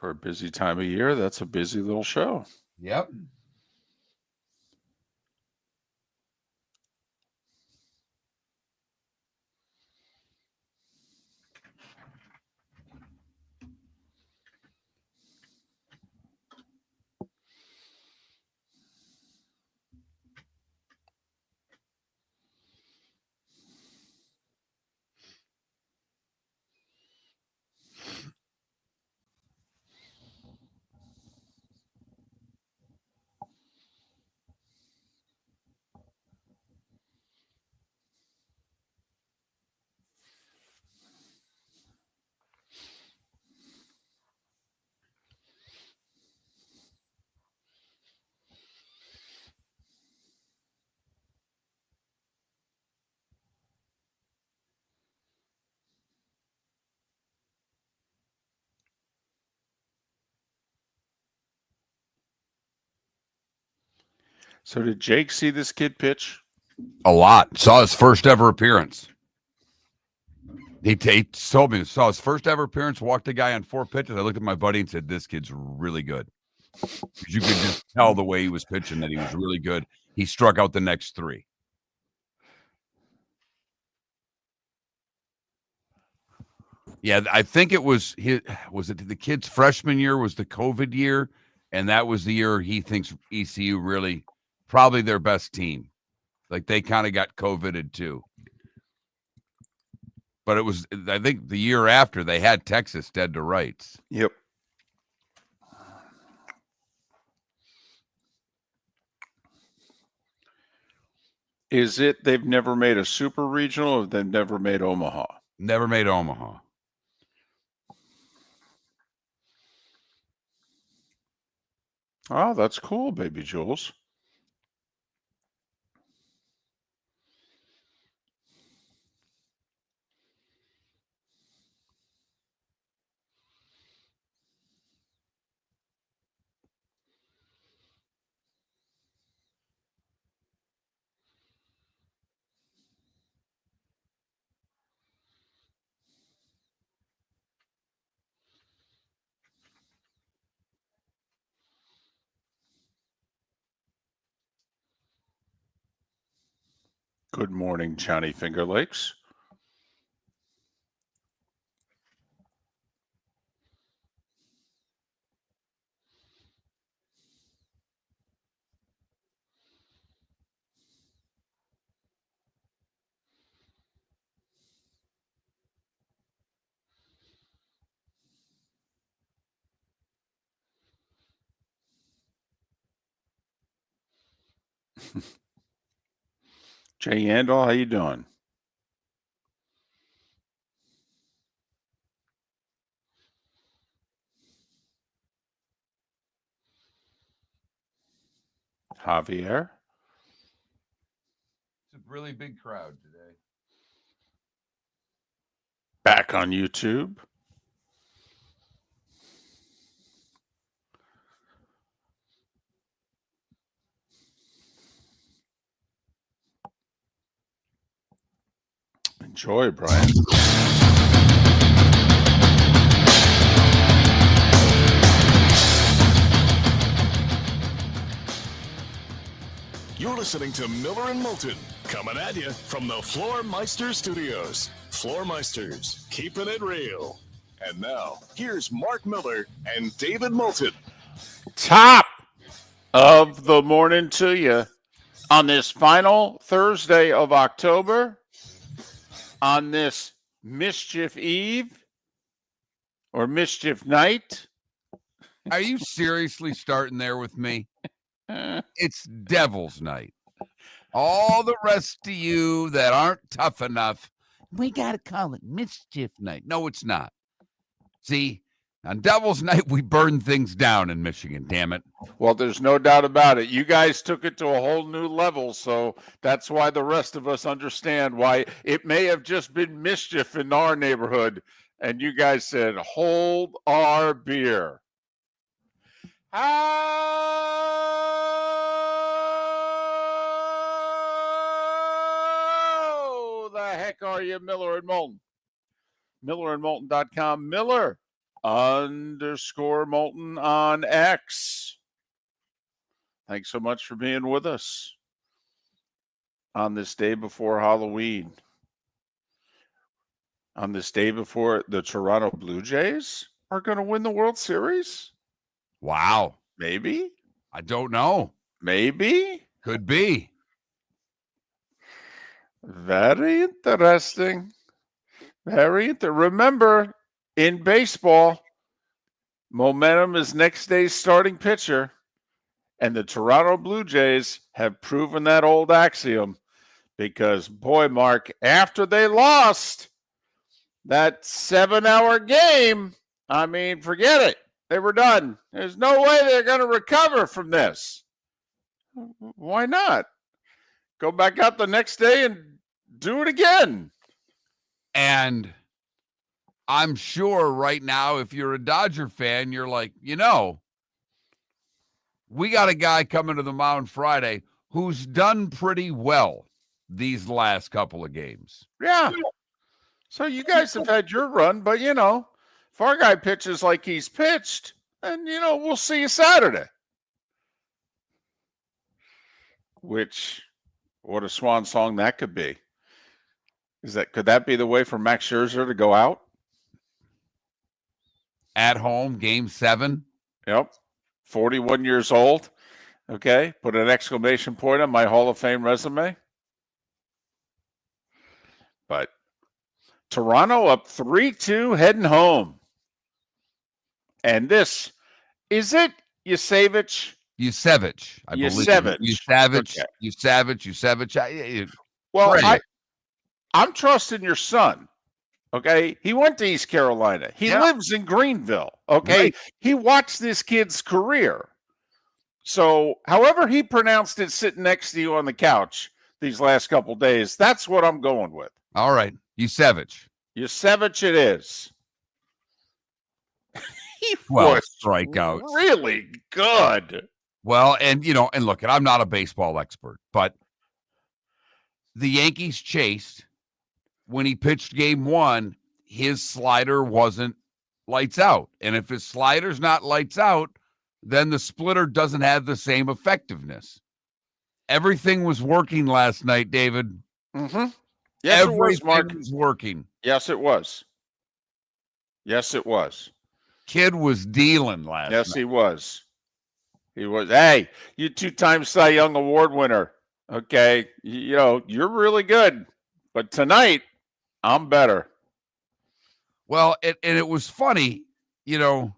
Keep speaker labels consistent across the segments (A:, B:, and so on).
A: For a busy time of year, that's a busy little show.
B: Yep.
A: So did Jake see this kid pitch?
C: A lot. Saw his first ever appearance. He told me, saw his first ever appearance, walked the guy on 4 pitches. I looked at my buddy and said, this kid's really good. You could just tell the way he was pitching that he was really good. He struck out the next 3. Yeah, I think it was the kid's freshman year was the COVID year, and that was the year he thinks ECU really probably their best team. Like they kind of got COVIDed too. But it was, I think, the year after they had Texas dead to rights.
A: Yep. Is it they've never made a super regional or they've never made Omaha?
C: Never made Omaha.
A: Oh, that's cool, baby Jules. Good morning, Johnny Finger Lakes. Jay Yandel, how you doing? Javier?
C: It's a really big crowd today.
A: Back on YouTube. Enjoy, Brian.
D: You're listening to Miller and Moulton, coming at you from the Floor Meister Studios. Floor Meisters, keeping it real. And now, here's Mark Miller and David Moulton.
A: Top of the morning to you on this final Thursday of October, on this Mischief Eve or Mischief Night.
C: Are you seriously starting there with me? It's Devil's Night. All the rest of you that aren't tough enough, we got to call it Mischief Night. No, it's not. See, on Devil's Night, we burn things down in Michigan, damn it.
A: Well, there's no doubt about it. You guys took it to a whole new level, so that's why the rest of us understand why it may have just been mischief in our neighborhood, and you guys said, hold our beer. How the heck are you, Miller and Moulton? MillerandMoulton.com. Miller, _Moulton on X. Thanks so much for being with us on this day before Halloween. On this day before the Toronto Blue Jays are going to win the World Series?
C: Wow.
A: Maybe.
C: I don't know.
A: Maybe.
C: Could be.
A: Very interesting. Remember, in baseball, momentum is next day's starting pitcher. And the Toronto Blue Jays have proven that old axiom because, boy, Mark, after they lost that 7-hour game, I mean, forget it. They were done. There's no way they're going to recover from this. Why not? Go back out the next day and do it again.
C: And I'm sure right now, if you're a Dodger fan, you're like, we got a guy coming to the mound Friday who's done pretty well these last couple of games.
A: Yeah. So you guys have had your run, but, if our guy pitches like he's pitched, then, we'll see you Saturday. What a swan song that could be. Could that be the way for Max Scherzer to go out?
C: At home, game 7.
A: Yep. 41 years old. Okay. Put an exclamation point on my Hall of Fame resume. But Toronto up 3-2 heading home. And this, is it Yusevich?
C: Yusevich, I believe. Yusevich.
A: Well, I'm trusting your son. Okay. He went to East Carolina. He lives in Greenville. Okay.
C: Right.
A: He watched this kid's career. So however he pronounced it sitting next to you on the couch these last couple days, that's what I'm going with.
C: All right. Yusevich
A: it is.
C: 12 strikeouts.
A: Really good.
C: Well, and look, I'm not a baseball expert, but the Yankees chased when he pitched game 1, his slider wasn't lights out. And if his slider's not lights out, then the splitter doesn't have the same effectiveness. Everything was working last night, David.
A: Mm-hmm. Yes, it was, Mark.
C: Everything was working.
A: Yes, it was.
C: Kid was dealing last night.
A: Yes, he was. Hey, you 2-time Cy Young Award winner. Okay. You're really good. But tonight, I'm better.
C: Well, and it was funny, when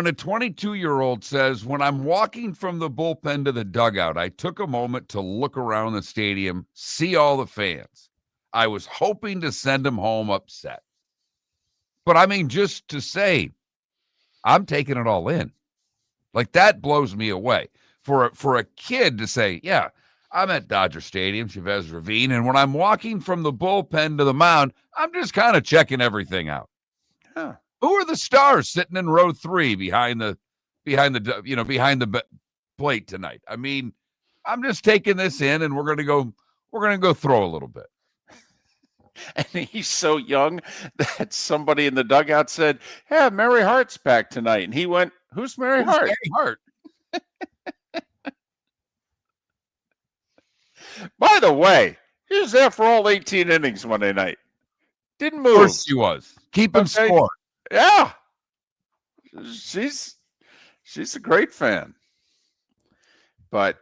C: a 22-year-old says, when I'm walking from the bullpen to the dugout, I took a moment to look around the stadium, see all the fans. I was hoping to send them home upset. But I mean, just to say, I'm taking it all in. Like, that blows me away. For a kid to say, yeah, I'm at Dodger Stadium, Chavez Ravine, and when I'm walking from the bullpen to the mound, I'm just kind of checking everything out.
A: Huh.
C: Who are the stars sitting in row 3 behind the plate tonight? I mean, I'm just taking this in, and we're gonna go throw a little bit.
A: And he's so young that somebody in the dugout said, "Yeah, Mary Hart's back tonight," and he went, "Who's Mary Hart?"
C: Mary Hart.
A: By the way, he was there for all 18 innings Monday night. Didn't move.
C: Of course he was. Keeping score.
A: Yeah. She's a great fan. But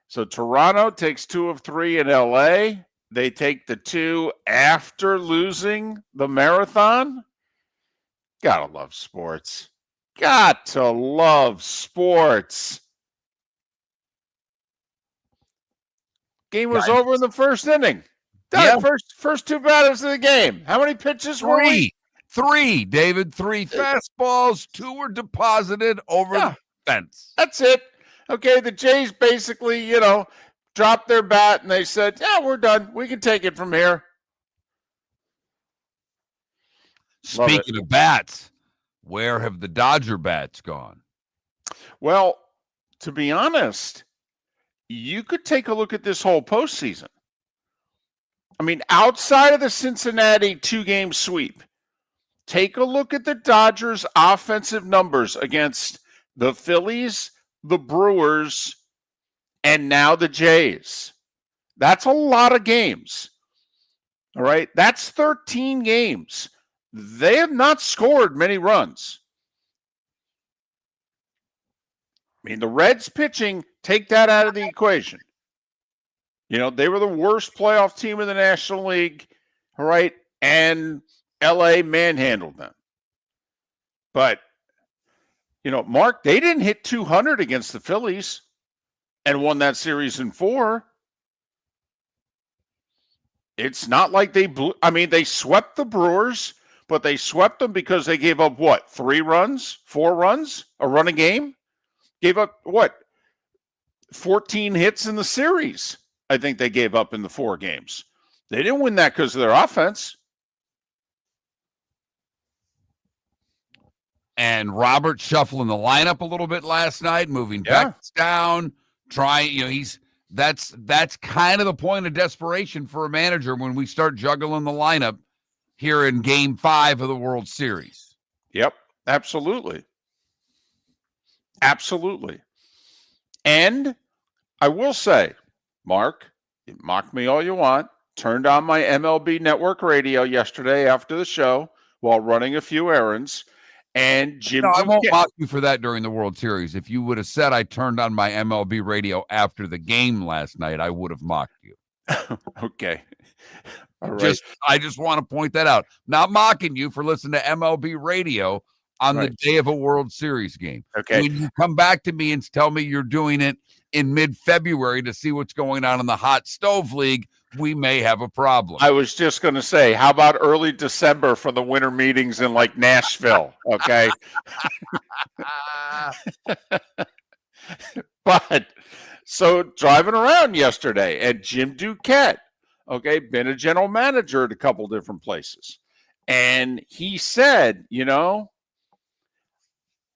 A: so Toronto takes 2 of 3 in LA. They take the 2 after losing the marathon. Gotta love sports. Got to love sports. Game was over in the first inning. Done. Yeah. First 2 batters of the game. How many pitches were we?
C: 3, David. 3 fastballs. 2 were deposited over the fence.
A: That's it. Okay, the Jays basically, dropped their bat and they said, "Yeah, we're done. We can take it from here."
C: Speaking of bats, where have the Dodger bats gone?
A: Well, to be honest, you could take a look at this whole postseason. I mean, outside of the Cincinnati 2-game sweep, take a look at the Dodgers' offensive numbers against the Phillies, the Brewers, and now the Jays. That's a lot of games. All right. That's 13 games. They have not scored many runs. I mean, the Reds pitching, take that out of the equation. You know, they were the worst playoff team in the National League, all right? And LA manhandled them. But, you know, Mark, they didn't hit 200 against the Phillies and won that series in 4. It's not like they blew. I mean, they swept the Brewers, but they swept them because they gave up what? 3 runs, 4 runs, a run a game? Gave up what? 14 hits in the series. I think they gave up in the 4 games. They didn't win that because of their offense.
C: And Robert shuffling the lineup a little bit last night, moving Beck down, trying, you know, that's kind of the point of desperation for a manager when we start juggling the lineup here in Game 5 of the World Series.
A: Yep, absolutely. Absolutely. And I will say, Mark, you mock me all you want, turned on my MLB Network radio yesterday after the show while running a few errands, and Jim...
C: No, I won't mock you for that during the World Series. If you would have said I turned on my MLB radio after the game last night, I would have mocked you.
A: Okay. All right.
C: I just want to point that out. Not mocking you for listening to MLB radio on the day of a World Series game.
A: Okay.
C: When you come back to me and tell me you're doing it in mid-February to see what's going on in the Hot Stove League, we may have a problem.
A: I was just going to say, how about early December for the winter meetings in like Nashville? Okay. But so driving around yesterday, and Jim Duquette, okay, been a general manager at a couple different places. And he said, you know,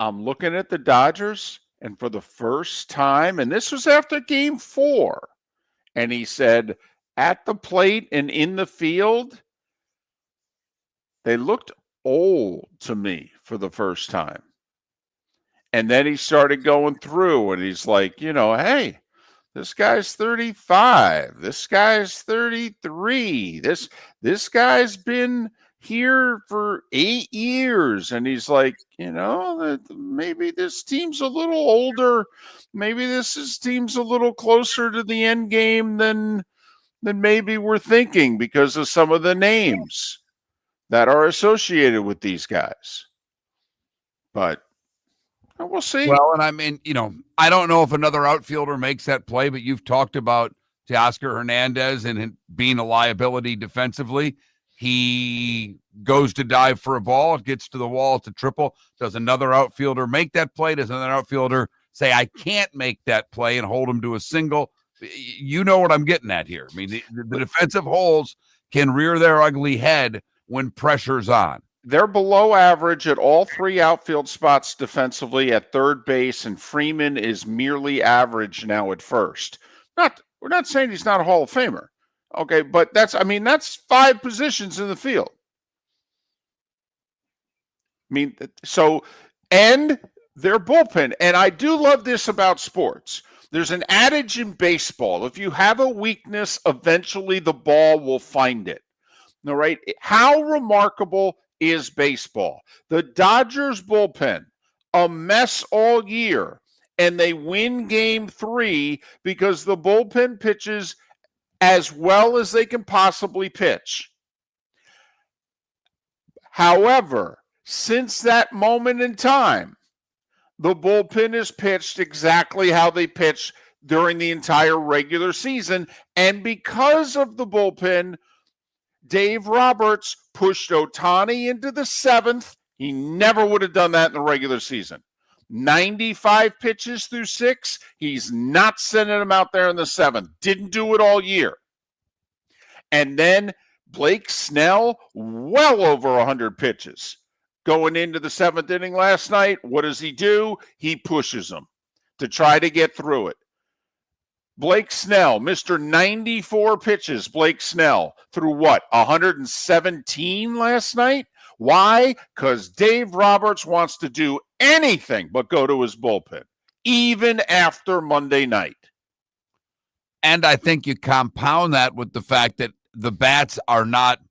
A: I'm looking at the Dodgers, and for the first time, and this was after Game 4, and he said, at the plate and in the field, they looked old to me for the first time. And then he started going through, and he's like, you know, hey, this guy's 35. This guy's 33. This guy's been here for 8 years. And he's like, you know, maybe this team's a little older. Maybe team's a little closer to the end game than maybe we're thinking because of some of the names that are associated with these guys. But we'll see.
C: Well, and I mean, you know, I don't know if another outfielder makes that play, but you've talked about Teoscar Hernandez and being a liability defensively. He goes to dive for a ball, it gets to the wall, it's a triple. Does another outfielder make that play? Does another outfielder say, I can't make that play and hold him to a single? You know what I'm getting at here. I mean, the defensive holes can rear their ugly head when pressure's on.
A: They're below average at all 3 outfield spots defensively at third base, and Freeman is merely average now at first. We're not saying he's not a Hall of Famer. Okay, but that's 5 positions in the field. I mean, so, and their bullpen, and I do love this about sports. There's an adage in baseball, if you have a weakness, eventually the ball will find it. All right, how remarkable is baseball? The Dodgers bullpen, a mess all year, and they win Game 3 because the bullpen pitches as well as they can possibly pitch. However, since that moment in time, the bullpen is pitched exactly how they pitched during the entire regular season. And because of the bullpen, Dave Roberts pushed Ohtani into the 7th. He never would have done that in the regular season. 95 pitches through 6. He's not sending him out there in the 7th. Didn't do it all year. And then Blake Snell, well over 100 pitches. Going into the 7th inning last night, what does he do? He pushes them to try to get through it. Blake Snell, Mr. 94 pitches, Blake Snell, through what, 117 last night? Why? Because Dave Roberts wants to do anything but go to his bullpen, even after Monday night.
C: And I think you compound that with the fact that the bats are not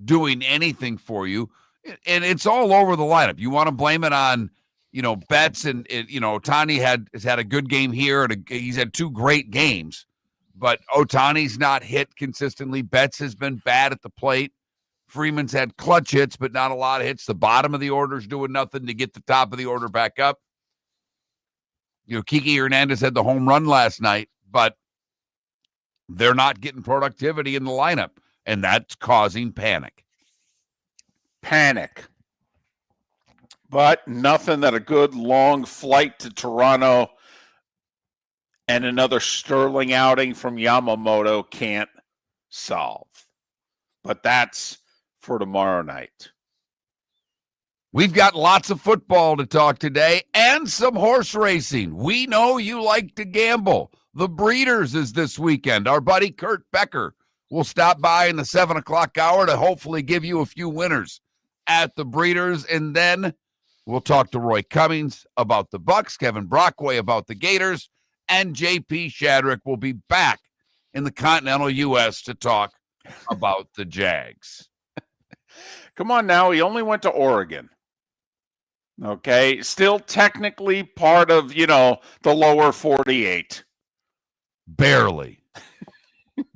C: doing anything for you. And it's all over the lineup. You want to blame it on, Betts and Ohtani has had a good game here, and he's had 2 great games. But Ohtani's not hit consistently. Betts has been bad at the plate. Freeman's had clutch hits, but not a lot of hits. The bottom of the order's doing nothing to get the top of the order back up. Kiki Hernandez had the home run last night, but they're not getting productivity in the lineup, and that's causing panic.
A: But nothing that a good long flight to Toronto and another sterling outing from Yamamoto can't solve. But that's for tomorrow night.
C: We've got lots of football to talk today and some horse racing. We know you like to gamble. The Breeders is this weekend. Our buddy Kurt Becker will stop by in the 7 o'clock hour to hopefully give you a few winners at the Breeders. And then we'll talk to Roy Cummings about the Bucs, Kevin Brockway about the Gators, and JP Shadrick will be back in the continental U.S. to talk about the Jags.
A: Come on now, he only went to Oregon. Okay, still technically part of, the lower 48.
C: Barely.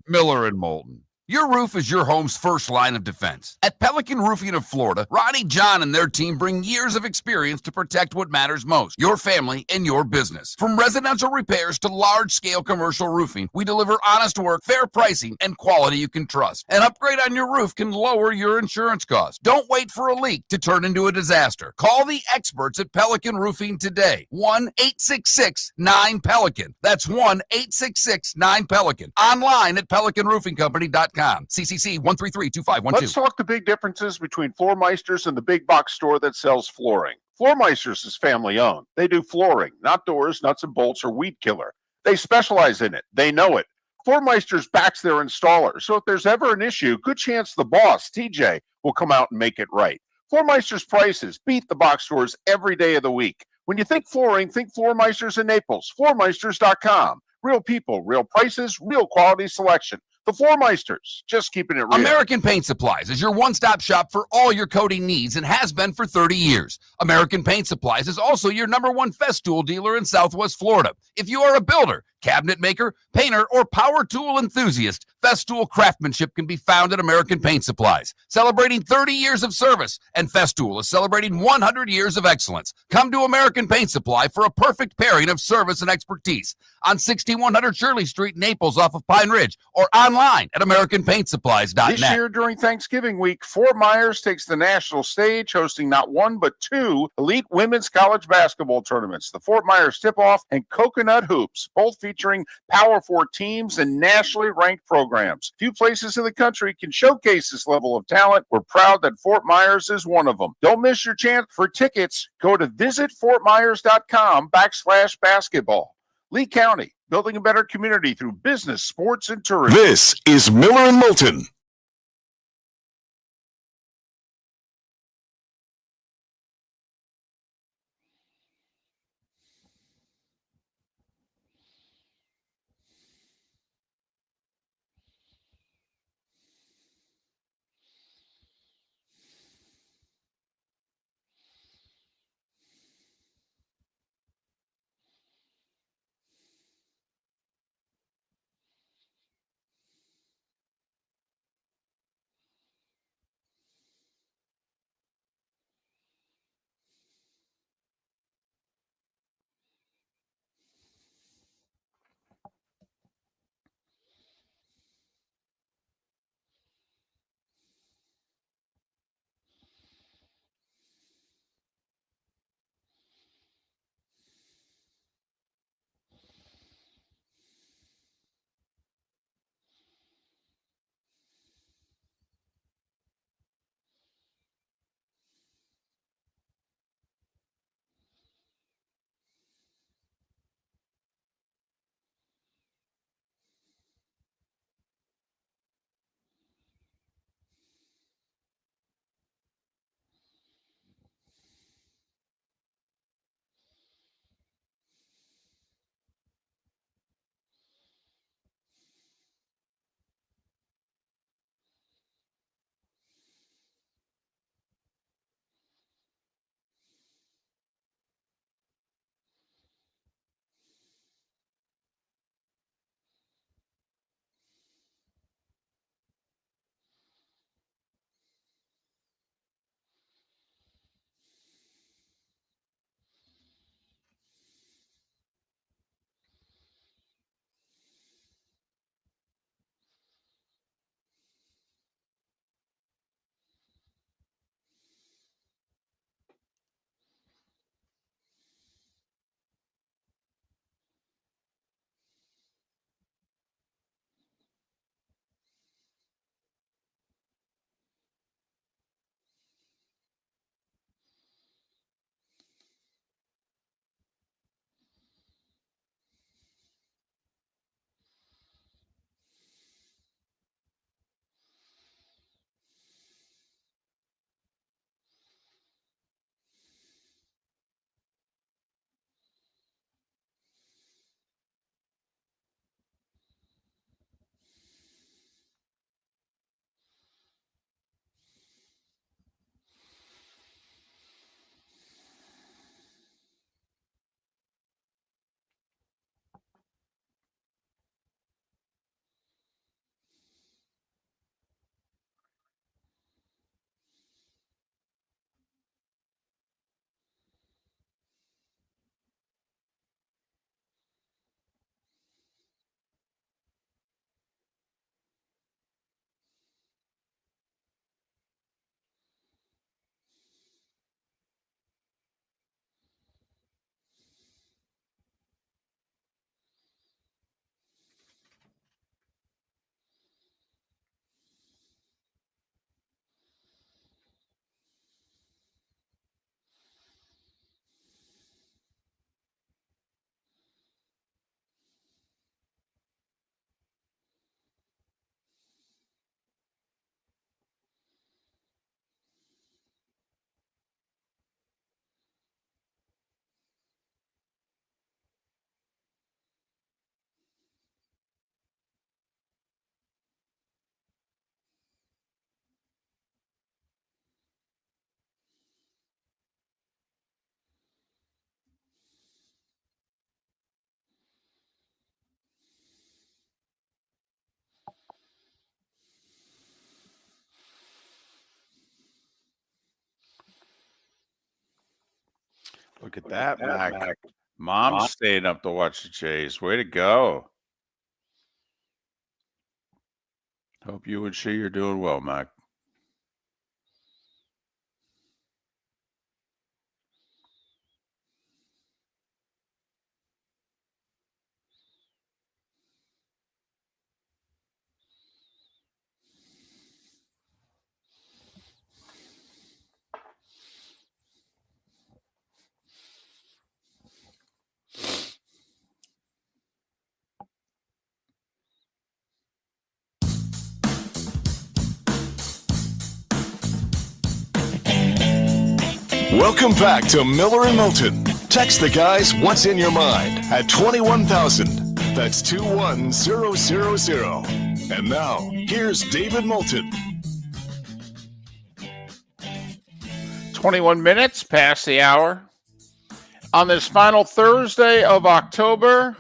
C: Miller and Moulton. Your roof is your home's first line of defense. At Pelican Roofing of Florida, Ronnie John and their team bring years of experience to protect what matters most, your family and your business. From residential repairs to large-scale commercial roofing, we deliver honest work, fair pricing, and quality you can trust. An upgrade on your roof can lower your insurance costs. Don't wait for a leak to turn into a disaster. Call the experts at Pelican Roofing today. 1-866-9-PELICAN. That's 1-866-9-PELICAN. Online at pelicanroofingcompany.com. CCC 1332512.
A: Let's talk the big differences between Floor Meisters and the big box store that sells flooring. Floor Meisters is family owned. They do flooring, not doors, nuts and bolts, or weed killer. They specialize in it. They know it. Floor Meisters backs their installer, so if there's ever an issue, good chance the boss, TJ, will come out and make it right. Floor Meisters prices beat the box stores every day of the week. When you think flooring, think Floor Meisters in Naples. FloorMeisters.com. Real people, real prices, real quality selection. The Floor Meisters, just keeping it real.
C: American Paint Supplies is your one-stop shop for all your coating needs and has been for 30 years. American Paint Supplies is also your #1 Festool dealer in Southwest Florida. If you are a builder, cabinet maker, painter, or power tool enthusiast, Festool craftsmanship can be found at American Paint Supplies. Celebrating 30 years of service, and Festool is celebrating 100 years of excellence. Come to American Paint Supply for a perfect pairing of service and expertise on 6100 Shirley Street, Naples, off of Pine Ridge, or online at AmericanPaintSupplies.net.
A: This year during Thanksgiving week, Fort Myers takes the national stage, hosting not one but 2 elite women's college basketball tournaments, the Fort Myers Tip-Off and Coconut Hoops, both featuring Power 4 teams and nationally ranked programs. Few places in the country can showcase this level of talent. We're proud that Fort Myers is one of them. Don't miss your chance for tickets. Go to visitfortmyers.com/basketball. Lee County, building a better community through business, sports, and tourism.
D: This is Miller and Moulton.
A: Look at that, Mac. Mom's staying up to watch the Jays. Way to go. Hope you and she are doing well, Mac.
D: Welcome back to Miller and Moulton. Text the guys what's in your mind at 21,000. That's 21000. And now, here's David Moulton.
A: 21 minutes past the hour. On this final Thursday of October,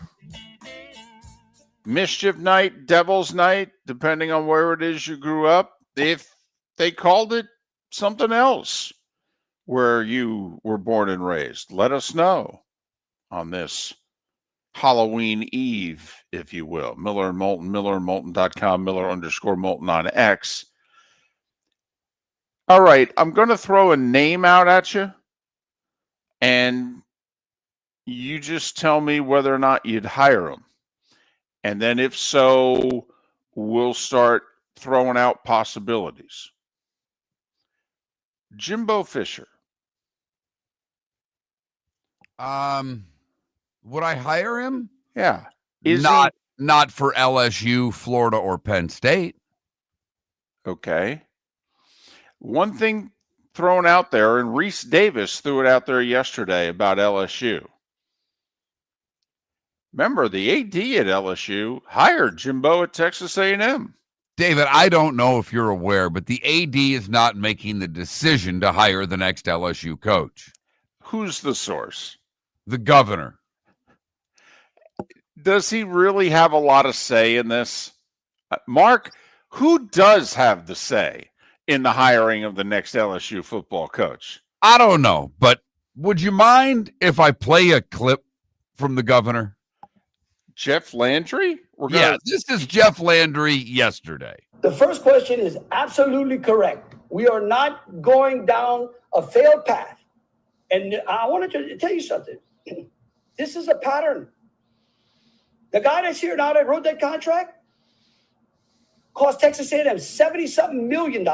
A: Mischief Night, Devil's Night, depending on where it is you grew up. If they called it something else where you were born and raised, let us know on this Halloween Eve, if you will. Miller and Moulton, millerandmoulton.com, Miller_Moulton on X. All right, I'm going to throw a name out at you, and you just tell me whether or not you'd hire him. And then if so, we'll start throwing out possibilities. Jimbo Fisher.
C: Would I hire him?
A: Yeah.
C: Not for LSU, Florida, or Penn State.
A: Okay. One thing thrown out there, and Reese Davis threw it out there yesterday about LSU. Remember, the AD at LSU hired Jimbo at Texas A&M.
C: David, I don't know if you're aware, but the AD is not making the decision to hire the next LSU coach.
A: Who's the source?
C: The governor.
A: Does he really have a lot of say in this? Mark, who does have the say in the hiring of the next LSU football coach?
C: I don't know, but would you mind if I play a clip from the governor?
A: Jeff Landry?
C: Yeah, this is Jeff Landry yesterday.
B: The first question is absolutely correct. We are not going down a failed path. And I wanted to tell you something. This is a pattern. The guy that's here now that wrote that contract cost Texas A&M $70-something million.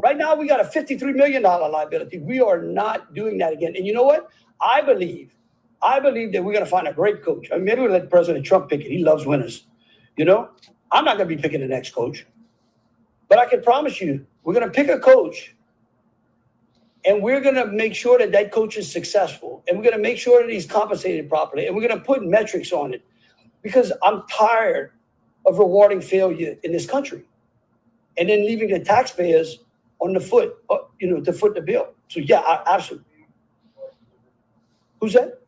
B: Right now, we got a $53 million liability. We are not doing that again. And you know what? I believe that we're going to find a great coach. I mean, maybe we'll let President Trump pick it. He loves winners. You know, I'm not going to be picking the next coach. But I can promise you, we're going to pick a coach, and we're going to make sure that that coach is successful, and we're going to make sure that he's compensated properly, and we're going to put metrics on it, because I'm tired of rewarding failure in this country and then leaving the taxpayers on the foot, to foot the bill. So, yeah, absolutely. Who's that?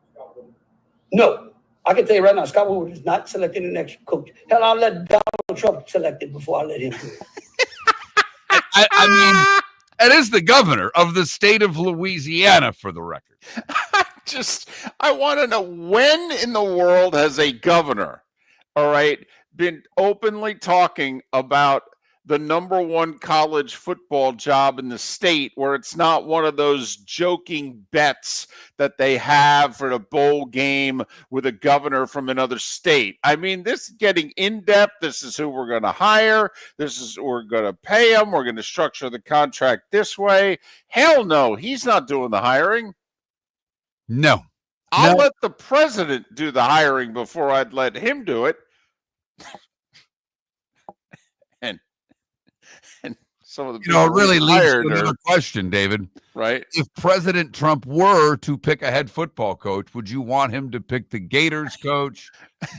B: No. I can tell you right now, Scott Woodward is not selecting the next coach. Hell, I'll let Donald Trump select it before I let him do it.
C: I mean, it is the governor of the state of Louisiana, for the record.
A: I want to know, when in the world has a governor, all right, been openly talking about the number one college football job in the state, where it's not one of those joking bets that they have for the bowl game with a governor from another state? I mean, this is getting in-depth. This is who we're going to hire. This is we're going to pay them. We're going to structure the contract this way. Hell no, he's not doing the hiring.
C: No.
A: I'll let the president do the hiring before I'd let him do it. and some of the
C: it really leads to another question, David.
A: Right.
C: If President Trump were to pick a head football coach, would you want him to pick the Gators coach,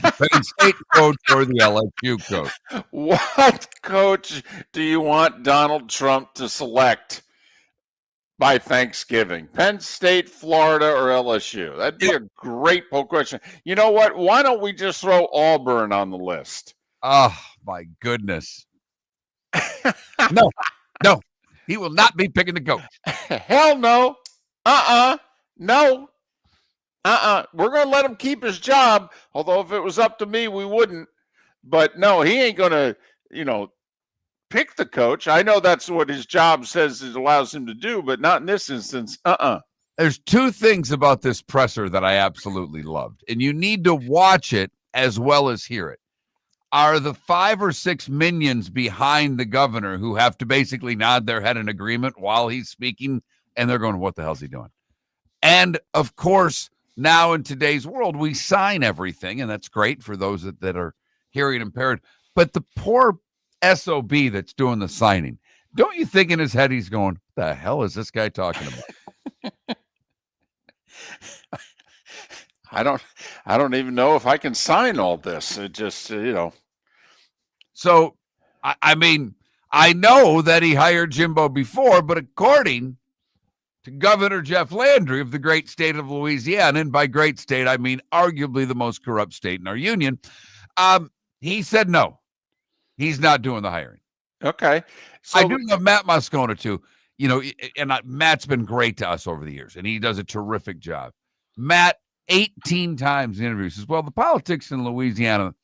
C: the Penn State coach, or the LSU coach?
A: What coach do you want Donald Trump to select by Thanksgiving? Penn State, Florida, or LSU? That'd be a great poll question. You know what? Why don't we just throw Auburn on the list?
C: Oh, my goodness. No, he will not be picking the coach.
A: Hell no. No. We're going to let him keep his job. Although if it was up to me, we wouldn't. But no, he ain't going to, pick the coach. I know that's what his job says it allows him to do, but not in this instance.
C: There's two things about this presser that I absolutely loved, and you need to watch it as well as hear it. Are the 5 or 6 minions behind the governor who have to basically nod their head in agreement while he's speaking, and they're going, what the hell's he doing? And, of course, now in today's world, we sign everything, and that's great for those that are hearing impaired. But the poor SOB that's doing the signing, don't you think in his head he's going, what the hell is this guy talking about?
A: I don't even know if I can sign all this. It just,
C: So, I mean, I know that he hired Jimbo before, but according to Governor Jeff Landry of the great state of Louisiana, and by great state, I mean arguably the most corrupt state in our union, he said no. He's not doing the hiring.
A: Okay. So
C: I do love Matt Moscona too. Matt's been great to us over the years, and he does a terrific job. Matt, 18 times in interviews, says, well, the politics in Louisiana,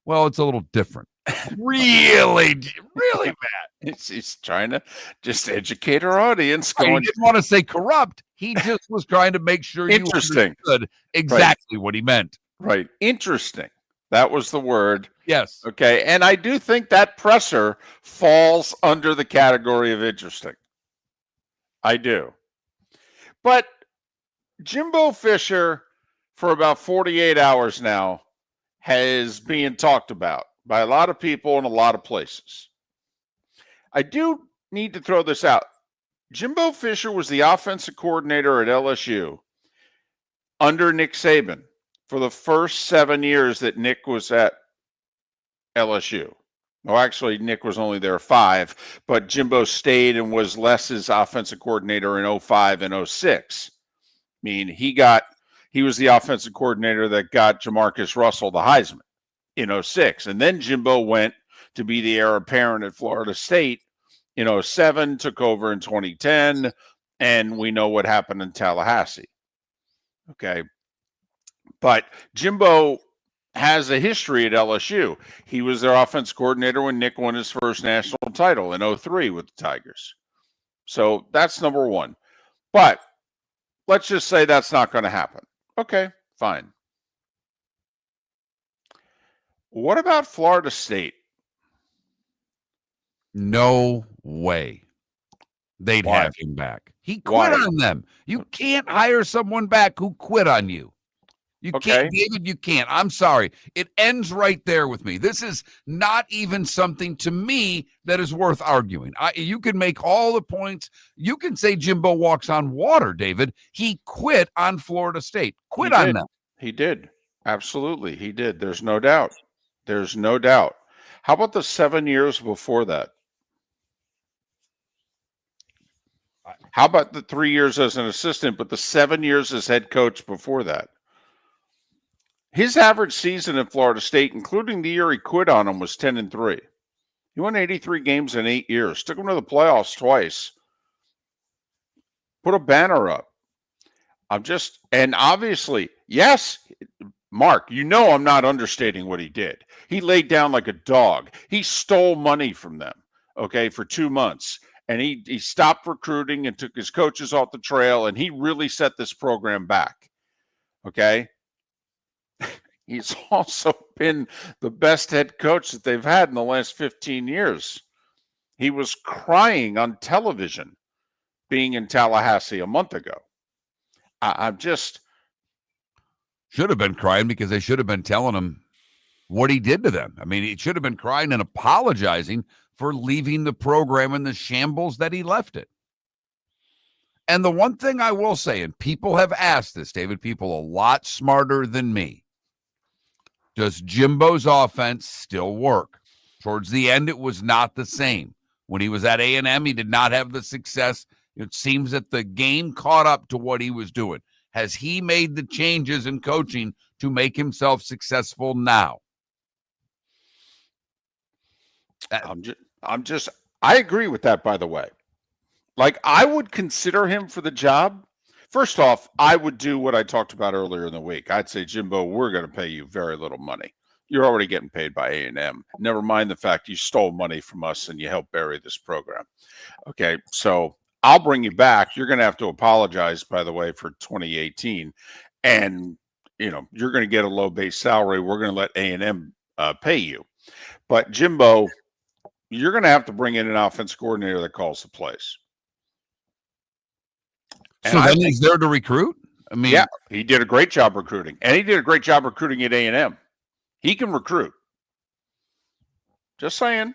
C: well, it's a little different. Really, Matt.
A: He's trying to just educate our audience.
C: He didn't want to say corrupt. He just was trying to make sure you understood exactly what he meant.
A: Right. Interesting. That was the word.
C: Yes.
A: Okay. And I do think that presser falls under the category of interesting. I do. But Jimbo Fisher, for about 48 hours now, has been talked about by a lot of people in a lot of places. I do need to throw this out. Jimbo Fisher was the offensive coordinator at LSU under Nick Saban for the first 7 years that Nick was at LSU. Well, actually, Nick was only there 5, but Jimbo stayed and was Les's offensive coordinator in 05 and 06. I mean, he was the offensive coordinator that got Jamarcus Russell the Heisman in 06. And then Jimbo went to be the heir apparent at Florida State in 07, took over in 2010, and we know what happened in Tallahassee. Okay. But Jimbo has a history at LSU. He was their offense coordinator when Nick won his first national title in 03 with the Tigers. So that's number one. But let's just say that's not going to happen. Okay, fine. What about Florida State?
C: No way they'd
A: Why?
C: have him back. He quit
A: Why?
C: on them. You can't hire someone back who quit on you. You can't, David, you can't. I'm sorry. It ends right there with me. This is not even something to me that is worth arguing. You can make all the points. You can say Jimbo walks on water, David. He quit on Florida State. Quit on them.
A: He did. Absolutely. He did. There's no doubt. There's no doubt. How about the 7 years before that? How about the 3 years as an assistant, but the 7 years as head coach before that? His average season in Florida State, including the year he quit on him, was 10-3. He won 83 games in 8 years. Took him to the playoffs twice. Put a banner up. And obviously, yes, Mark, I'm not understating what he did. He laid down like a dog. He stole money from them, okay, for 2 months. And he stopped recruiting and took his coaches off the trail, and he really set this program back, okay? He's also been the best head coach that they've had in the last 15 years. He was crying on television being in Tallahassee a month ago. I'm just...
C: Should have been crying because they should have been telling him what he did to them. I mean, he should have been crying and apologizing for leaving the program in the shambles that he left it. And the one thing I will say, and people have asked this, David, people a lot smarter than me, does Jimbo's offense still work? Towards the end, it was not the same. When he was at A&M, he did not have the success. It seems that the game caught up to what he was doing. Has he made the changes in coaching to make himself successful now?
A: I agree with that, by the way. Like, I would consider him for the job. First off, I would do what I talked about earlier in the week. I'd say, Jimbo, we're going to pay you very little money. You're already getting paid by A&M. Never mind the fact you stole money from us and you helped bury this program. Okay, so I'll bring you back. You're going to have to apologize, by the way, for 2018, and you're going to get a low base salary. We're going to let A&M pay you, but Jimbo, you're going to have to bring in an offense coordinator that calls the plays.
C: So then he's there to recruit? I mean,
A: yeah, he did a great job recruiting, and he did a great job recruiting at A&M. He can recruit. Just saying.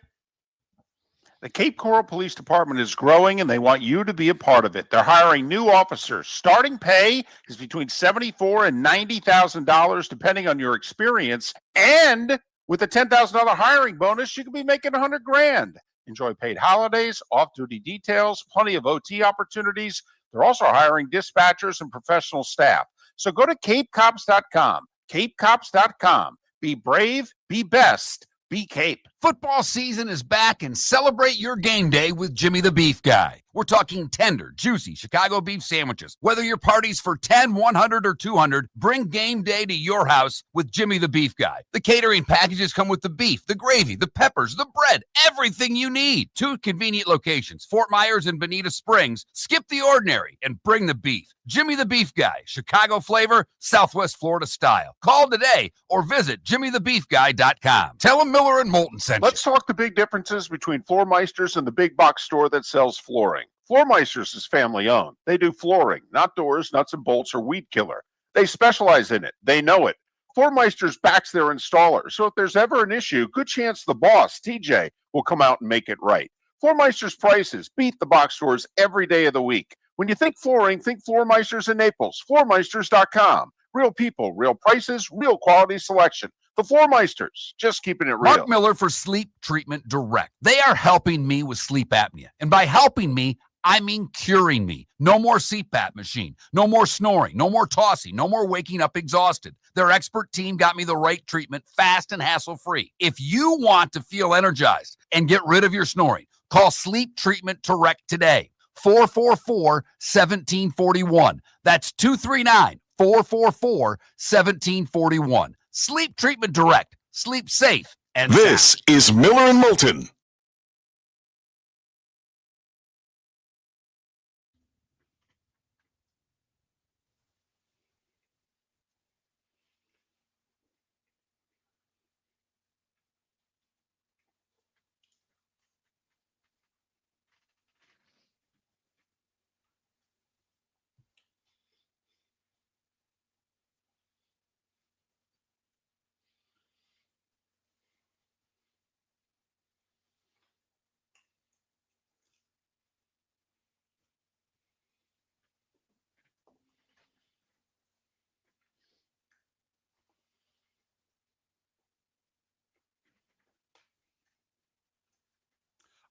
A: The Cape Coral Police Department is growing, and they want you to be a part of it. They're hiring new officers. Starting pay is between $74,000 and $90,000, depending on your experience. And with a $10,000 hiring bonus, you could be making $100,000. Enjoy paid holidays, off-duty details, plenty of OT opportunities. They're also hiring dispatchers and professional staff. So go to capecops.com. Capecops.com. Be brave, be best, be Cape.
C: Football season is back, and celebrate your game day with Jimmy the Beef Guy. We're talking tender, juicy Chicago beef sandwiches. Whether your party's for 10, 100, or 200, bring game day to your house with Jimmy the Beef Guy. The catering packages come with the beef, the gravy, the peppers, the bread, everything you need. 2 convenient locations, Fort Myers and Bonita Springs. Skip the ordinary and bring the beef. Jimmy the Beef Guy, Chicago flavor, Southwest Florida style. Call today or visit jimmythebeefguy.com. Tell him Miller and Moulton sent you.
A: Let's talk the big differences between Floor Meisters and the big box store that sells flooring. Floor Meisters is family owned. They do flooring, not doors, nuts and bolts, or weed killer. They specialize in it. They know it. Floor Meisters backs their installer. So if there's ever an issue, good chance the boss, TJ, will come out and make it right. Floor Meisters prices beat the box stores every day of the week. When you think flooring, think Floor Meisters in Naples. Floormeisters.com. Real people, real prices, real quality selection. The Floor Meisters, just keeping it real.
C: Mark Miller for Sleep Treatment Direct. They are helping me with sleep apnea. And by helping me, I mean curing me. No more CPAP machine. No more snoring. No more tossing. No more waking up exhausted. Their expert team got me the right treatment, fast and hassle-free. If you want to feel energized and get rid of your snoring, call Sleep Treatment Direct today. 444-1741. That's 239-444-1741. Sleep Treatment Direct. Sleep safe and
D: This
C: sound.
D: is Miller and Moulton.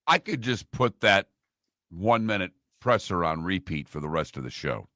C: I could just put that 1-minute presser on repeat for the rest of the show.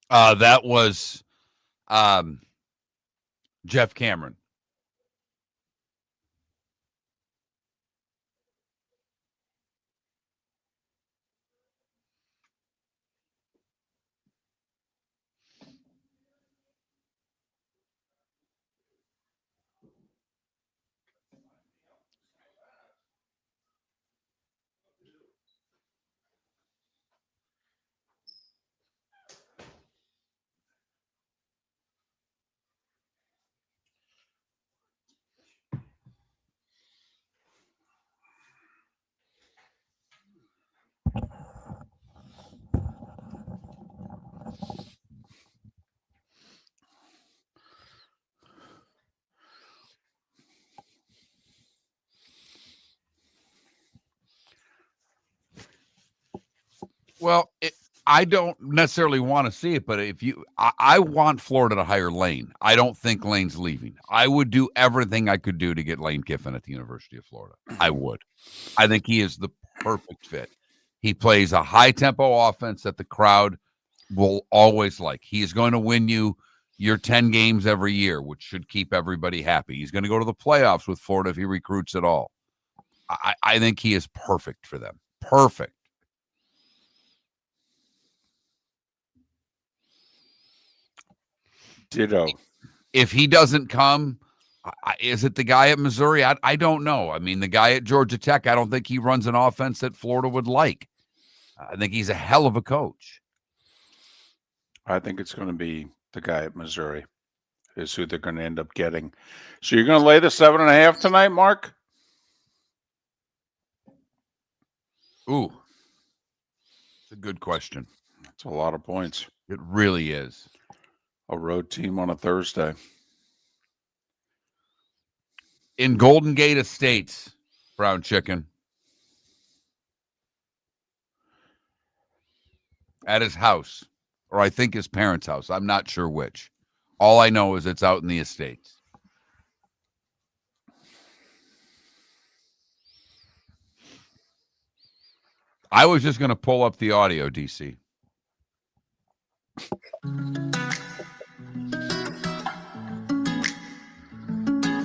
C: That was Jeff Cameron. Well, I don't necessarily want to see it, but I want Florida to hire Lane. I don't think Lane's leaving. I would do everything I could do to get Lane Kiffin at the University of Florida. I would. I think he is the perfect fit. He plays a high-tempo offense that the crowd will always like. He is going to win you your 10 games every year, which should keep everybody happy. He's going to go to the playoffs with Florida if he recruits at all. I think he is perfect for them. Perfect.
A: Ditto.
C: If he doesn't come, is it the guy at Missouri? I don't know. I mean, the guy at Georgia Tech, I don't think he runs an offense that Florida would like. I think he's a hell of a coach.
A: I think it's going to be the guy at Missouri is who they're going to end up getting. So you're going to lay the 7.5 tonight, Mark?
C: Ooh, it's a good question.
A: That's a lot of points.
C: It really is.
A: A road team on a Thursday.
C: In Golden Gate Estates, Brown Chicken. At his house, or I think his parents' house. I'm not sure which. All I know is it's out in the Estates. I was just going to pull up the audio, DC.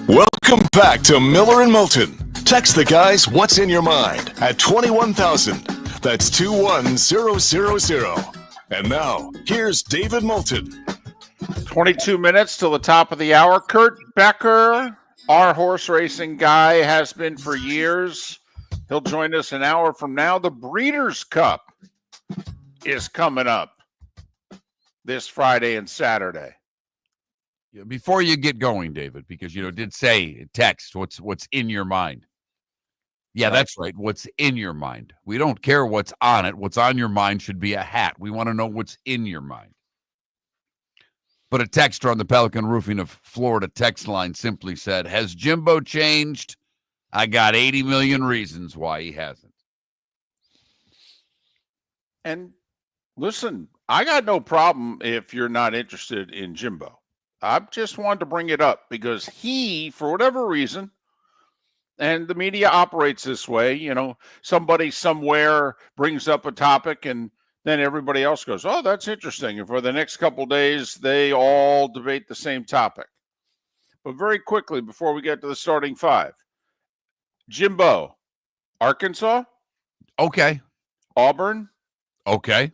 D: Welcome back to Miller and Moulton. Text the guys what's in your mind at 21,000. That's 21000. And now, here's David Moulton.
A: 22 minutes till the top of the hour. Kurt Becker, our horse racing guy, has been for years. He'll join us an hour from now. The Breeders' Cup is coming up this Friday and Saturday.
C: Before you get going, David, because did say text what's in your mind. Yeah, right. That's right. What's in your mind? We don't care what's on it. What's on your mind should be a hat. We want to know what's in your mind. But a texter on the Pelican Roofing of Florida text line simply said, "Has Jimbo changed? I got 80 million reasons why he hasn't."
A: And listen, I got no problem if you're not interested in Jimbo. I just wanted to bring it up because he, for whatever reason, and the media operates this way, somebody somewhere brings up a topic and then everybody else goes, "Oh, that's interesting." And for the next couple of days, they all debate the same topic. But very quickly, before we get to the starting five, Jimbo, Arkansas?
C: Okay.
A: Auburn?
C: Okay.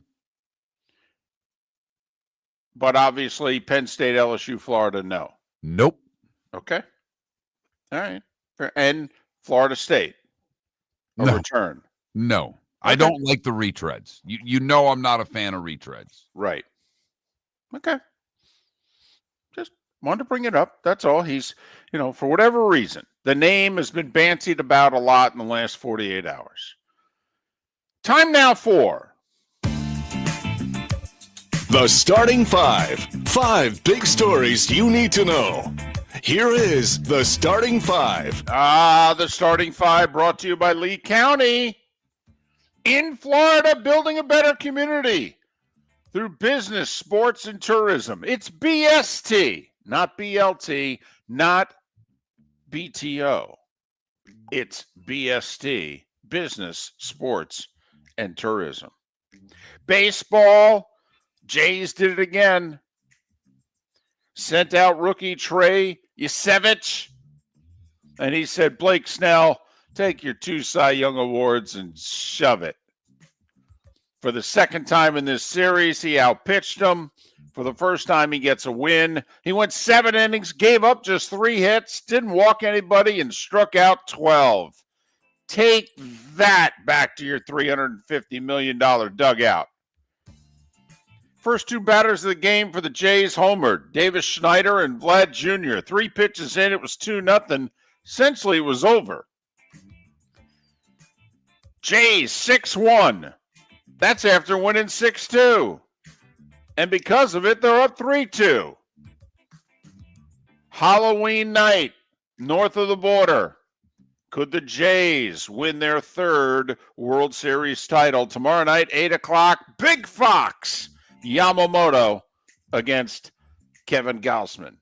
A: But obviously, Penn State, LSU, Florida, no.
C: Nope.
A: Okay. All right. And Florida State, a return.
C: No. Okay. I don't like the retreads. You know I'm not a fan of retreads.
A: Right. Okay. Just wanted to bring it up. That's all. He's, for whatever reason, the name has been bantied about a lot in the last 48 hours. Time now for
D: the starting five. 5 big stories you need to know. Here is the starting five.
A: The starting five brought to you by Lee County. In Florida, building a better community through business, sports, and tourism. It's BST, not BLT, not BTO. It's BST, business, sports, and tourism. Baseball, Jays did it again. Sent out rookie Trey Yasevich. And he said, Blake Snell, take your 2 Cy Young awards and shove it. For the second time in this series, he outpitched him. For the first time, he gets a win. He went 7 innings, gave up just 3 hits, didn't walk anybody, and struck out 12. Take that back to your $350 million dugout. First 2 batters of the game for the Jays homered. Davis Schneider and Vlad Jr. 3 pitches in, it was 2-0. Essentially, it was over. Jays 6-1. That's after winning 6-2. And because of it, they're up 3-2. Halloween night, north of the border. Could the Jays win their 3rd World Series title? Tomorrow night, 8 o'clock, Big Fox Yamamoto against Kevin Gausman.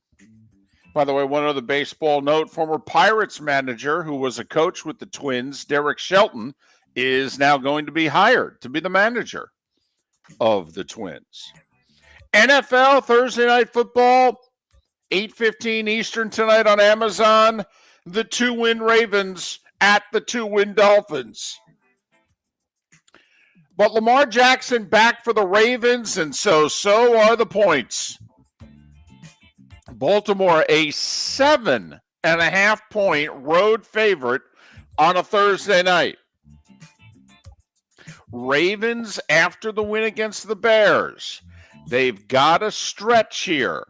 A: By the way, one other baseball note, former Pirates manager who was a coach with the Twins, Derek Shelton, is now going to be hired to be the manager of the Twins. NFL Thursday Night Football, 8:15 Eastern tonight on Amazon. The 2-win Ravens at the 2-win Dolphins. But Lamar Jackson back for the Ravens, and so are the points. Baltimore, a 7.5-point road favorite on a Thursday night. Ravens after the win against the Bears. They've got a stretch here.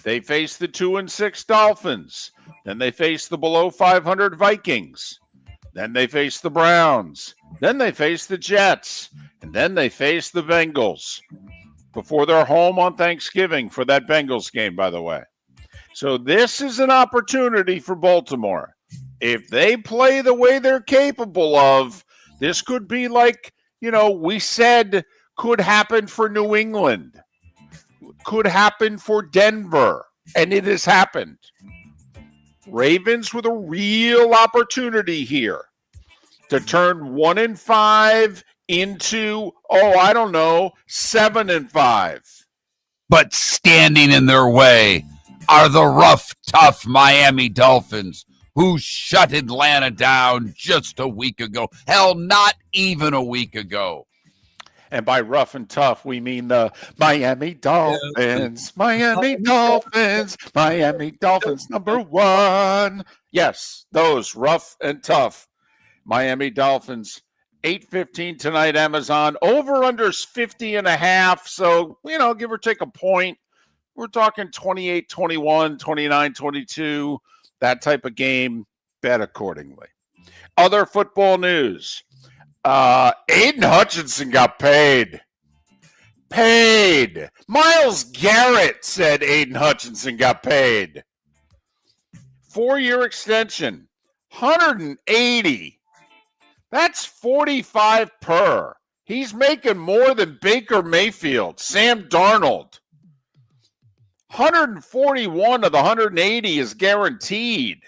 A: They face the 2-6 Dolphins. Then they face the below 500 Vikings. Then they face the Browns. Then they face the Jets. And then they face the Bengals before they're home on Thanksgiving for that Bengals game, by the way. So this is an opportunity for Baltimore. If they play the way they're capable of, this could be like, we said could happen for New England, could happen for Denver, and it has happened. Ravens with a real opportunity here to turn 1-5 into, 7-5.
C: But standing in their way are the rough, tough Miami Dolphins, who shut Atlanta down just a week ago. Hell, not even a week ago.
A: And by rough and tough, we mean the Miami Dolphins. Miami Dolphins. Miami Dolphins #1. Yes, those rough and tough Miami Dolphins. 8:15 tonight, Amazon. Over-unders 50.5. So, give or take a point. We're talking 28-21, 29-22, that type of game. Bet accordingly. Other football news. Aiden Hutchinson got paid. Myles Garrett said Aiden Hutchinson got paid. 4-year extension, $180. That's $45 per. He's making more than Baker Mayfield, Sam Darnold. 141 of the 180 is guaranteed.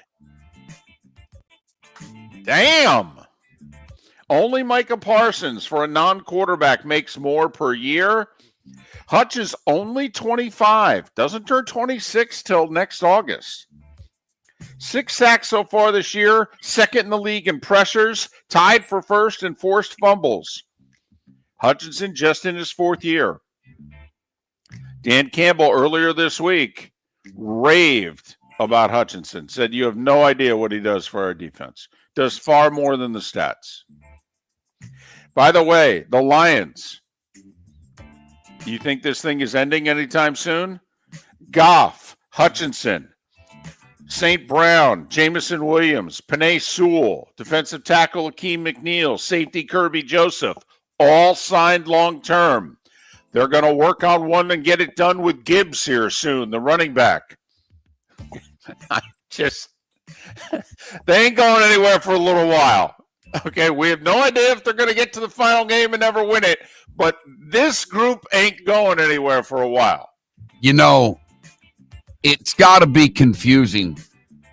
A: Damn. Only Micah Parsons for a non-quarterback makes more per year. Hutch is only 25. Doesn't turn 26 till next August. 6 sacks so far this year. Second in the league in pressures. Tied for first in forced fumbles. Hutchinson just in his 4th year. Dan Campbell earlier this week raved about Hutchinson. Said you have no idea what he does for our defense. Does far more than the stats. By the way, the Lions. You think this thing is ending anytime soon? Goff, Hutchinson, St. Brown, Jamison Williams, Penei Sewell, defensive tackle Akeem McNeil, safety Kirby Joseph, all signed long-term. They're going to work on one and get it done with Gibbs here soon, the running back. They ain't going anywhere for a little while. Okay, we have no idea if they're going to get to the final game and never win it, but this group ain't going anywhere for a while.
C: It's got to be confusing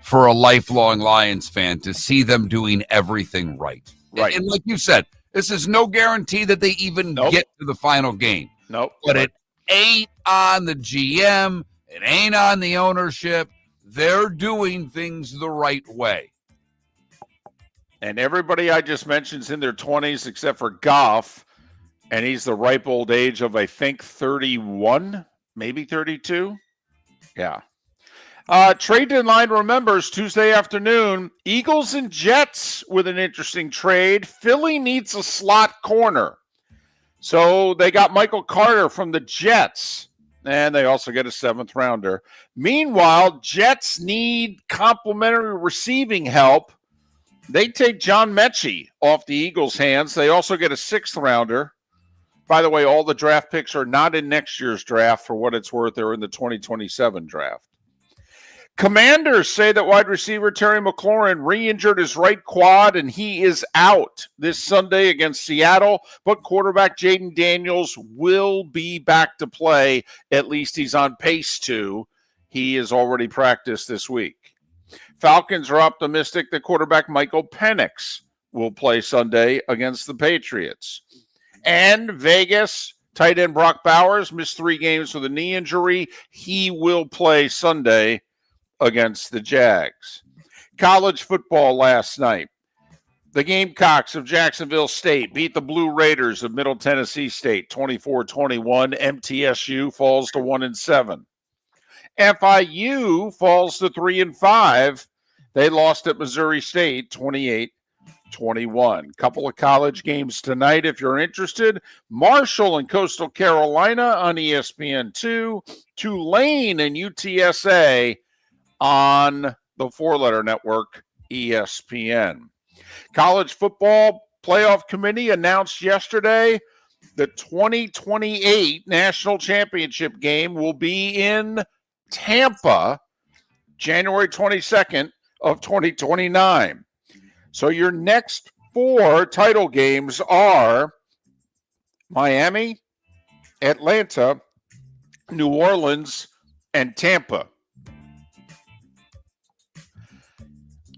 C: for a lifelong Lions fan to see them doing everything right.
A: Right.
C: And like you said, this is no guarantee that they even
A: Nope.
C: get to the final game.
A: Nope.
C: But ain't on the GM. It ain't on the ownership. They're doing things the right way.
A: And everybody I just mentioned is in their 20s except for Goff, and he's the ripe old age of, I think, 31, maybe 32. Yeah. Trade deadline remembers Tuesday afternoon, Eagles and Jets with an interesting trade. Philly needs a slot corner. So they got Michael Carter from the Jets, and they also get a 7th rounder. Meanwhile, Jets need complimentary receiving help. They take John Mechie off the Eagles' hands. They also get a 6th rounder. By the way, all the draft picks are not in next year's draft. For what it's worth, they're in the 2027 draft. Commanders say that wide receiver Terry McLaurin re-injured his right quad, and he is out this Sunday against Seattle. But quarterback Jaden Daniels will be back to play. At least he's on pace to. He has already practiced this week. Falcons are optimistic that quarterback Michael Penix will play Sunday against the Patriots. And Vegas, tight end Brock Bowers missed 3 games with a knee injury. He will play Sunday against the Jags. College football last night. The Gamecocks of Jacksonville State beat the Blue Raiders of Middle Tennessee State 24-21. MTSU falls to 1-7. FIU falls to 3-5. They lost at Missouri State 28-21. Couple of college games tonight if you're interested. Marshall and Coastal Carolina on ESPN2. Tulane and UTSA on the 4-letter network ESPN. College football playoff committee announced yesterday the 2028 national championship game will be in Tampa, January 22nd of 2029. So your next 4 title games are Miami, Atlanta, New Orleans, and Tampa.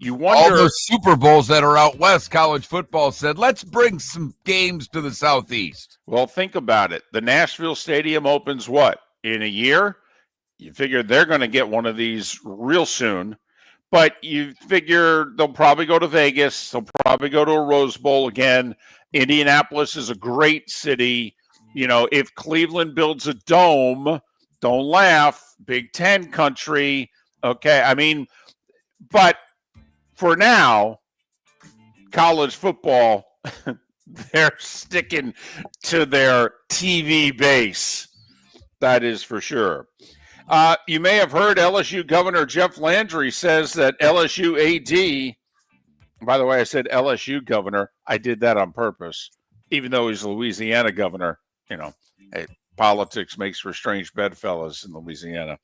A: You wonder,
C: all those Super Bowls that are out west, college football said, let's bring some games to the Southeast.
A: Well, think about it. The Nashville Stadium opens what? In a year? You figure they're going to get one of these real soon. But you figure they'll probably go to Vegas. They'll probably go to a Rose Bowl again. Indianapolis is a great city. You know, if Cleveland builds a dome, don't laugh. Big Ten country. Okay, I mean, but for now, college football, they're sticking to their TV base. That is for sure. You may have heard LSU Governor Jeff Landry says that LSU AD, by the way, I said LSU Governor. I did that on purpose, even though he's Louisiana Governor. You know, hey, politics makes for strange bedfellows in Louisiana.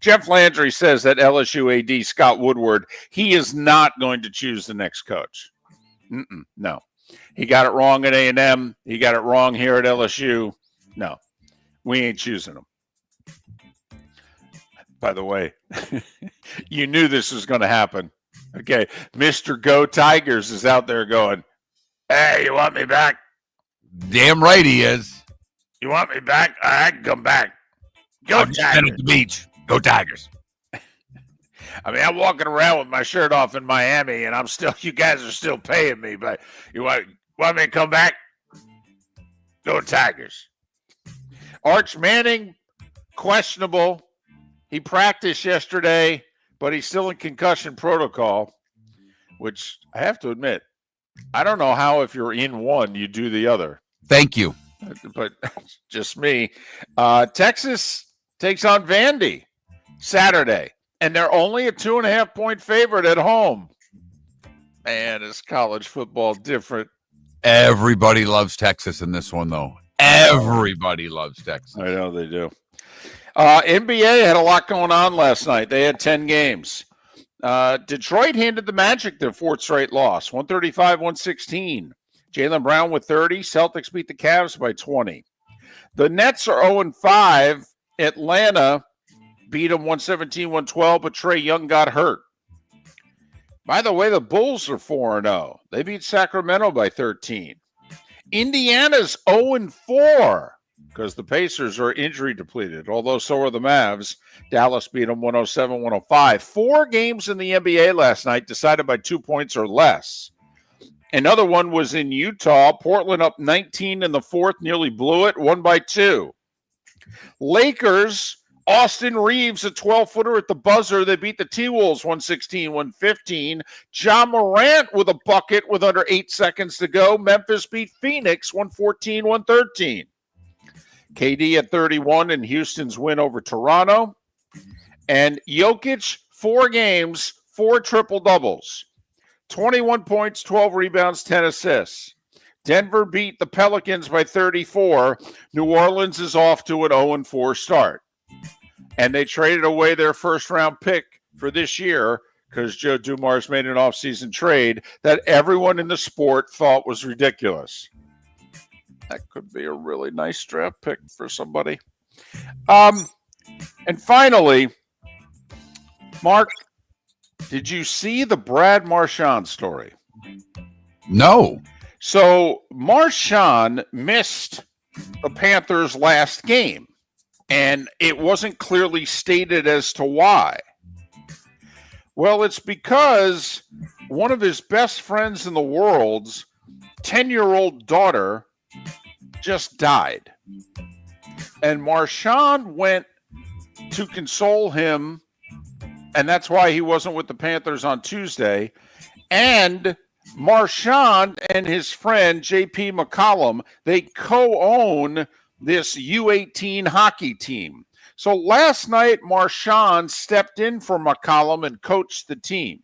A: Jeff Landry says that LSU AD Scott Woodward, he is not going to choose the next coach. No. He got it wrong at A&M. He got it wrong here at LSU. No, we ain't choosing him. By the way, you knew this was going to happen. Okay, Mr. Go Tigers is out there going, hey, you want me back?
C: Damn right he is.
A: You want me back? I can come back. Go
C: I'm just been at the beach. Go Tigers.
A: I mean, I'm walking around with my shirt off in Miami, and you guys are still paying me, but you want me to come back? Go Tigers. Arch Manning, questionable. He practiced yesterday, but he's still in concussion protocol, which I have to admit, I don't know how if you're in one, you do the other.
C: Thank you.
A: But just me. Texas takes on Vandy Saturday, and they're only a 2.5-point favorite at home. Man, is college football different?
C: Everybody loves Texas in this one, though. Everybody loves Texas.
A: I know they do. NBA had a lot going on last night. They had 10 games. Detroit handed the Magic their 4th straight loss, 135-116. Jaylen Brown with 30. Celtics beat the Cavs by 20. The Nets are 0-5. Atlanta beat them 117-112, but Trae Young got hurt. By the way, the Bulls are 4-0. They beat Sacramento by 13. Indiana's 0-4. because the Pacers are injury depleted, although so are the Mavs. Dallas beat them 107-105. 4 games in the NBA last night decided by 2 points or less. Another one was in Utah. Portland up 19 in the fourth, nearly blew it, won by 2. Lakers, Austin Reeves, a 12-footer at the buzzer. They beat the T-Wolves 116-115. Ja Morant with a bucket with under 8 seconds to go. Memphis beat Phoenix 114-113. KD at 31 in Houston's win over Toronto. And Jokic, 4 games, 4 triple-doubles. 21 points, 12 rebounds, 10 assists. Denver beat the Pelicans by 34. New Orleans is off to an 0-4 start. And they traded away their first-round pick for this year because Joe Dumars made an offseason trade that everyone in the sport thought was ridiculous. That could be a really nice draft pick for somebody. And finally, Mark, did you see the Brad Marchand story?
C: No.
A: So Marchand missed the Panthers' last game, and it wasn't clearly stated as to why. Well, it's because one of his best friends in the world's 10-year-old daughter just died. And Marchand went to console him, and that's why he wasn't with the Panthers on Tuesday. And Marchand and his friend, J.P. McCollum, they co-own this U18 hockey team. So last night, Marchand stepped in for McCollum and coached the team.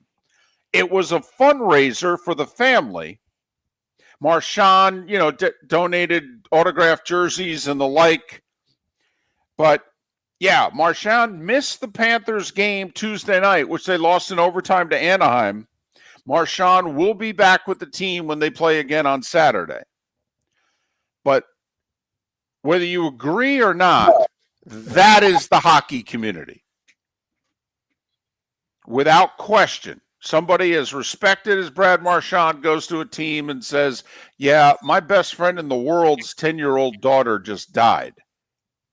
A: It was a fundraiser for the family. Marchand, donated autographed jerseys and the like. But yeah, Marchand missed the Panthers game Tuesday night, which they lost in overtime to Anaheim. Marchand will be back with the team when they play again on Saturday. But whether you agree or not, that is the hockey community. Without question. Somebody as respected as Brad Marchand goes to a team and says, yeah, my best friend in the world's 10-year-old daughter just died.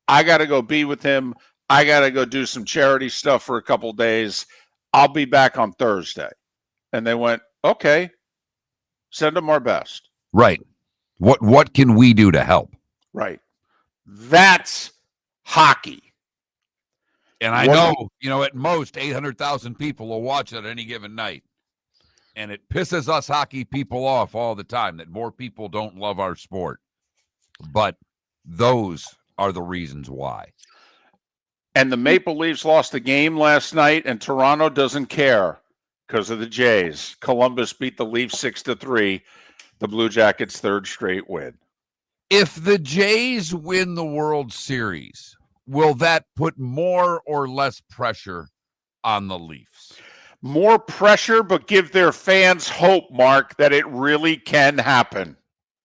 A: I got to go be with him. I got to go do some charity stuff for a couple days. I'll be back on Thursday. And they went, okay, send them our best.
C: Right. What can we do to help?
A: Right. That's hockey.
C: And I know, at most 800,000 people will watch it any given night. And it pisses us hockey people off all the time that more people don't love our sport. But those are the reasons why.
A: And the Maple Leafs lost a game last night, and Toronto doesn't care because of the Jays. Columbus beat the Leafs 6-3, the Blue Jackets' 3rd straight win.
C: If the Jays win the World Series, will that put more or less pressure on the Leafs?
A: More pressure, but give their fans hope, Mark, that it really can happen.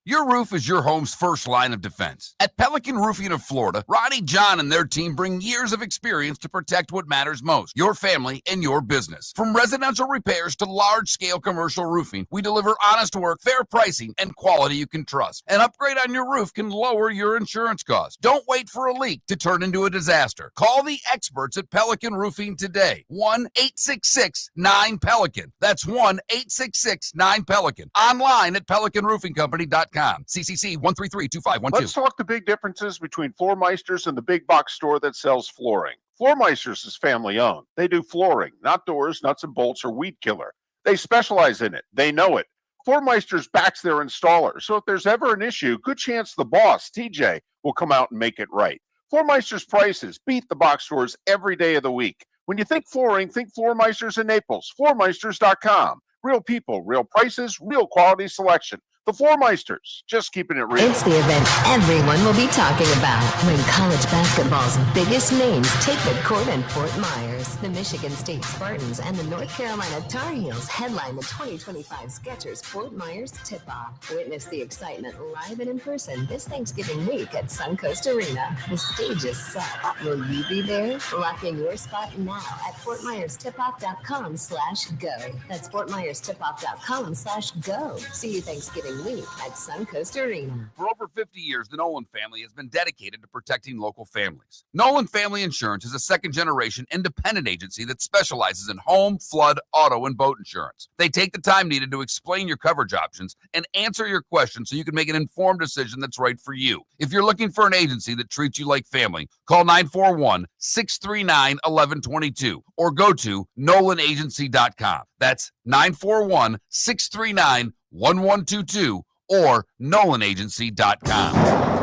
C: Your roof is your home's first line of defense. At Pelican Roofing of Florida, Ronnie John and their team bring years of experience to protect what matters most, your family and your business. From residential repairs to large-scale commercial roofing, we deliver honest work, fair pricing, and quality you can trust. An upgrade on your roof can lower your insurance costs. Don't wait for a leak to turn into a disaster. Call the experts at Pelican Roofing today. 1-866-9-PELICAN. That's 1-866-9-PELICAN. Online at pelicanroofingcompany.com. CCC 1332512.
A: Let's talk the big differences between Floor Meisters and the big box store that sells flooring. Floor Meisters is family owned. They do flooring, not doors, nuts and bolts, or weed killer. They specialize in it. They know it. Floor Meisters backs their installer. So if there's ever an issue, good chance the boss, TJ, will come out and make it right. Floor Meisters prices beat the box stores every day of the week. When you think flooring, think Floor Meisters in Naples. Floormeisters.com. Real people, real prices, real quality selection. The Floor Meisters, just keeping it real.
E: It's the event everyone will be talking about when college basketball's biggest names take the court in Fort Myers. The Michigan State Spartans and the North Carolina Tar Heels headline the 2025 Skechers Fort Myers Tip-Off. Witness the excitement live and in person this Thanksgiving week at Suncoast Arena. The stage is set. Will you be there? Lock in your spot now at FortMyersTipoff.com/go. That's FortMyersTipoff.com/go. See you Thanksgiving opening week at Suncoast Arena.
C: For over 50 years, the Nolan family has been dedicated to protecting local families. Nolan Family Insurance is a second-generation independent agency that specializes in home, flood, auto, and boat insurance. They take the time needed to explain your coverage options and answer your questions so you can make an informed decision that's right for you. If you're looking for an agency that treats you like family, call 941-639-1122 or go to NolanAgency.com. That's 941-639-1122 or NolanAgency.com.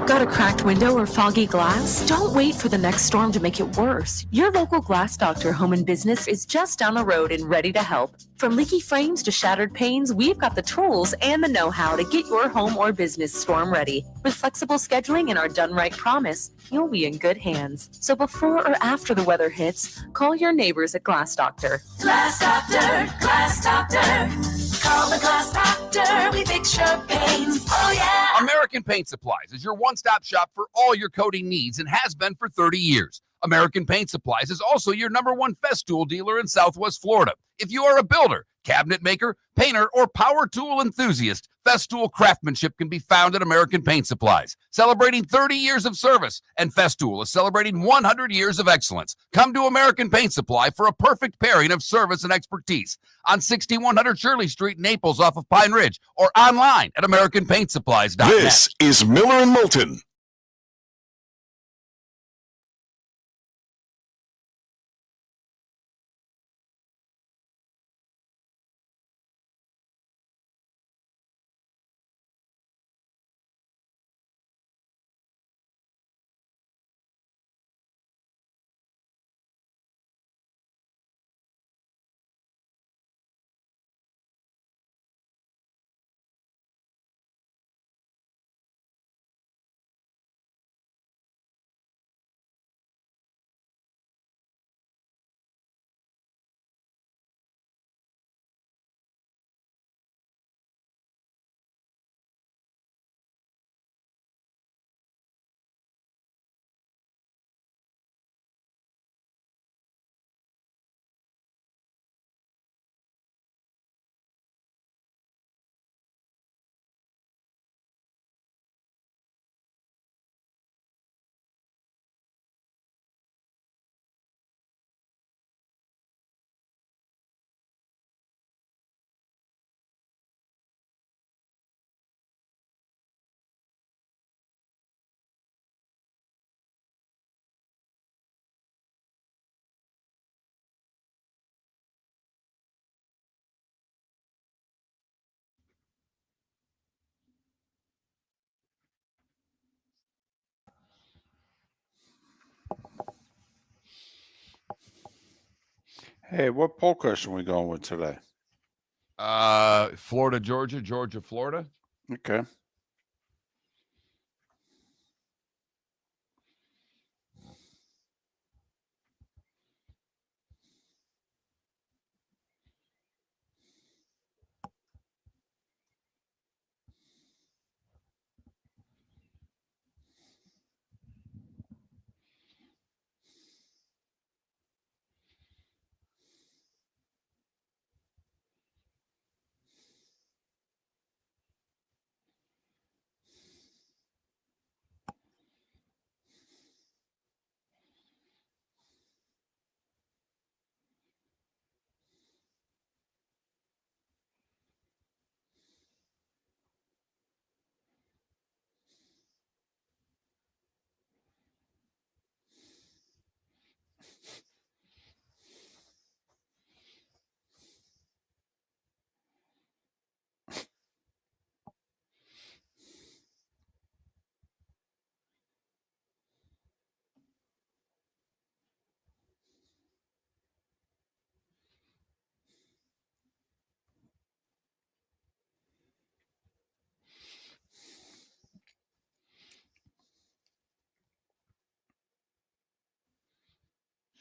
F: Got a cracked window or foggy glass? Don't wait for the next storm to make it worse. Your local Glass Doctor Home and Business is just down the road and ready to help. From leaky frames to shattered panes, we've got the tools and the know-how to get your home or business storm ready. With flexible scheduling and our done right promise, you'll be in good hands. So before or after the weather hits, call your neighbors at Glass Doctor.
G: Glass Doctor, Glass Doctor. Call the Glass Doctor, we fix your pains. Oh yeah!
C: American Paint Supplies is your one-stop shop for all your coating needs and has been for 30 years. American Paint Supplies is also your #1 Festool dealer in Southwest Florida. If you are a builder, cabinet maker, painter, or power tool enthusiast, Festool craftsmanship can be found at American Paint Supplies. Celebrating 30 years of service, and Festool is celebrating 100 years of excellence. Come to American Paint Supply for a perfect pairing of service and expertise on 6100 Shirley Street, Naples, off of Pine Ridge, or online at AmericanPaintSupplies.net.
D: This is Miller and Moulton.
A: Hey, what poll question are we going with today?
C: Florida, Georgia, Georgia, Florida.
A: Okay.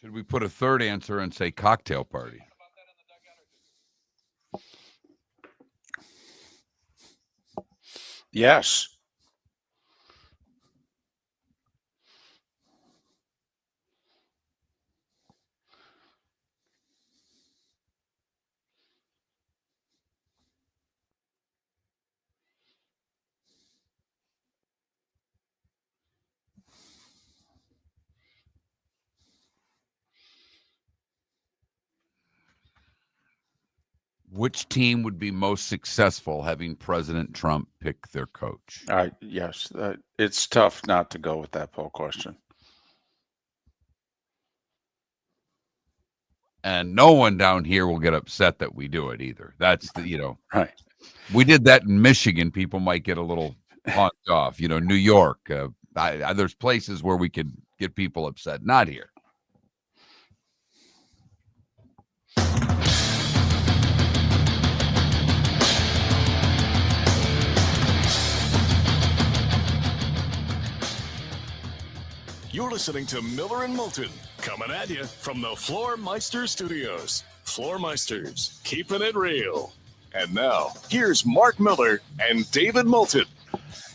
C: Should we put a third answer and say cocktail party?
A: Yes.
C: Which team would be most successful having President Trump pick their coach?
A: Yes, it's tough not to go with that poll question.
C: And no one down here will get upset that we do it either. That's
A: Right.
C: We did that in Michigan. People might get a little honked off. New York. There's places where we could get people upset. Not here.
D: You're listening to Miller and Moulton, coming at you from the Floor Meister Studios. Floor Meisters, keeping it real. And now, here's Mark Miller and David Moulton.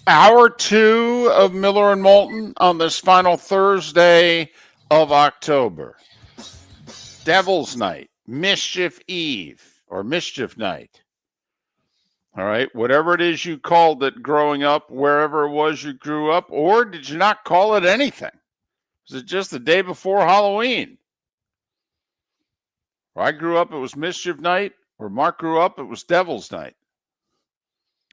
A: Hour 2 of Miller and Moulton on this final Thursday of October. Devil's Night, Mischief Eve, or Mischief Night. All right, whatever it is you called it growing up, wherever it was you grew up, or did you not call it anything? Was it just the day before Halloween? Where I grew up, it was Mischief Night. Where Mark grew up, it was Devil's Night.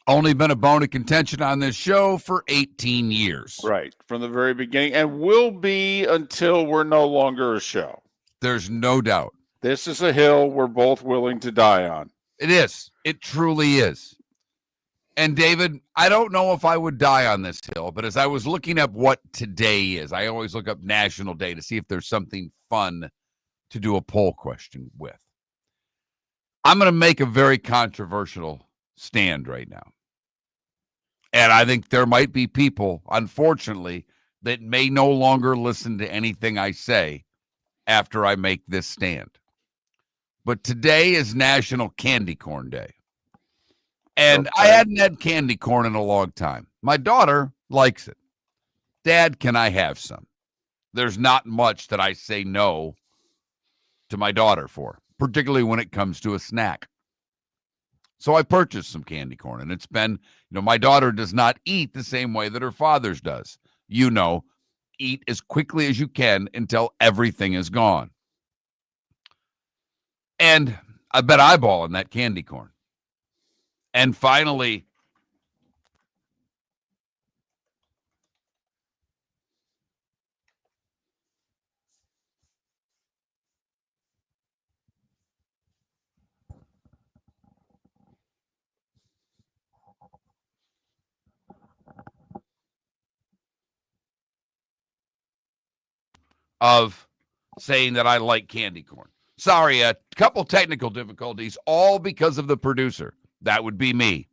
C: Only been a bone of contention on this show for 18 years.
A: Right, from the very beginning, and will be until we're no longer a show.
C: There's no doubt.
A: This is a hill we're both willing to die on.
C: It is. It truly is. And David, I don't know if I would die on this hill, but as I was looking up what today is, I always look up National Day to see if there's something fun to do a poll question with. I'm going to make a very controversial stand right now. And I think there might be people, unfortunately, that may no longer listen to anything I say after I make this stand. But today is National Candy Corn Day. And I hadn't had candy corn in a long time. My daughter likes it. Dad, can I have some? There's not much that I say no to my daughter for, particularly when it comes to a snack. So I purchased some candy corn, and it's been, my daughter does not eat the same way that her father's does. Eat as quickly as you can until everything is gone. And I bet eyeballing that candy corn. And finally, of saying that I like candy corn. Sorry, a couple technical difficulties, all because of the producer. That would be me.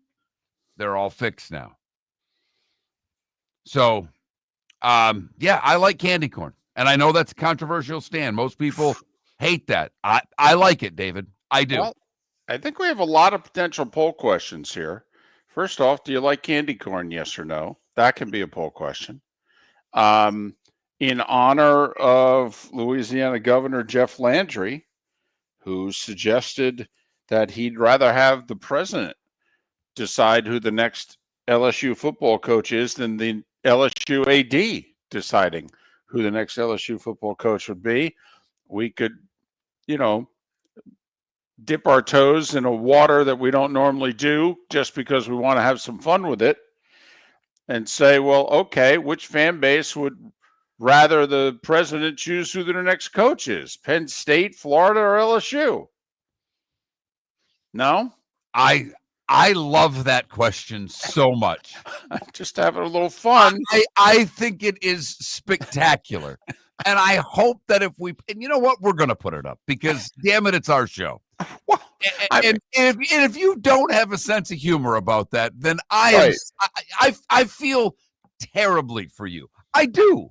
C: They're all fixed now. So, I like candy corn. And I know that's a controversial stand. Most people hate that. I like it, David. I do.
A: Well, I think we have a lot of potential poll questions here. First off, do you like candy corn? Yes or no? That can be a poll question. In honor of Louisiana Governor Jeff Landry, who suggested that he'd rather have the president decide who the next LSU football coach is than the LSU AD deciding who the next LSU football coach would be. We could, dip our toes in a water that we don't normally do just because we want to have some fun with it and say, well, okay, which fan base would rather the president choose who their next coach is? Penn State, Florida, or LSU? No?
C: I love that question so much.
A: Just having a little fun.
C: I think it is spectacular. And I hope that and you know what? We're going to put it up because, damn it, it's our show. And if you don't have a sense of humor about that, then I feel terribly for you. I do.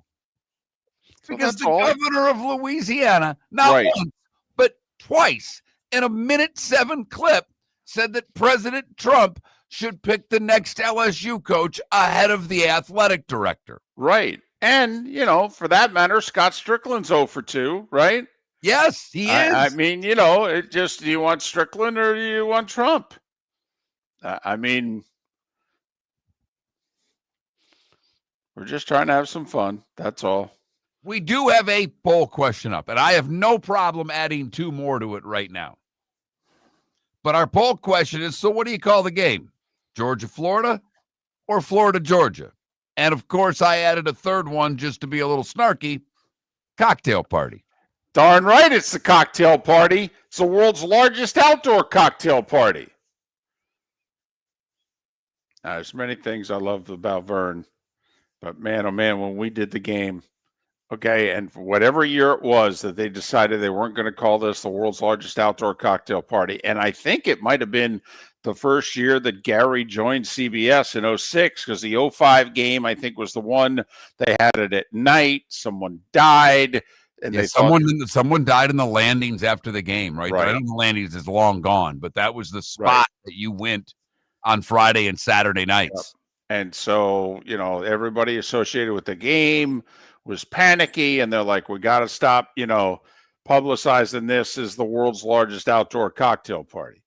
C: Because the governor of Louisiana, not once, but twice, in a 1:07 clip, said that President Trump should pick the next LSU coach ahead of the athletic director.
A: Right. And, for that matter, Scott Strickland's 0 for 2, right?
C: Yes, he is.
A: I mean, do you want Strickland or do you want Trump? We're just trying to have some fun. That's all.
C: We do have a poll question up, and I have no problem adding 2 more to it right now. But our poll question is, so what do you call the game? Georgia, Florida, or Florida, Georgia? And, of course, I added a third one just to be a little snarky, cocktail party.
A: Darn right it's the cocktail party. It's the world's largest outdoor cocktail party. Now, there's many things I love about Vern, but man, oh man, when we did the game, okay, and for whatever year it was that they decided they weren't going to call this the world's largest outdoor cocktail party, and I think it might have been the first year that Gary joined CBS in 06, because the 05 game, I think, was the one they had it at night. Someone died. And
C: someone died in the landings after the game, right? I know the landings is long gone, but that was the spot that you went on Friday and Saturday nights.
A: Yep. And so, everybody associated with the game was panicky, and they're like, we got to stop, publicizing this as the world's largest outdoor cocktail party.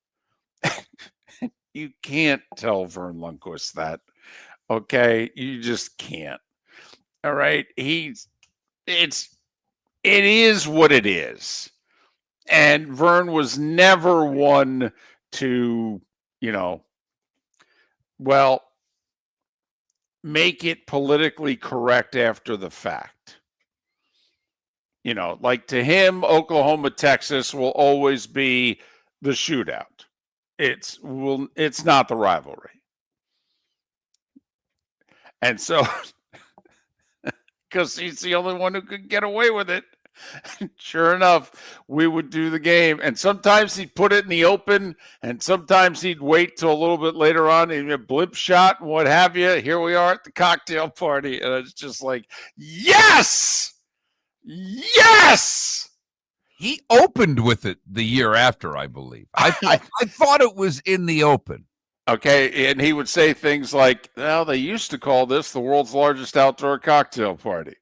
A: You can't tell Vern Lundquist that, okay? You just can't. All right? It is what it is. And Vern was never one to, make it politically correct after the fact. Like to him, Oklahoma, Texas will always be the shootout. It's not the rivalry. And so, because he's the only one who could get away with it. Sure enough, we would do the game, and sometimes he'd put it in the open, and sometimes he'd wait till a little bit later on and a blimp shot and what have you. Here we are at the cocktail party, and it's just like, yes!
C: He opened with it the year after, I believe. I thought it was in the open.
A: Okay, and he would say things like, well, they used to call this the world's largest outdoor cocktail party.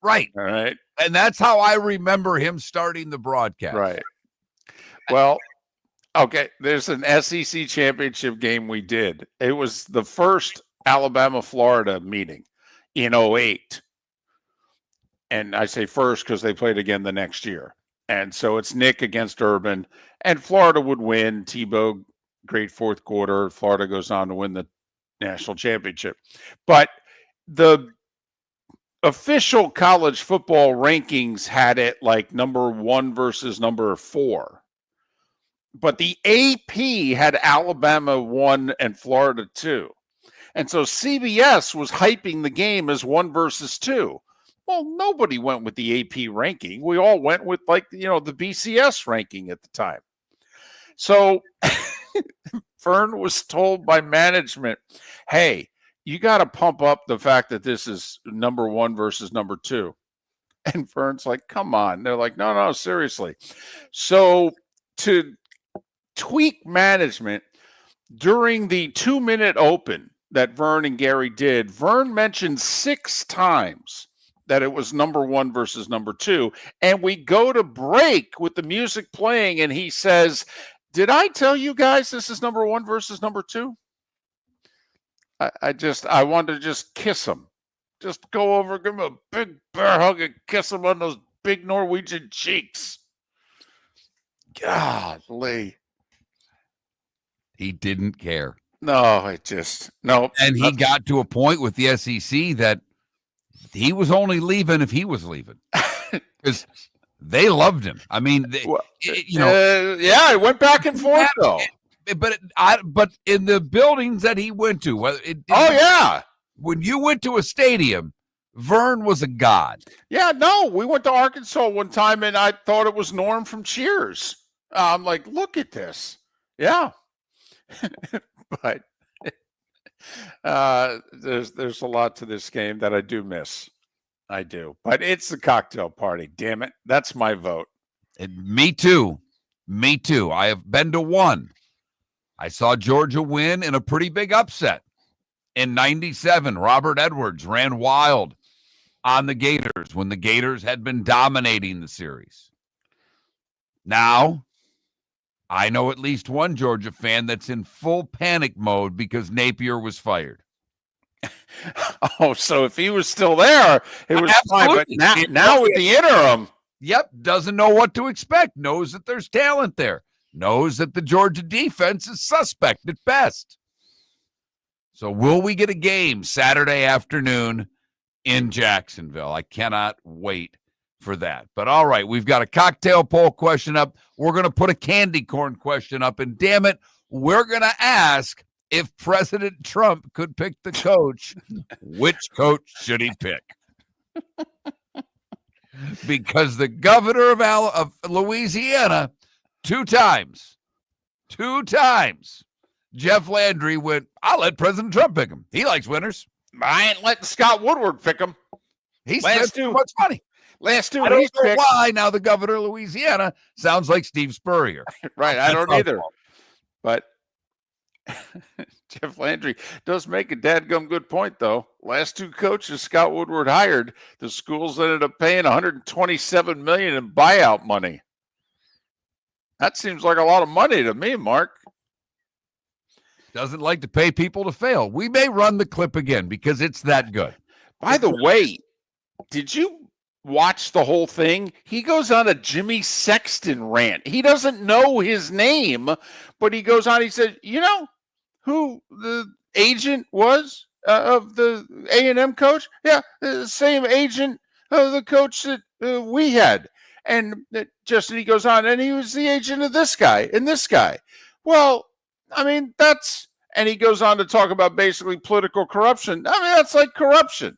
C: Right.
A: All right.
C: And that's how I remember him starting the broadcast.
A: Right. Well, okay, there's an SEC championship game we did. It was the first Alabama-Florida meeting in 08. And I say first because they played again the next year. And so it's Nick against Urban, and Florida would win. Tebow, great fourth quarter. Florida goes on to win the national championship. But the official college football rankings had it like number 1 versus number 4. But the AP had Alabama 1 and Florida 2. And so CBS was hyping the game as 1 versus 2. Well, nobody went with the AP ranking. We all went with the BCS ranking at the time. So Vern was told by management, hey, you got to pump up the fact that this is number 1 versus number 2. And Vern's like, come on. They're like, no, seriously. So to tweak management during the 2-minute open that Vern and Gary did, Vern mentioned 6 times that it was number 1 versus number 2. And we go to break with the music playing, and he says, did I tell you guys this is number 1 versus number 2? I wanted to just kiss him. Just go over, give him a big bear hug and kiss him on those big Norwegian cheeks. Golly.
C: He didn't care.
A: No.
C: And he got to a point with the SEC that he was only leaving if he was leaving. Because they loved him. I mean,
A: it went back and forth, though.
C: But in the buildings that he went to, when you went to a stadium, Vern was a god.
A: Yeah, no, we went to Arkansas one time, and I thought it was Norm from Cheers. I'm like, look at this. Yeah. But there's a lot to this game that I do miss. I do. But it's the cocktail party, damn it. That's my vote.
C: Me too. I have been to one. I saw Georgia win in a pretty big upset. In 97, Robert Edwards ran wild on the Gators when the Gators had been dominating the series. Now, I know at least one Georgia fan that's in full panic mode because Napier was fired.
A: Oh, so if he was still there, it was
C: Absolutely.
A: fine. But now with the interim.
C: Yep, doesn't know what to expect, knows that there's talent there. knows that the Georgia defense is suspect at best. So will we get a game Saturday afternoon in Jacksonville? I cannot wait for that. But all right, we've got a cocktail poll question up. We're going to put a candy corn question up. And damn it, we're going to ask if President Trump could pick the coach, which coach should he pick? Because the governor of Louisiana, two times, Jeff Landry went, I'll let President Trump pick him. He likes winners.
A: I ain't letting Scott Woodward pick him.
C: He spent too much money.
A: Last two
C: I don't
A: he's
C: know
A: picked.
C: why now the governor of Louisiana sounds like Steve Spurrier.
A: Right, I don't either. But Jeff Landry does make a dadgum good point, though. Last two coaches Scott Woodward hired, the schools ended up paying $127 million in buyout money. That seems like a lot of money to me, Mark.
C: Doesn't like to pay people to fail. We may run the clip again because it's that good.
A: By the way, did you watch the whole thing? He goes on a Jimmy Sexton rant. He doesn't know his name, but he goes on. He said, you know who the agent was of the A&M coach? Yeah, the same agent of the coach that we had. And Justin, he goes on, and he was the agent of this guy and this guy. Well, I mean, and he goes on to talk about basically political corruption. I mean, that's like corruption.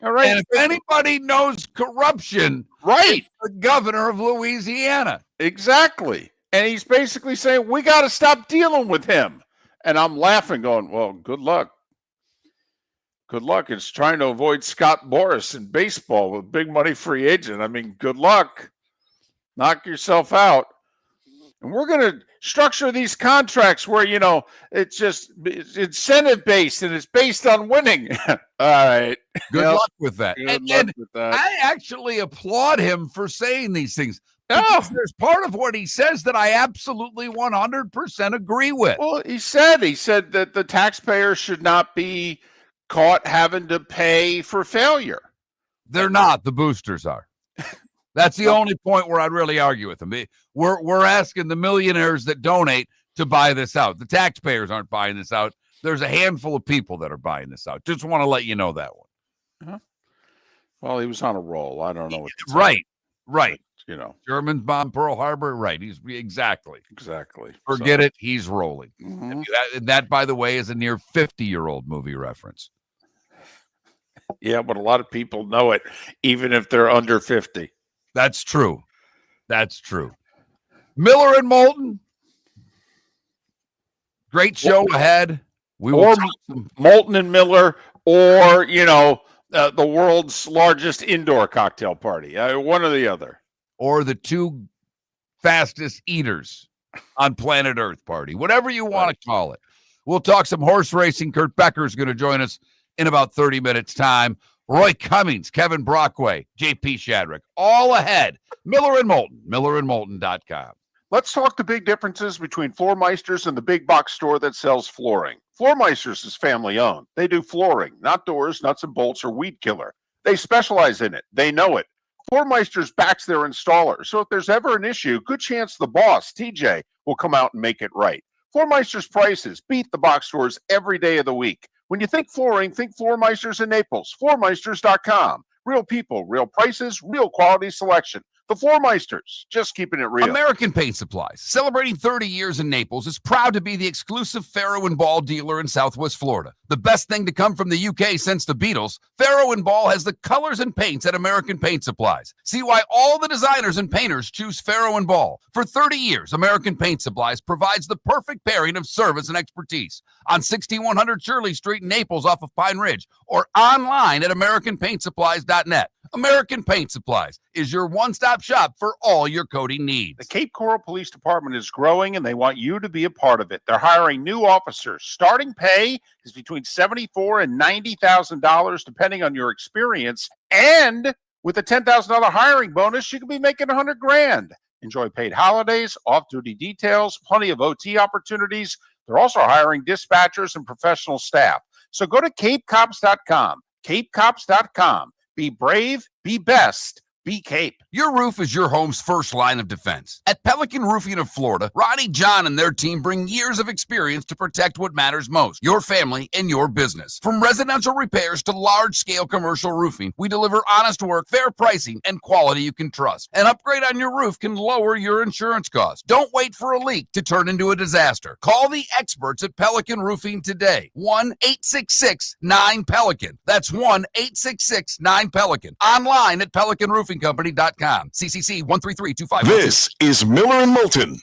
A: All right.
C: And if anybody knows corruption,
A: right,
C: it's the governor of Louisiana.
A: Exactly. And he's basically saying, we got to stop dealing with him. And I'm laughing, going, well, good luck. Good luck. It's trying to avoid Scott Boras in baseball with big money free agent. I mean, good luck. Knock yourself out. And we're going to structure these contracts where, it's just incentive based and it's based on winning. All right.
C: Good luck with that.
A: Good luck with that.
C: I actually applaud him for saying these things. Because there's part of what he says that I absolutely 100% agree with.
A: Well, he said that the taxpayers should not be caught having to pay for failure.
C: They're not. The boosters are. That's the only point where I'd really argue with them. We're asking the millionaires that donate to buy this out. The taxpayers aren't buying this out. There's a handful of people that are buying this out. Just want to let you know that one.
A: Uh-huh. Well, he was on a roll. I don't know what to
C: Right. Germans bomb Pearl Harbor. Right. He's exactly. Forget it. He's rolling.
A: Mm-hmm.
C: That, by the way, is a near 50-year-old movie reference.
A: Yeah, but a lot of people know it, even if they're under 50.
C: That's true. Miller and Moulton. Great show ahead.
A: Moulton and Miller, or the world's largest indoor cocktail party. One or the other.
C: Or the two fastest eaters on planet Earth party. Whatever you want to call it. We'll talk some horse racing. Kurt Becker is going to join us in about 30 minutes' time. Roy Cummings, Kevin Brockway, JP Shadrick, all ahead. Miller and Moulton, millerandmoulton.com.
A: Let's talk the big differences between Floormeisters and the big box store that sells flooring. Floormeisters is family owned. They do flooring, not doors, nuts and bolts, or weed killer. They specialize in it. They know it. Floormeisters backs their installer. So if there's ever an issue, good chance the boss, TJ, will come out and make it right. Floormeister's prices beat the box stores every day of the week. When you think flooring, think Floormeisters in Naples. Floormeisters.com. Real people, real prices, real quality selection. The Floormeisters, just keeping it real.
C: American Paint Supplies, celebrating 30 years in Naples, is proud to be the exclusive Farrow & Ball dealer in Southwest Florida. The best thing to come from the UK since the Beatles, Farrow & Ball has the colors and paints at American Paint Supplies. See why all the designers and painters choose Farrow & Ball. For 30 years, American Paint Supplies provides the perfect pairing of service and expertise on 6100 Shirley Street in Naples off of Pine Ridge, or online at AmericanPaintSupplies.net. American Paint Supplies is your one-stop shop for all your coating needs.
A: The Cape Coral Police Department is growing, and they want you to be a part of it. They're hiring new officers. Starting pay is between $74,000 and $90,000, depending on your experience. And with a $10,000 hiring bonus, you could be making $100,000. Enjoy paid holidays, off-duty details, plenty of OT opportunities. They're also hiring dispatchers and professional staff. So go to CapeCops.com. CapeCops.com. Be brave, be best, Be Cape.
C: Your roof is your home's first line of defense. At Pelican Roofing of Florida, Ronnie, John, and their team bring years of experience to protect what matters most, your family and your business. From residential repairs to large-scale commercial roofing, we deliver honest work, fair pricing, and quality you can trust. An upgrade on your roof can lower your insurance costs. Don't wait for a leak to turn into a disaster. Call the experts at Pelican Roofing today. 1-866-9-PELICAN. That's 1-866-9-PELICAN. Online at PelicanRoofingCompany.com. CCC 13325.
D: This is Miller and Moulton.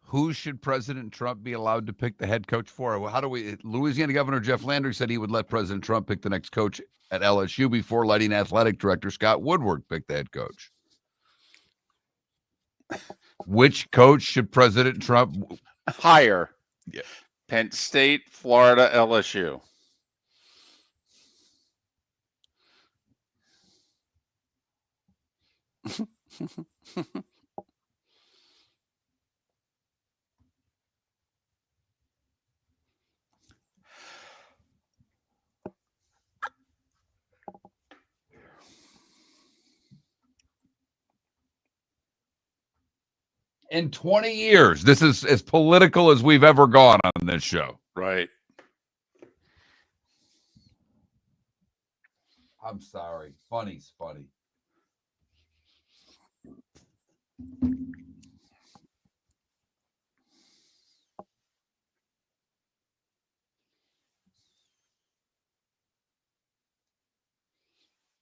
C: Who should President Trump be allowed to pick the head coach for? How do we? Louisiana Governor Jeff Landry said he would let President Trump pick the next coach at LSU before letting athletic director Scott Woodward pick the head coach. Which coach should President Trump
A: hire?
C: Yeah.
A: Penn State, Florida, LSU.
C: In 20 years, this is as political as we've ever gone on this show.
A: Right.
C: I'm sorry. Funny's funny.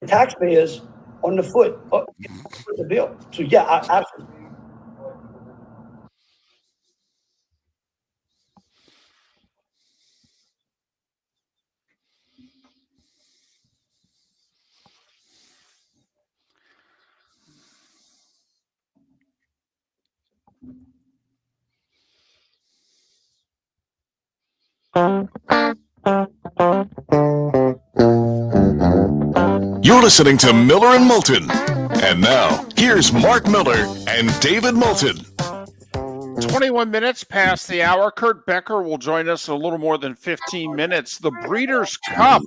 B: taxpayers on the foot with the bill. So yeah, absolutely.
D: You're listening to Miller and Moulton. And now, here's Mark Miller and David Moulton.
A: 21 minutes past the hour. Kurt Becker will join us in a little more than 15 minutes. The Breeders' Cup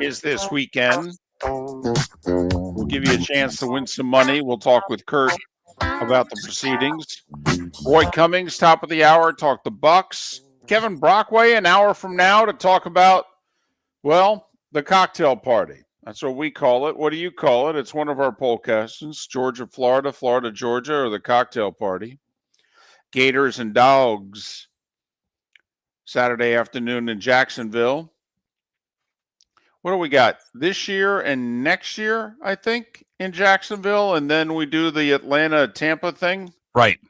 A: is this weekend. We'll give you a chance to win some money. We'll talk with Kurt about the proceedings. Roy Cummings, top of the hour, talk the Bucs. Kevin Brockway, an hour from now, to talk about, well, the cocktail party. That's what we call it. What do you call it? It's one of our poll questions. Georgia, Florida, Florida, Georgia, or the cocktail party. Gators and Dogs, Saturday afternoon in Jacksonville. What do we got? This year and next year, I think, in Jacksonville, and then we do the Atlanta-Tampa thing?
C: Right.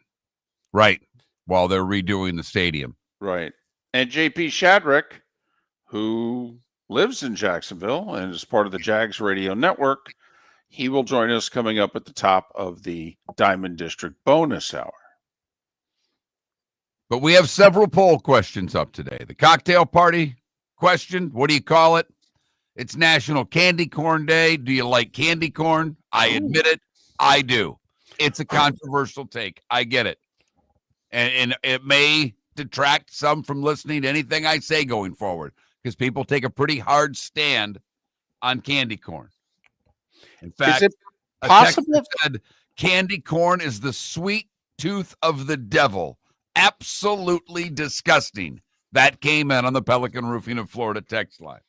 C: While they're redoing the stadium.
A: Right. And J.P. Shadrick, who lives in Jacksonville and is part of the Jags radio network, he will join us coming up at the top of the Diamond District bonus hour.
C: But we have several poll questions up today. The cocktail party question, what do you call it? It's National Candy Corn Day. Do you like candy corn? I admit it. I do. It's a controversial take. I get it. And it may detract some from listening to anything I say going forward, because people take a pretty hard stand on candy corn. In fact,
A: is it possible?
C: A texter said candy corn is the sweet tooth of the devil. Absolutely disgusting. That came in on the Pelican Roofing of Florida text line.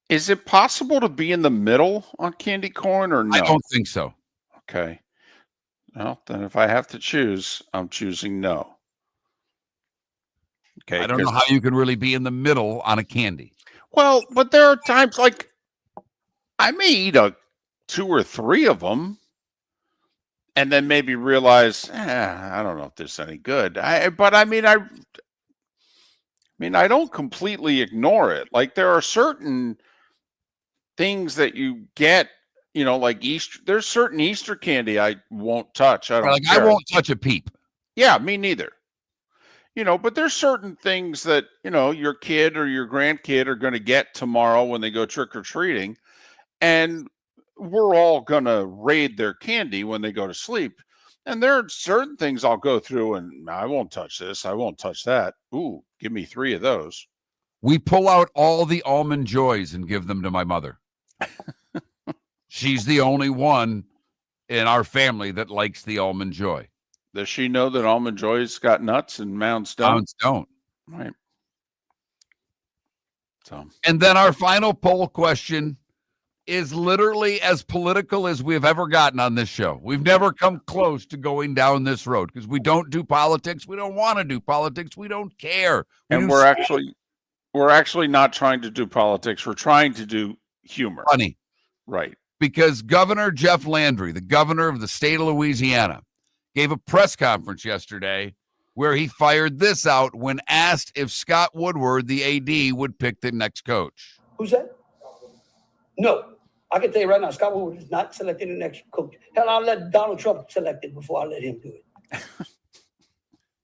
A: Is it possible to be in the middle on candy corn or no?
C: I don't think so.
A: Okay. Well, then if I have to choose, I'm choosing no. Okay.
C: I don't know how you could really be in the middle on a candy.
A: Well, but there are times like I may eat 2 or 3 of them and then maybe realize, I don't know if this is any good. I don't completely ignore it. Like there are certain things that you get, like Easter. There's certain Easter candy I won't touch. I
C: won't touch a peep.
A: Yeah, me neither. But there's certain things that, your kid or your grandkid are going to get tomorrow when they go trick-or-treating. And we're all going to raid their candy when they go to sleep. And there are certain things I'll go through and I won't touch this. I won't touch that. Ooh, give me 3 of those.
C: We pull out all the Almond Joys and give them to my mother. She's the only one in our family that likes the Almond Joy.
A: Does she know that Almond Joy's got nuts and Mounds don't?
C: Mounds don't.
A: Right. So.
C: And then our final poll question is literally as political as we've ever gotten on this show. We've never come close to going down this road because we don't do politics. We don't want to do politics. We don't care.
A: We're actually not trying to do politics. We're trying to do humor.
C: Funny.
A: Right.
C: Because Governor Jeff Landry, the governor of the state of Louisiana, gave a press conference yesterday where he fired this out when asked if Scott Woodward, the AD, would pick the next coach.
B: Who's that? No. I can tell you right now, Scott Woodward is not selecting the next coach. Hell, I'll let Donald Trump select it before I let him do it.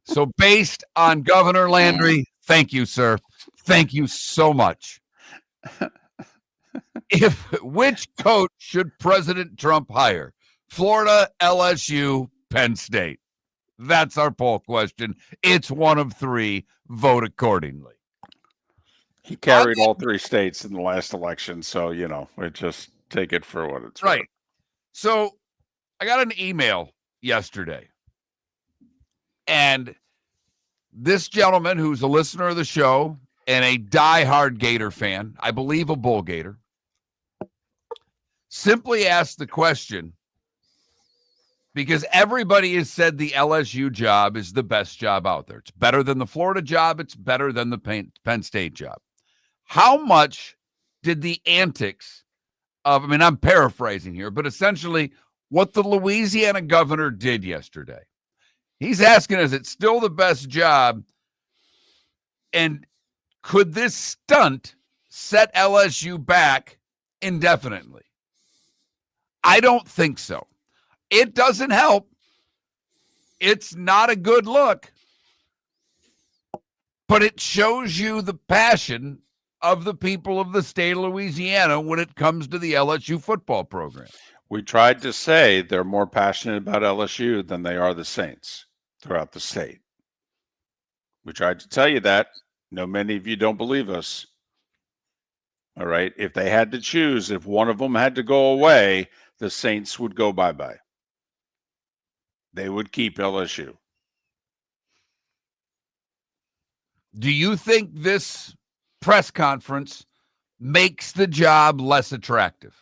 C: So based on Governor Landry, thank you, sir. Thank you so much. Which coach should President Trump hire? Florida, LSU, Penn State. That's our poll question. It's one of 3. Vote accordingly.
A: He carried all 3 states in the last election, so, we just take it for what it's
C: right.
A: worth.
C: So I got an email yesterday, and this gentleman who's a listener of the show and a diehard Gator fan, I believe a Bull Gator, simply asked the question, because everybody has said the LSU job is the best job out there. It's better than the Florida job. It's better than the Penn State job. How much did the antics of, I mean, I'm paraphrasing here, but essentially what the Louisiana governor did yesterday. He's asking, is it still the best job? And could this stunt set LSU back indefinitely? I don't think so. It doesn't help. It's not a good look. But it shows you the passion of the people of the state of Louisiana when it comes to the LSU football program.
A: We tried to say they're more passionate about LSU than they are the Saints throughout the state. We tried to tell you that. No, many of you don't believe us. All right. If they had to choose, if one of them had to go away, the Saints would go bye-bye. They would keep LSU.
C: Do you think this press conference makes the job less attractive?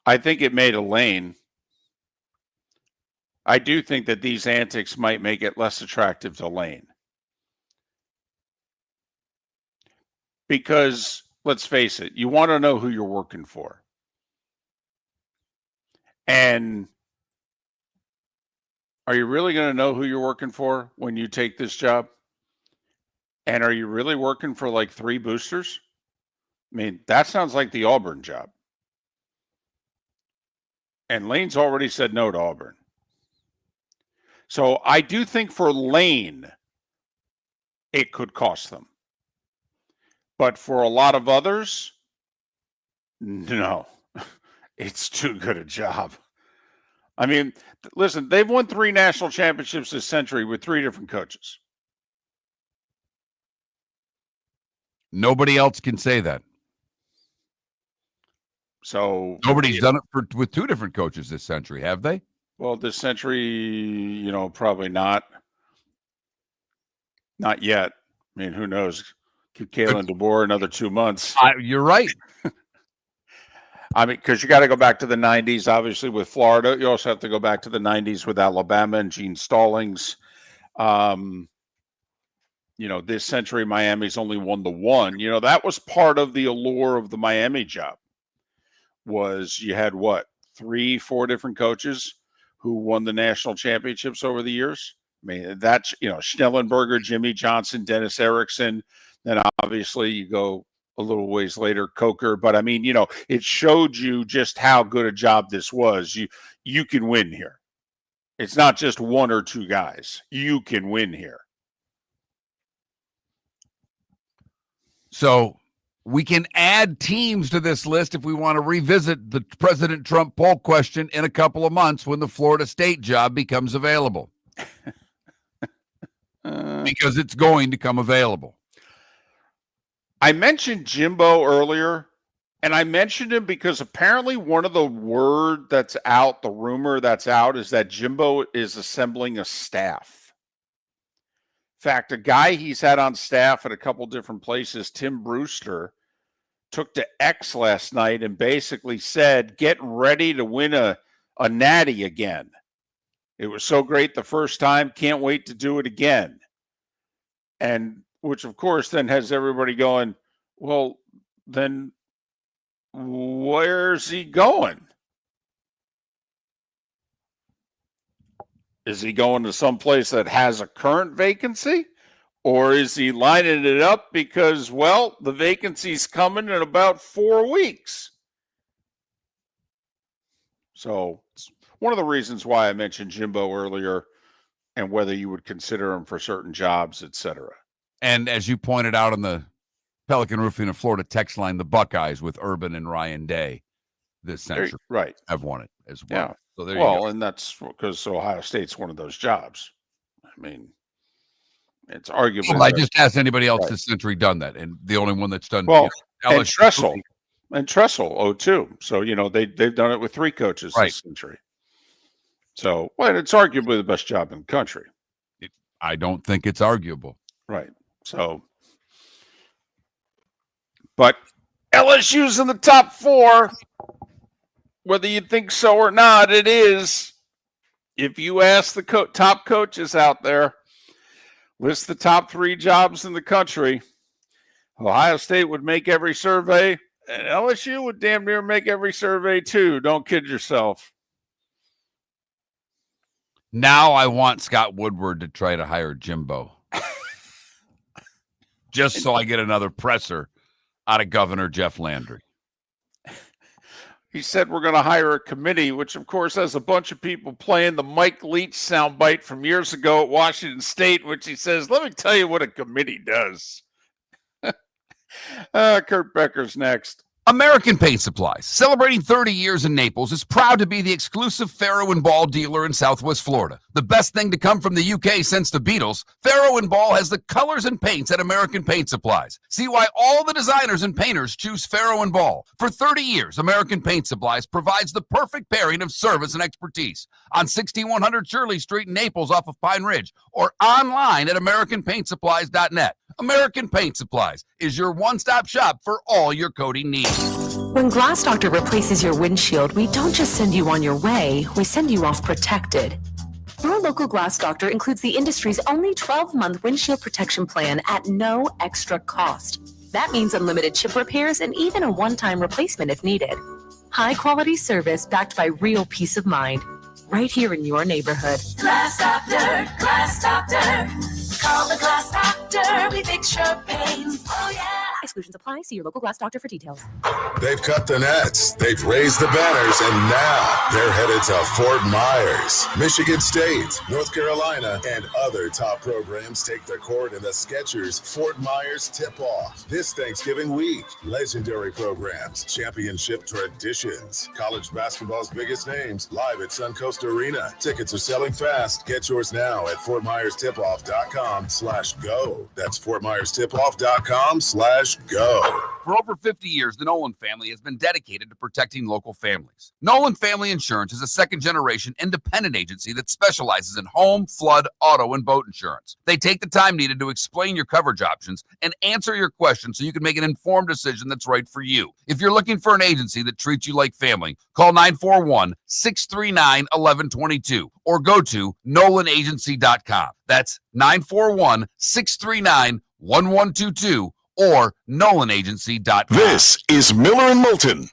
A: I think it made a lane. I do think that these antics might make it less attractive to Lane. Because, let's face it, you want to know who you're working for. And are you really going to know who you're working for when you take this job? And are you really working for like 3 boosters? I mean, that sounds like the Auburn job. And Lane's already said no to Auburn. So I do think for Lane, it could cost them. But for a lot of others, no. It's too good a job. I mean, listen, they've won 3 national championships this century with 3 different coaches.
C: Nobody else can say that.
A: So
C: nobody's done it with 2 different coaches this century, have they?
A: Well, this century, probably not. Not yet. I mean, who knows? Give Kalen DeBoer another 2 months.
C: You're right.
A: I mean, because you got to go back to the 90s, obviously, with Florida. You also have to go back to the 90s with Alabama and Gene Stallings. This century, Miami's only won the 1. That was part of the allure of the Miami job. Was you had 3, 4 different coaches who won the national championships over the years. I mean, that's, Schnellenberger, Jimmy Johnson, Dennis Erickson. Then obviously you go a little ways later, Coker. But I mean, it showed you just how good a job this was. You can win here. It's not just 1 or 2 guys. You can win here.
C: So we can add teams to this list if we want to revisit the President Trump poll question in a couple of months when the Florida State job becomes available. Because it's going to come available.
A: I mentioned Jimbo earlier, and I mentioned him because apparently one of the word that's out, the rumor that's out, is that Jimbo is assembling a staff. In fact, a guy he's had on staff at a couple different places, Tim Brewster, took to X last night and basically said, get ready to win a natty again. It was so great the first time, can't wait to do it again. And which, of course, then has everybody going, well, then where's he going? Is he going to some place that has a current vacancy? Or is he lining it up because, well, the vacancy's coming in about 4 weeks? So it's one of the reasons why I mentioned Jimbo earlier and whether you would consider him for certain jobs, et cetera.
C: And as you pointed out on the Pelican Roofing of Florida text line, the Buckeyes with Urban and Ryan Day this century have won it as well.
A: Yeah.
C: So there you go.
A: And that's because Ohio State's one of those jobs. I mean, it's arguably.
C: Well, I just asked anybody else this century done that, and the only one that's done.
A: Well, and Tressel, 02. So they've done it with 3 coaches this century. So, it's arguably the best job in the country.
C: I don't think it's arguable.
A: Right. So, but LSU's in the top 4. Whether you think so or not, it is. If you ask the top coaches out there, list the top 3 jobs in the country, Ohio State would make every survey, And LSU would damn near make every survey too. Don't kid yourself.
C: Now I want Scott Woodward to try to hire Jimbo. Just so I get another presser out of Governor Jeff Landry.
A: He said we're going to hire a committee, which of course has a bunch of people playing the Mike Leach soundbite from years ago at Washington State, which he says, let me tell you what a committee does. Kurt Becker's next.
C: American Paint Supplies, celebrating 30 years in Naples, is proud to be the exclusive Farrow & Ball dealer in Southwest Florida. The best thing to come from the UK since the Beatles, Farrow & Ball has the colors and paints at American Paint Supplies. See why all the designers and painters choose Farrow & Ball. For 30 years, American Paint Supplies provides the perfect pairing of service and expertise on 6100 Shirley Street in Naples off of Pine Ridge or online at AmericanPaintSupplies.net. American Paint Supplies is your one-stop shop for all your coating needs.
F: When Glass Doctor replaces your windshield, we don't just send you on your way, we send you off protected. Your local Glass Doctor includes the industry's only 12-month windshield protection plan at no extra cost. That means unlimited chip repairs and even a one-time replacement if needed. High-quality service backed by real peace of mind, right here in your neighborhood.
G: Glass Doctor, Glass Doctor. Call the Glass Doctor, we fix your pains. Oh yeah.
F: Exclusions apply. See your local Glass Doctor for details.
D: They've cut the nets, they've raised the banners, and now they're headed to Fort Myers. Michigan State, North Carolina, and other top programs take the court in the Skechers Fort Myers tip-off this Thanksgiving week. Legendary programs, championship traditions, college basketball's biggest names, live at Suncoast Arena. Tickets are selling fast. Get yours now at FortMyersTipOff.com/go. That's FortMyersTipOff.com/go.
C: For over 50 years, the Nolan family has been dedicated to protecting local families. Nolan Family Insurance is a second-generation independent agency that specializes in home, flood, auto, and boat insurance. They take the time needed to explain your coverage options and answer your questions so you can make an informed decision that's right for you. If you're looking for an agency that treats you like family, call 941-639-1122 or go to NolanAgency.com. That's 941-639-1122 or NolanAgency.com.
D: This is Miller and Moulton.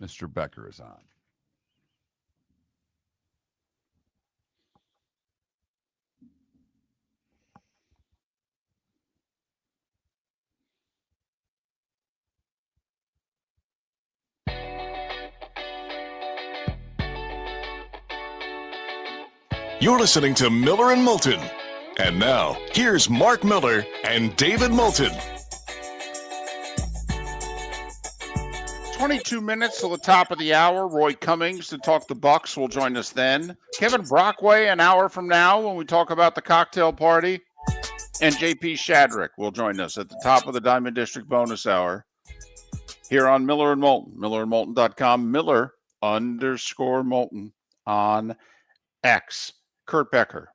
C: Mr. Becker is on.
D: You're listening to Miller and Moulton. And now, here's Mark Miller and David Moulton.
A: 22 minutes till the top of the hour. Roy Cummings to talk the Bucs will join us then. Kevin Brockway an hour from now when we talk about the cocktail party. And JP Shadrick will join us at the top of the Diamond District bonus hour here on Miller and Moulton. MillerandMoulton.com. Miller_Moulton on X. Kurt Becker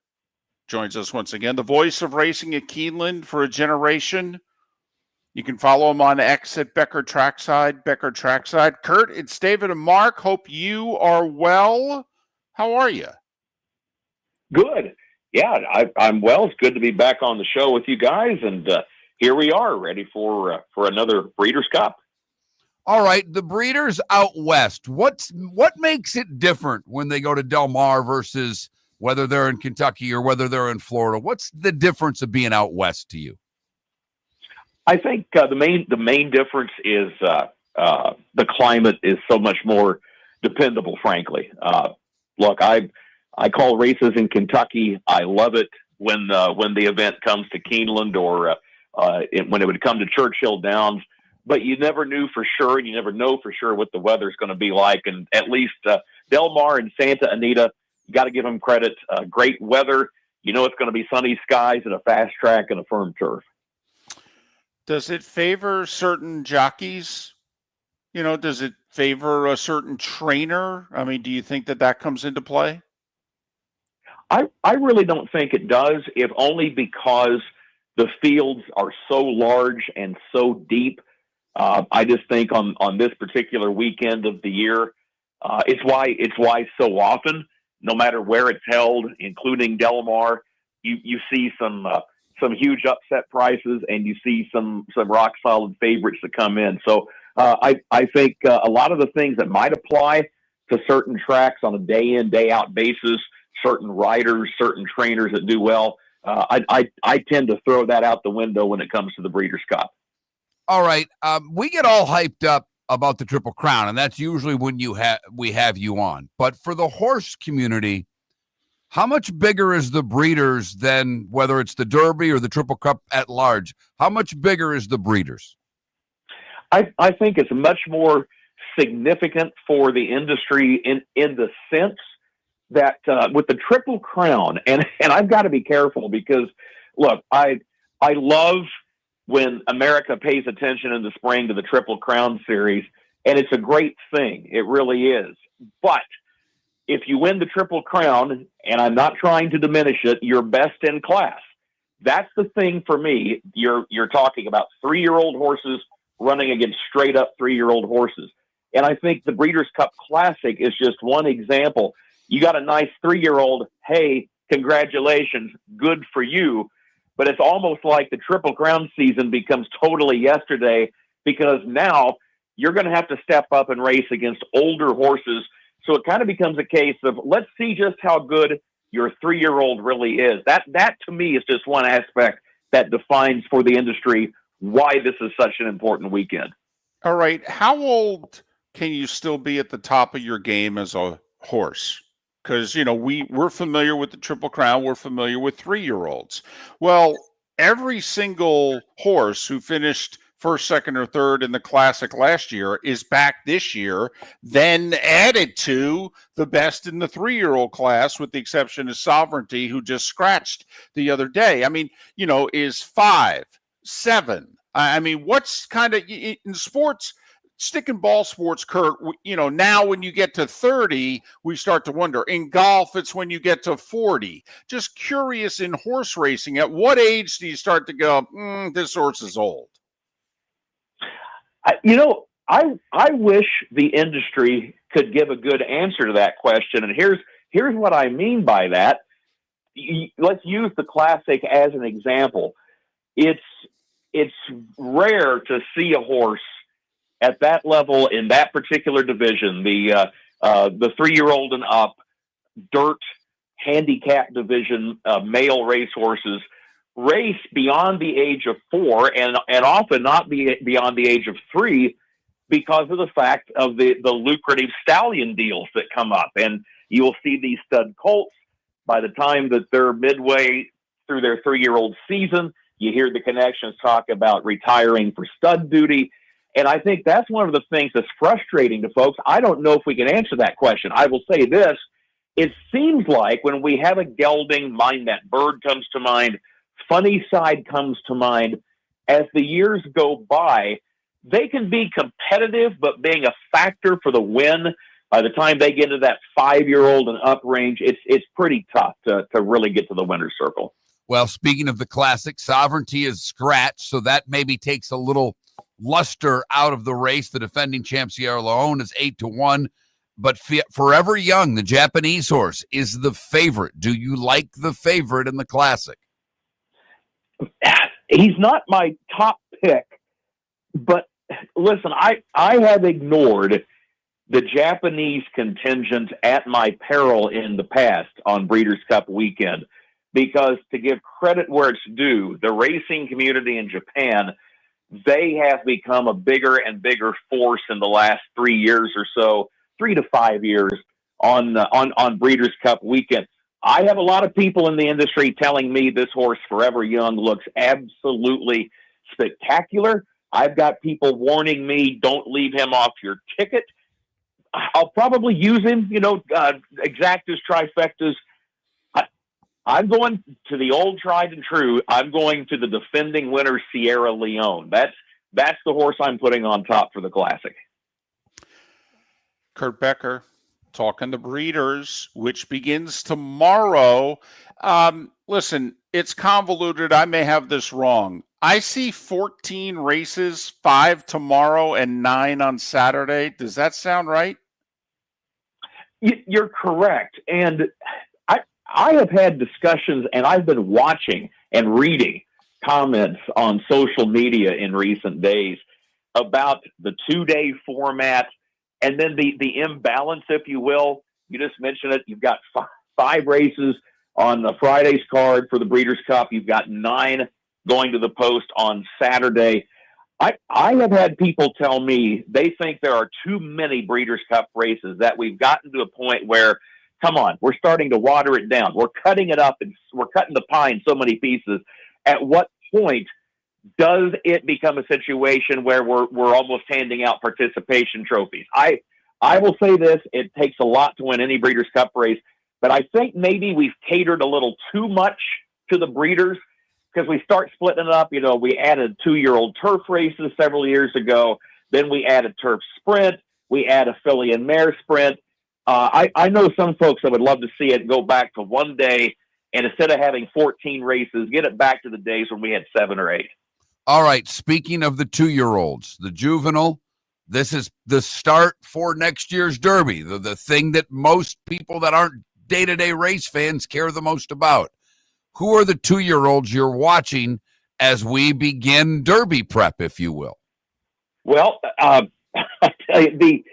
A: joins us once again. The voice of racing at Keeneland for a generation. You can follow him on X at Becker Trackside. Kurt, it's David and Mark. Hope you are well. How are you?
H: Good. Yeah, I'm well. It's good to be back on the show with you guys, and here we are, ready for another Breeders' Cup.
C: All right, the breeders out west. What makes it different when they go to Del Mar versus whether they're in Kentucky or whether they're in Florida? What's the difference of being out west to you?
H: I think the main difference is the climate is so much more dependable. Frankly, look, I call races in Kentucky. I love it when the event comes to Keeneland or when it would come to Churchill Downs. But you never knew for sure, and you never know for sure what the weather's going to be like. And at least Del Mar and Santa Anita, you got to give them credit. Great weather. You know it's going to be sunny skies and a fast track and a firm turf.
A: Does it favor certain jockeys? You know, does it favor a certain trainer? I mean, do you think that comes into play?
H: I really don't think it does, if only because the fields are so large and so deep. I just think on this particular weekend of the year, it's why so often, no matter where it's held, including Del Mar, you see some huge upset prices, and you see some rock solid favorites that come in. So I think a lot of the things that might apply to certain tracks on a day in, day out basis, certain riders, certain trainers that do well, I tend to throw that out the window when it comes to the Breeders' Cup.
C: All right, we get all hyped up about the Triple Crown, and that's usually when we have you on. But for the horse community, how much bigger is the Breeders than whether it's the Derby or the Triple Cup at large? How much bigger is the Breeders?
H: I think it's much more significant for the industry in the sense that with the Triple Crown, and I've got to be careful because, look, I love when America pays attention in the spring to the Triple Crown series, and it's a great thing. It really is. But if you win the Triple Crown, and I'm not trying to diminish it, you're best in class. That's the thing for me. You're talking about 3-year-old horses running against straight up 3-year-old horses. And I think the Breeders' Cup Classic is just one example. You got a nice 3-year-old, hey, congratulations, good for you. But it's almost like the Triple Crown season becomes totally yesterday, because now you're going to have to step up and race against older horses. So it kind of becomes a case of, let's see just how good your 3-year-old really is. That to me is just one aspect that defines for the industry why this is such an important weekend.
A: All right. How old can you still be at the top of your game as a horse? Because, you know, we're familiar with the Triple Crown. We're familiar with 3-year-olds. Well, every single horse who finished first, second, or third in the Classic last year is back this year, then added to the best in the 3-year-old class, with the exception of Sovereignty, who just scratched the other day. I mean, you know, is 5, 7. I mean, what's kind of in sports, stick and ball sports, Kurt, you know, now when you get to 30, we start to wonder. In golf, it's when you get to 40. Just curious, in horse racing, at what age do you start to go, this horse is old?
H: I wish the industry could give a good answer to that question. And here's what I mean by that. Let's use the Classic as an example. It's rare to see a horse at that level in that particular division, the 3-year-old and up dirt handicap division, male racehorses race beyond the age of 4 and often not beyond the age of 3 because of the fact of the lucrative stallion deals that come up. And you will see these stud colts by the time that they're midway through their 3-year-old season. You hear the connections talk about retiring for stud duty. And I think that's one of the things that's frustrating to folks. I don't know if we can answer that question. I will say this. It seems like when we have a gelding, Mind That Bird comes to mind, Funny Side comes to mind. As the years go by, they can be competitive, but being a factor for the win, by the time they get into that 5-year-old and up range, it's pretty tough to really get to the winner's circle.
C: Well, speaking of the classic, Sovereignty is scratched, so that maybe takes a little luster out of the race. The defending champ Sierra Leone is 8-1, but Forever Young, the Japanese horse, is the favorite. Do you like the favorite in the classic?
H: He's not my top pick, but listen, I have ignored the Japanese contingent at my peril in the past on Breeders' Cup weekend, because to give credit where it's due, the racing community in Japan, they have become a bigger and bigger force in the last 3 years or so, 3 to 5 years on Breeders' Cup weekend. I have a lot of people in the industry telling me this horse, Forever Young, looks absolutely spectacular. I've got people warning me, don't leave him off your ticket. I'll probably use him, exactas, trifectas. I'm going to the old tried and true. I'm going to the defending winner, Sierra Leone. That's the horse I'm putting on top for the classic.
A: Kurt Becker, talking the Breeders, which begins tomorrow. Listen, it's convoluted. I may have this wrong. I see 14 races, 5 tomorrow and 9 on Saturday. Does that sound right?
H: You're correct. And I have had discussions, and I've been watching and reading comments on social media in recent days about the 2-day format and then the imbalance, if you will. You just mentioned it. You've got 5 races on the Friday's card for the Breeders' Cup. You've got 9 going to the post on Saturday. I have had people tell me they think there are too many Breeders' Cup races, that we've gotten to a point where, come on, we're starting to water it down. We're cutting it up and we're cutting the pie in so many pieces. At what point does it become a situation where we're almost handing out participation trophies? I will say this, it takes a lot to win any Breeders' Cup race, but I think maybe we've catered a little too much to the breeders, because we start splitting it up. We added 2-year-old turf races several years ago. Then we added turf sprint. We add a filly and mare sprint. I know some folks that would love to see it go back to 1 day, and instead of having 14 races, get it back to the days when we had 7 or 8.
C: All right. Speaking of the 2-year-olds, the juvenile, this is the start for next year's Derby, the thing that most people that aren't day-to-day race fans care the most about. Who are the 2-year-olds you're watching as we begin Derby prep, if you will?
H: Well, I tell you,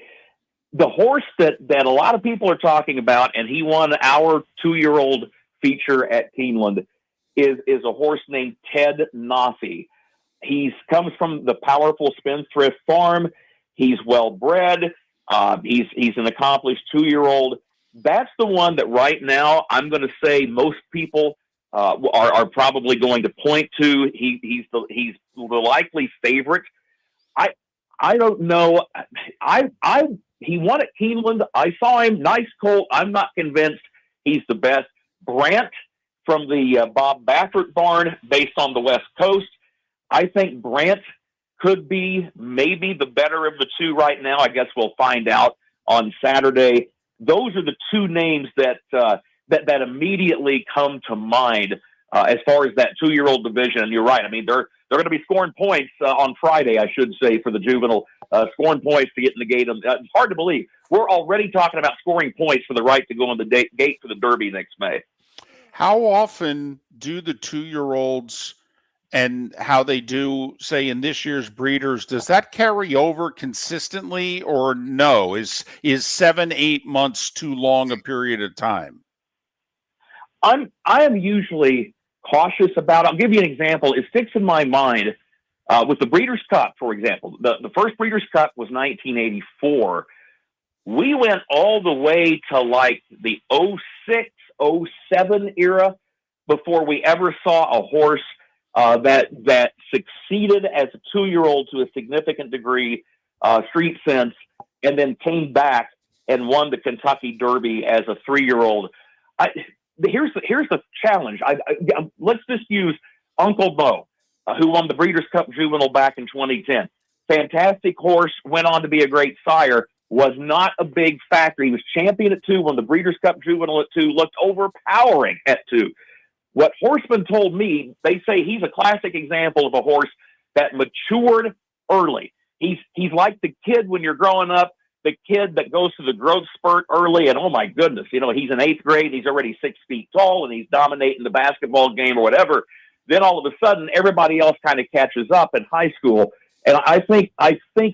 H: the horse that a lot of people are talking about, and he won our 2-year-old feature at Keeneland, is a horse named Ted Nafi. He comes from the powerful Spendthrift Farm. He's well bred. He's an accomplished 2-year-old. That's the one that right now I'm going to say most people are probably going to point to. He's the likely favorite. I don't know. He won at Keeneland. I saw him. Nice colt. I'm not convinced he's the best. Brant from the Bob Baffert barn, based on the West Coast. I think Brant could be maybe the better of the two right now. I guess we'll find out on Saturday. Those are the 2 names that immediately come to mind as far as that 2-year-old division. And you're right. I mean, they're going to be scoring points on Friday, I should say, for the juvenile, scoring points to get in the gate. It's hard to believe. We're already talking about scoring points for the right to go in the gate for the Derby next May.
A: How often do the 2-year-olds and how they do, say, in this year's breeders, does that carry over consistently, or no? Is 7-8 months too long a period of time?
H: I am usually cautious about. I'll give you an example. It sticks in my mind with the Breeders' Cup, for example. The first Breeders' Cup was 1984. We went all the way to like the 06, 07 era before we ever saw a horse that succeeded as a 2-year-old to a significant degree, street sense, and then came back and won the Kentucky Derby as a 3-year-old. Here's the challenge. Let's just use Uncle Bo, who won the Breeders' Cup Juvenile back in 2010. Fantastic horse, went on to be a great sire, was not a big factor. He was champion at 2, won the Breeders' Cup Juvenile at 2, looked overpowering at 2. What Horseman told me, they say he's a classic example of a horse that matured early. He's like the kid when you're growing up, the kid that goes through the growth spurt early, and oh my goodness, he's in 8th grade, he's already 6 feet tall, and he's dominating the basketball game or whatever. Then all of a sudden, everybody else kind of catches up in high school. And I think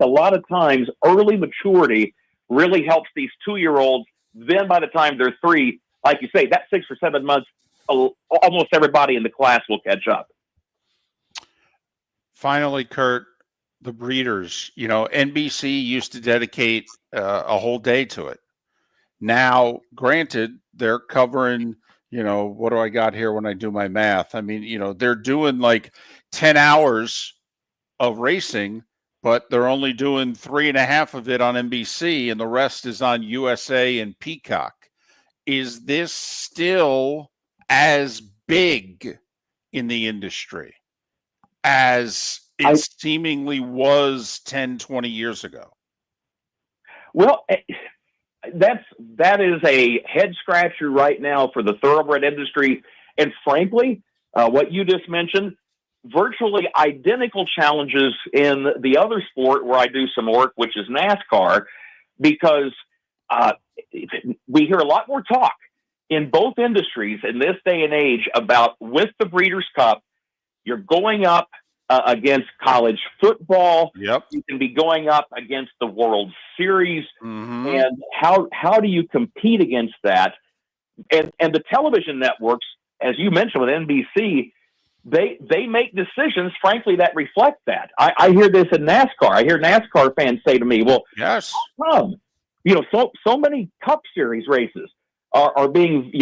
H: a lot of times early maturity really helps these 2-year-olds. Then by the time they're 3, like you say, that 6 or 7 months, almost everybody in the class will catch up.
A: Finally, Kurt, the breeders, NBC used to dedicate a whole day to it. Now, granted, they're covering, what do I got here when I do my math? I mean, they're doing like 10 hours of racing, but they're only doing 3.5 of it on NBC, and the rest is on USA and Peacock. Is this still as big in the industry as it seemingly was 10, 20 years ago?
H: Well, that is a head scratcher right now for the thoroughbred industry. And frankly, what you just mentioned, virtually identical challenges in the other sport where I do some work, which is NASCAR, because we hear a lot more talk in both industries in this day and age about, with the Breeders' Cup, you're going up against college football.
A: Yep.
H: You can be going up against the World Series.
A: Mm-hmm.
H: And how do you compete against that? And the television networks, as you mentioned with NBC, they make decisions, frankly, that reflect that. I hear this in NASCAR. I hear NASCAR fans say to me, well,
A: yes,
H: how come, so many Cup Series races are being,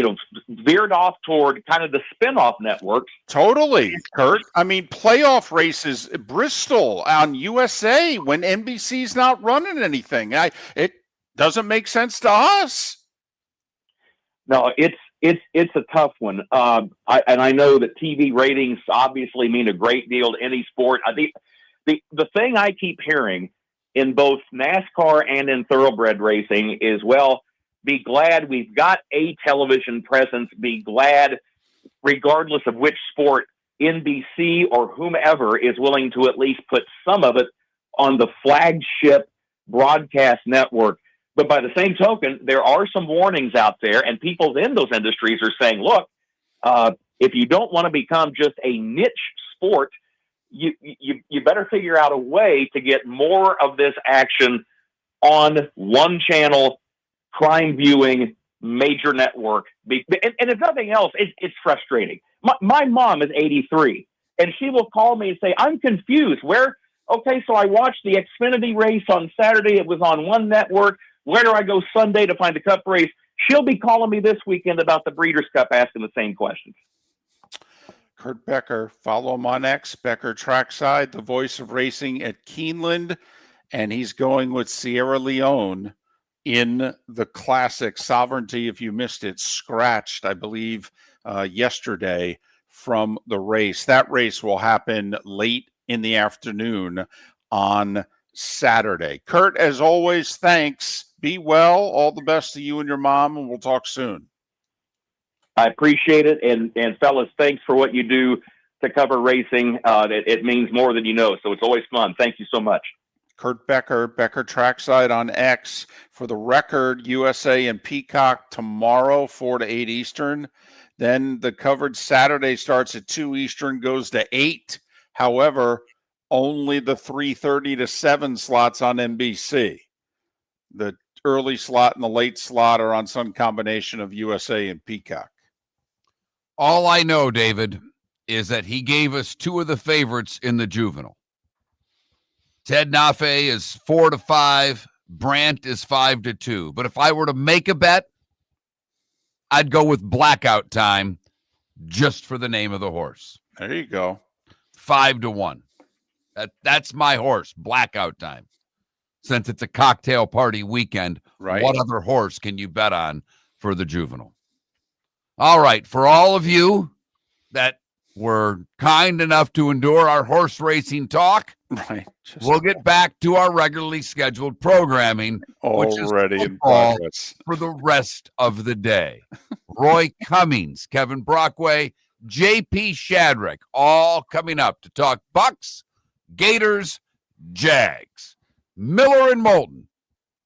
H: veered off toward kind of the spinoff networks.
A: Totally, Kurt. I mean, playoff races, Bristol on USA when NBC's not running anything. It doesn't make sense to us. No,
H: it's a tough one. I know that TV ratings obviously mean a great deal to any sport. I think the thing I keep hearing in both NASCAR and in thoroughbred racing is, well, be glad we've got a television presence. Be glad, regardless of which sport, NBC or whomever is willing to at least put some of it on the flagship broadcast network. But by the same token, there are some warnings out there, and people in those industries are saying, look, if you don't want to become just a niche sport, you better figure out a way to get more of this action on one channel, prime viewing, major network. And if nothing else, it's frustrating. My mom is 83, and she will call me and say, I'm confused. Okay, so I watched the Xfinity race on Saturday. It was on one network. Where do I go Sunday to find the Cup race? She'll be calling me this weekend about the Breeders' Cup, asking the same questions.
A: Kurt Becker, follow him on X, Becker Trackside, the voice of racing at Keeneland, and he's going with Sierra Leone in the Classic. Sovereignty, if you missed it, scratched, I believe, yesterday from the race. That race will happen late in the afternoon on Saturday. Kurt, as always, thanks. Be well. All the best to you and your mom, and we'll talk soon.
H: I appreciate it. And fellas, thanks for what you do to cover racing. It means more than you know, so it's always fun. Thank you so much.
A: Kurt Becker, Becker Trackside on X. For the record, USA and Peacock tomorrow, 4 to 8 Eastern. Then the coverage Saturday starts at 2 Eastern, goes to 8 However, only the 3:30 to 7 slots on NBC. The early slot and the late slot are on some combination of USA and Peacock.
C: All I know, David, is that he gave us two of the favorites in the juvenile. Ted Nafe is 4-5. Brandt is 5-2. But if I were to make a bet, I'd go with Blackout Time just for the name of the horse.
A: There you go.
C: 5-1. That's my horse, Blackout Time. Since it's a cocktail party weekend,
A: Right.
C: What other horse can you bet on for the juvenile? All right, for all of you that were kind enough to endure our horse racing talk,
A: Right.
C: we'll get back to our regularly scheduled programming, which is
A: Already in
C: football
A: progress.
C: for the rest of the day. Roy Cummings, Kevin Brockway, JP Shadrick, all coming up to talk Bucs, Gators, Jags. Miller and Moulton,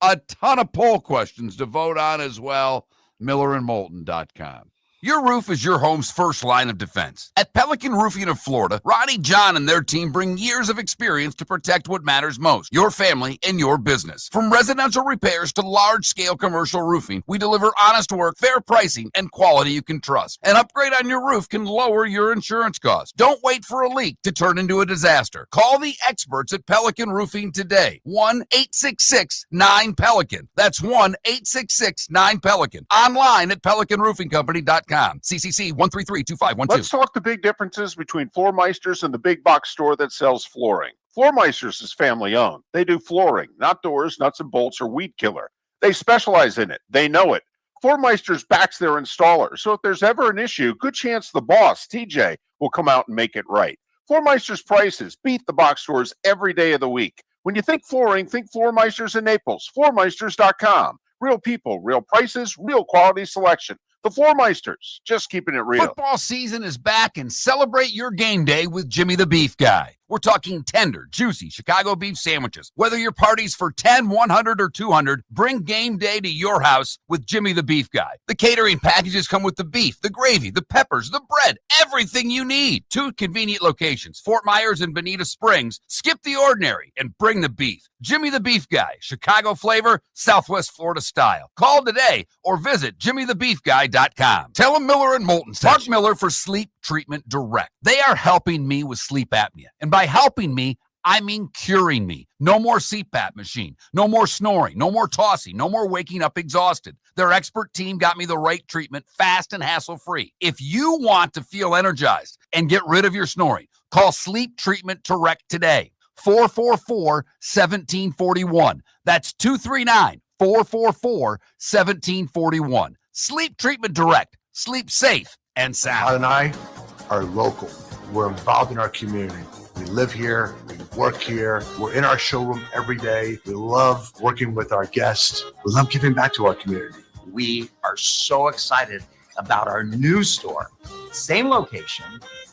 C: a ton of poll questions to vote on as well. MillerandMoulton.com. Your roof is your home's first line of defense. At Pelican Roofing of Florida, Ronnie John and their team bring years of experience to protect what matters most, your family and your business. From residential repairs to large-scale commercial roofing, we deliver honest work, fair pricing, and quality you can trust. An upgrade on your roof can lower your insurance costs. Don't wait for a leak to turn into a disaster. Call the experts at Pelican Roofing today. 1-866-9-PELICAN. That's 1-866-9-PELICAN. Online at PelicanRoofingCompany.com. CCC 1332512.
I: Let's talk the big differences between Floor Meisters and the big box store that sells flooring. Floor Meisters is family owned. They do flooring, not doors, nuts and bolts, or weed killer. They specialize in it. They know it. Floor Meisters backs their installer, so if there's ever an issue, good chance the boss, TJ, will come out and make it right. Floor Meisters prices beat the box stores every day of the week. When you think flooring, think Floor Meisters in Naples. FloorMeisters.com. Real people, real prices, real quality selection. The Floor Meisters, just keeping it real.
C: Football season is back, and celebrate your game day with Jimmy the Beef Guy. We're talking tender, juicy Chicago beef sandwiches. Whether your party's for 10, 100, or 200, bring game day to your house with Jimmy the Beef Guy. The catering packages come with the beef, the gravy, the peppers, the bread, everything you need. Two convenient locations, Fort Myers and Bonita Springs. Skip the ordinary and bring the beef. Jimmy the Beef Guy, Chicago flavor, Southwest Florida style. Call today or visit jimmythebeefguy.com. Tell him Miller and Moulton sent Mark Miller for Sleep Treatment Direct. They are helping me with sleep apnea. And by helping me, I mean curing me. No more CPAP machine, no more snoring, no more tossing, no more waking up exhausted. Their expert team got me the right treatment, fast and hassle-free. If you want to feel energized and get rid of your snoring, call Sleep Treatment Direct today. 444-1741. That's 239-444-1741. Sleep Treatment Direct. Sleep safe and
J: Todd
C: sound.
J: and I are local. We're involved in our community. We live here, we work here, we're in our showroom every day. We love working with our guests. We love giving back to our community.
K: We are so excited about our new store. Same location,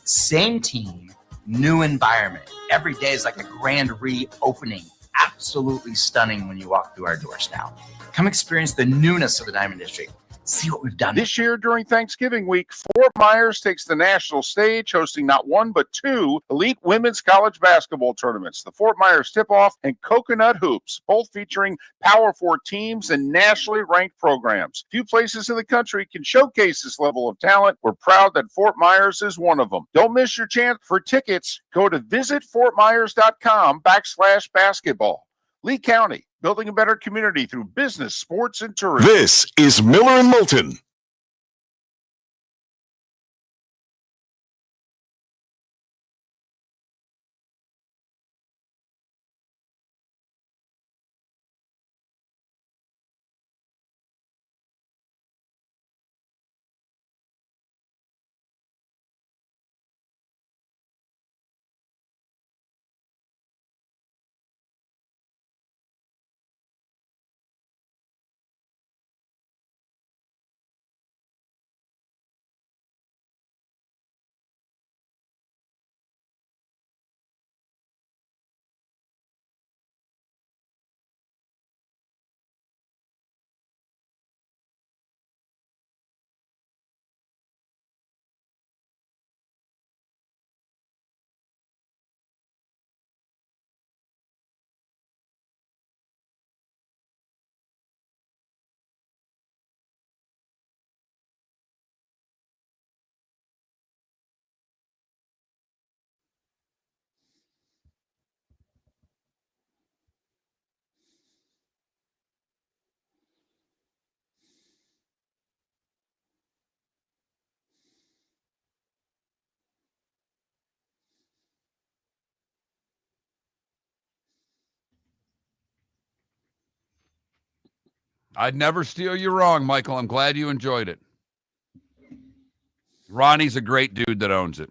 K: same team, new environment. Every day is like a grand reopening. Absolutely stunning when you walk through our doors now. Come experience the newness of the Diamond District. See what we've done.
I: This year during Thanksgiving week, Fort Myers takes the national stage, hosting not one but two elite women's college basketball tournaments, the Fort Myers Tip-Off and Coconut Hoops, both featuring Power Four teams and nationally ranked programs. Few places in the country can showcase this level of talent. We're proud that Fort Myers is one of them. Don't miss your chance. For tickets, go to visitfortmyers.com/basketball. Lee County, building a better community through business, sports, and tourism.
D: This is Miller and Moulton.
C: I'd never steal you wrong, Michael. I'm glad you enjoyed it. Ronnie's a great dude that owns it.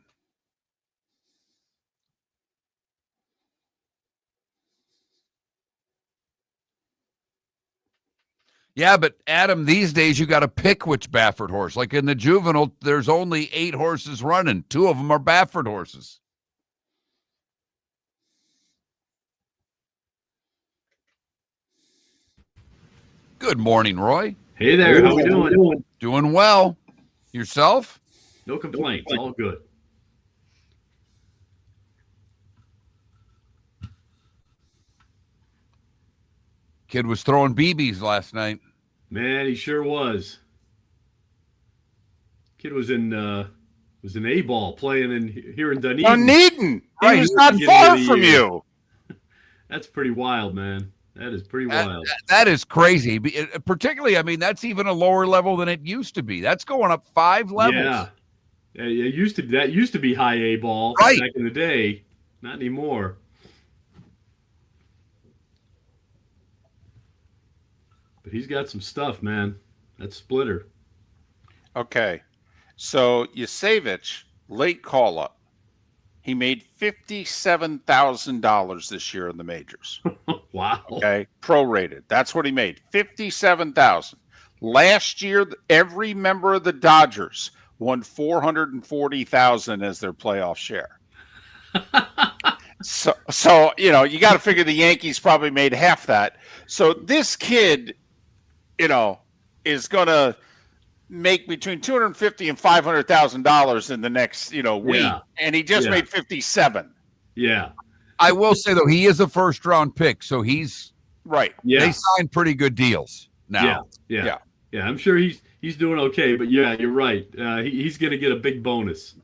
C: Yeah, but Adam, these days you got to pick which Baffert horse. Like in the juvenile, there's only 8 horses running. 2 of them are Baffert horses. Good morning, Roy.
L: Hey there, how we doing?
C: Doing well. Yourself?
L: No complaints, all good.
C: Kid was throwing BBs last night.
L: Man, he sure was. Kid was in A-ball playing here in Dunedin.
A: Dunedin.
C: Right.
A: He was not far from you.
L: That's pretty wild, man. That is pretty wild.
C: That is crazy. Particularly, I mean, that's even a lower level than it used to be. That's going up 5 levels.
L: Yeah. It used to be high A-ball
C: Right.
L: back in the day. Not anymore. But he's got some stuff, man. That splitter.
A: Okay. So Yasevich, late call up. He made $57,000 this year in the majors.
L: Wow.
A: Okay. Prorated. That's what he made. $57,000. Last year, every member of the Dodgers won $440,000 as their playoff share. So you know, you got to figure the Yankees probably made half that. So this kid, you know, is going to make between $250,000 and $500,000 in the next, week, and he just made 57.
L: Yeah.
C: I will say though, he is a first round pick, so he's
A: right.
L: Yeah.
C: They signed pretty good deals now.
L: Yeah. I'm sure he's doing okay, but yeah, you're right. He's going to get a big bonus.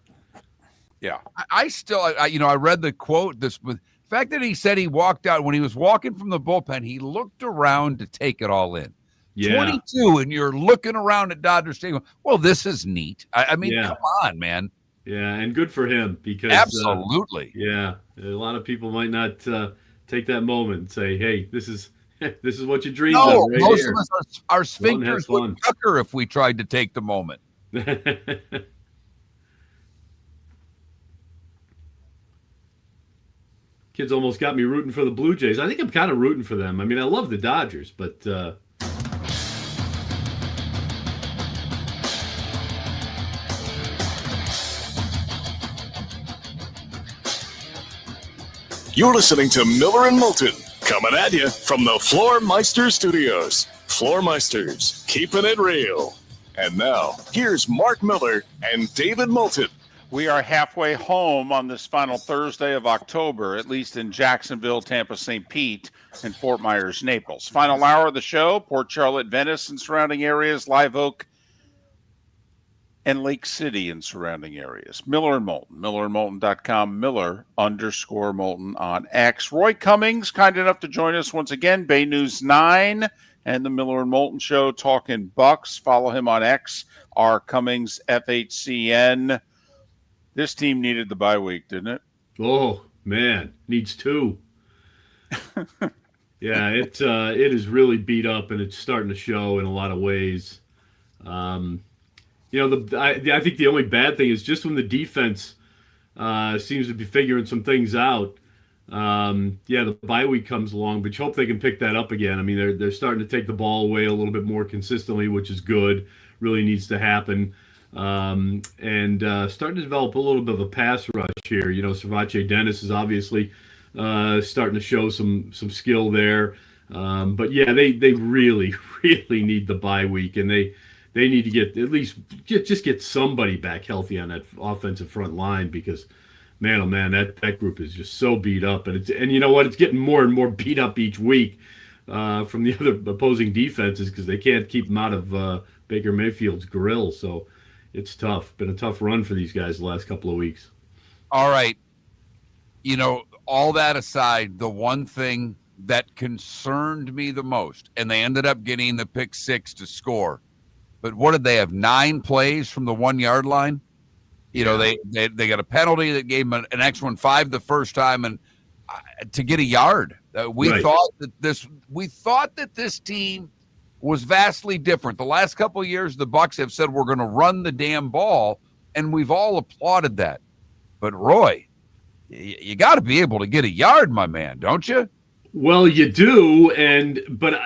A: Yeah.
C: I still, I read the quote. The fact that he said he walked out when he was walking from the bullpen, he looked around to take it all in.
L: Yeah.
C: 22, and you're looking around at Dodger Stadium. Well, this is neat. I mean, come on, man.
L: Yeah, and good for him because
C: absolutely.
L: A lot of people might not take that moment and say, "Hey, this is what you dreamed of." Right
C: most
L: here.
C: of us, our sphincters would pucker if we tried to take the moment.
L: Kids almost got me rooting for the Blue Jays. I think I'm kind of rooting for them. I mean, I love the Dodgers, but.
D: You're listening to Miller and Moulton, coming at you from the Floor Meister Studios. Floor Meisters, keeping it real. And now, here's Mark Miller and David Moulton.
A: We are halfway home on this final Thursday of October, at least in Jacksonville, Tampa, St. Pete, and Fort Myers, Naples. Final hour of the show, Port Charlotte, Venice, and surrounding areas, Live Oak, and Lake City and surrounding areas. Miller and Moulton, millerandmoulton.com, Miller_Moulton on X. Roy Cummings, kind enough to join us once again, Bay News 9 and the Miller and Moulton Show, talking Bucs. Follow him on X, R. Cummings, FHCN. This team needed the bye week, didn't it?
L: Oh, man, needs 2. Yeah, it is really beat up, and it's starting to show in a lot of ways. I think the only bad thing is just when the defense seems to be figuring some things out. The bye week comes along, but you hope they can pick that up again. I mean, they're starting to take the ball away a little bit more consistently, which is good. Really needs to happen. And starting to develop a little bit of a pass rush here. Servace Dennis is obviously starting to show some skill there. But yeah, they really, really need the bye week, and they need to get at least just get somebody back healthy on that offensive front line because, man, oh man, that group is just so beat up, and you know what? It's getting more and more beat up each week from the other opposing defenses because they can't keep them out of Baker Mayfield's grill. So it's tough. Been a tough run for these guys the last couple of weeks.
C: All right, all that aside, the one thing that concerned me the most, and they ended up getting the pick 6 to score. But what did they have? 9 plays from the 1 yard line. They got a penalty that gave them an extra 5 the first time, and to get a yard. We thought that this team was vastly different. The last couple of years, the Bucs have said we're going to run the damn ball, and we've all applauded that. But Roy, you got to be able to get a yard, my man, don't you?
L: Well, you do, but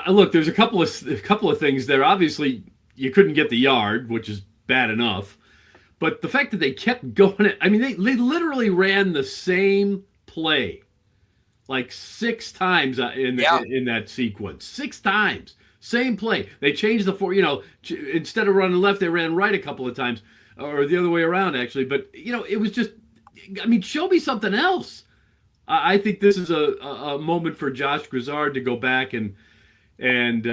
L: look, there's a couple of things there. Obviously, you couldn't get the yard, which is bad enough. But the fact that they kept going, I mean, they literally ran the same play like 6 times in that sequence. 6 times, same play. They changed instead of running left, they ran right a couple of times, or the other way around actually. But it was just, I mean, show me something else. I think this is a moment for Josh Grizzard to go back and kind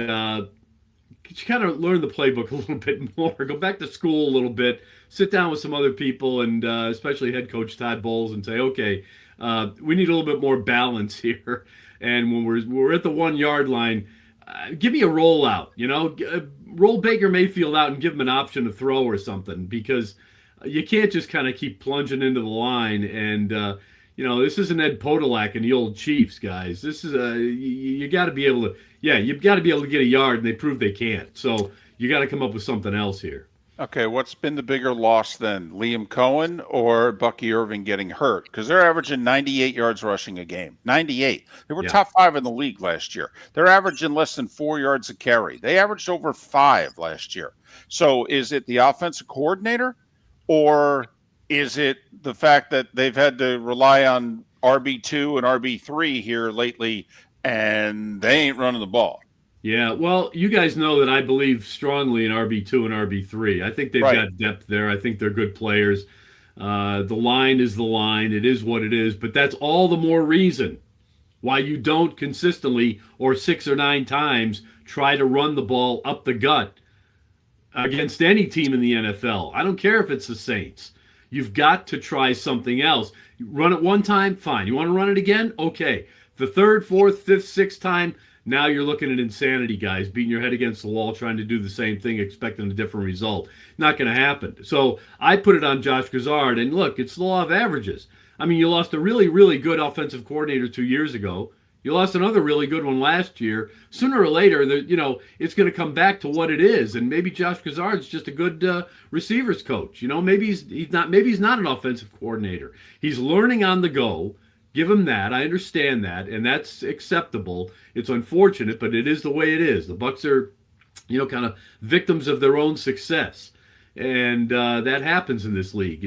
L: of learn the playbook a little bit more, go back to school a little bit, sit down with some other people, and especially head coach Todd Bowles, and say, okay, we need a little bit more balance here. And when we're at the 1 yard line, give me a rollout, roll Baker Mayfield out and give him an option to throw or something, because you can't just kind of keep plunging into the line. And, this isn't Ed Podolak and the old Chiefs, guys. This is you got to be able to, you've got to be able to get a yard, and they prove they can't. So you got to come up with something else here.
A: Okay, what's been the bigger loss then, Liam Cohen or Bucky Irving getting hurt? Because they're averaging 98 yards rushing a game. 98. They were top 5 in the league last year. They're averaging less than 4 yards a carry. They averaged over 5 last year. So is it the offensive coordinator, or is it the fact that they've had to rely on RB2 and RB3 here lately, and they ain't running the ball?
L: Yeah, well, you guys know that I believe strongly in RB2 and RB3. I think they've got depth there. I think they're good players. The line is the line. It is what it is. But that's all the more reason why you don't consistently, or 6 or 9 times, try to run the ball up the gut against any team in the NFL. I don't care if it's the Saints. You've got to try something else. You run it 1 time, fine. You want to run it again? Okay. The 3rd, 4th, 5th, 6th time, now you're looking at insanity, guys, beating your head against the wall, trying to do the same thing, expecting a different result. Not going to happen. So I put it on Josh Grizzard, and look, it's the law of averages. I mean, you lost a really, really good offensive coordinator 2 years ago. You lost another really good one last year. Sooner or later, it's going to come back to what it is, and maybe Josh Grizzard's just a good receivers coach. Maybe he's not an offensive coordinator. He's learning on the go. Give him that. I understand that, and that's acceptable. It's unfortunate, but it is the way it is. The Bucs are, kind of victims of their own success, and that happens in this league.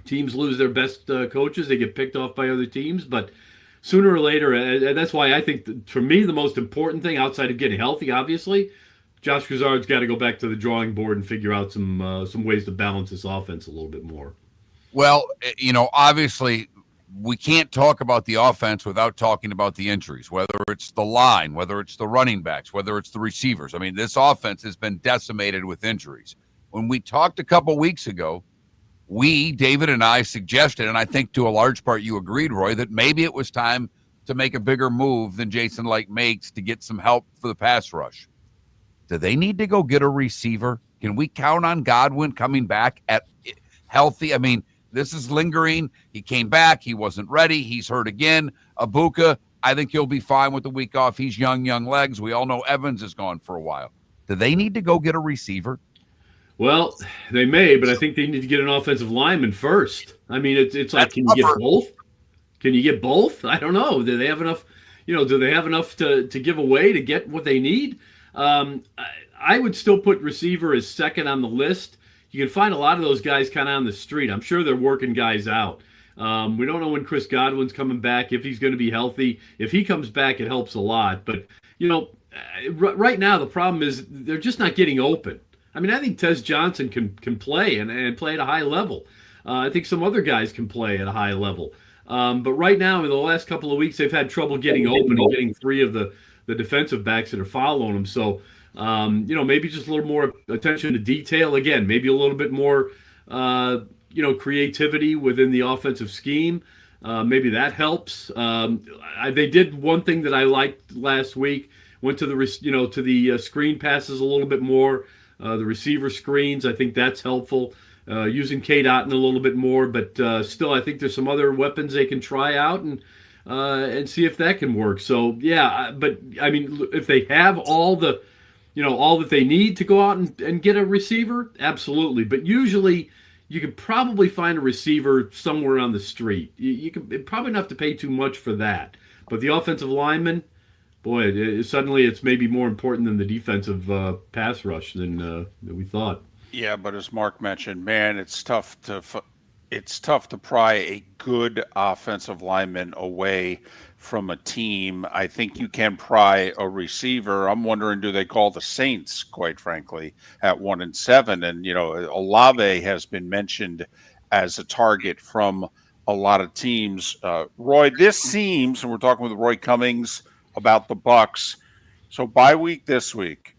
L: Teams lose their best coaches; they get picked off by other teams. But sooner or later, and that's why I think, for me, the most important thing outside of getting healthy, obviously, Josh Grizzard's got to go back to the drawing board and figure out some ways to balance this offense a little bit more.
C: Well, obviously, we can't talk about the offense without talking about the injuries, whether it's the line, whether it's the running backs, whether it's the receivers. I mean, this offense has been decimated with injuries. When we talked a couple weeks ago, David and I suggested, and I think to a large part you agreed, Roy, that maybe it was time to make a bigger move than Jason Licht makes to get some help for the pass rush. Do they need to go get a receiver? Can we count on Godwin coming back at healthy? I mean, this is lingering. He came back. He wasn't ready. He's hurt again. Abuka, I think he'll be fine with the week off. He's young legs. We all know Evans is gone for a while. Do they need to go get a receiver?
L: Well, they may, but I think they need to get an offensive lineman first. I mean, it's like, can you get both? Can you get both? I don't know. Do they have enough? Do they have enough to give away to get what they need? I would still put receiver as second on the list. You can find a lot of those guys kind of on the street. I'm sure they're working guys out. We don't know when Chris Godwin's coming back, if he's going to be healthy. If he comes back, it helps a lot. But, right now the problem is they're just not getting open. I mean, I think Tez Johnson can play and play at a high level. I think some other guys can play at a high level. But right now, in the last couple of weeks, they've had trouble getting open and getting 3 of the defensive backs that are following them. So, maybe just a little more attention to detail. Again, maybe a little bit more, creativity within the offensive scheme. Maybe that helps. They did one thing that I liked last week. Went to the screen passes a little bit more. The receiver screens, I think that's helpful. Using Kate Otten a little bit more, but still, I think there's some other weapons they can try out. And and see if that can work. So yeah, but I mean, if they have all the, all that they need to go out and get a receiver, absolutely. But usually, you can probably find a receiver somewhere on the street. You can probably not have to pay too much for that. But the offensive lineman, boy, suddenly it's maybe more important than the defensive pass rush than we thought.
A: Yeah, but as Mark mentioned, man, it's tough to pry a good offensive lineman away from a team. I think you can pry a receiver. I'm wondering, do they call the Saints, quite frankly, at 1-7? And, Olave has been mentioned as a target from a lot of teams. Roy, this seems, and we're talking with Roy Cummings about the Bucs. So bye week this week,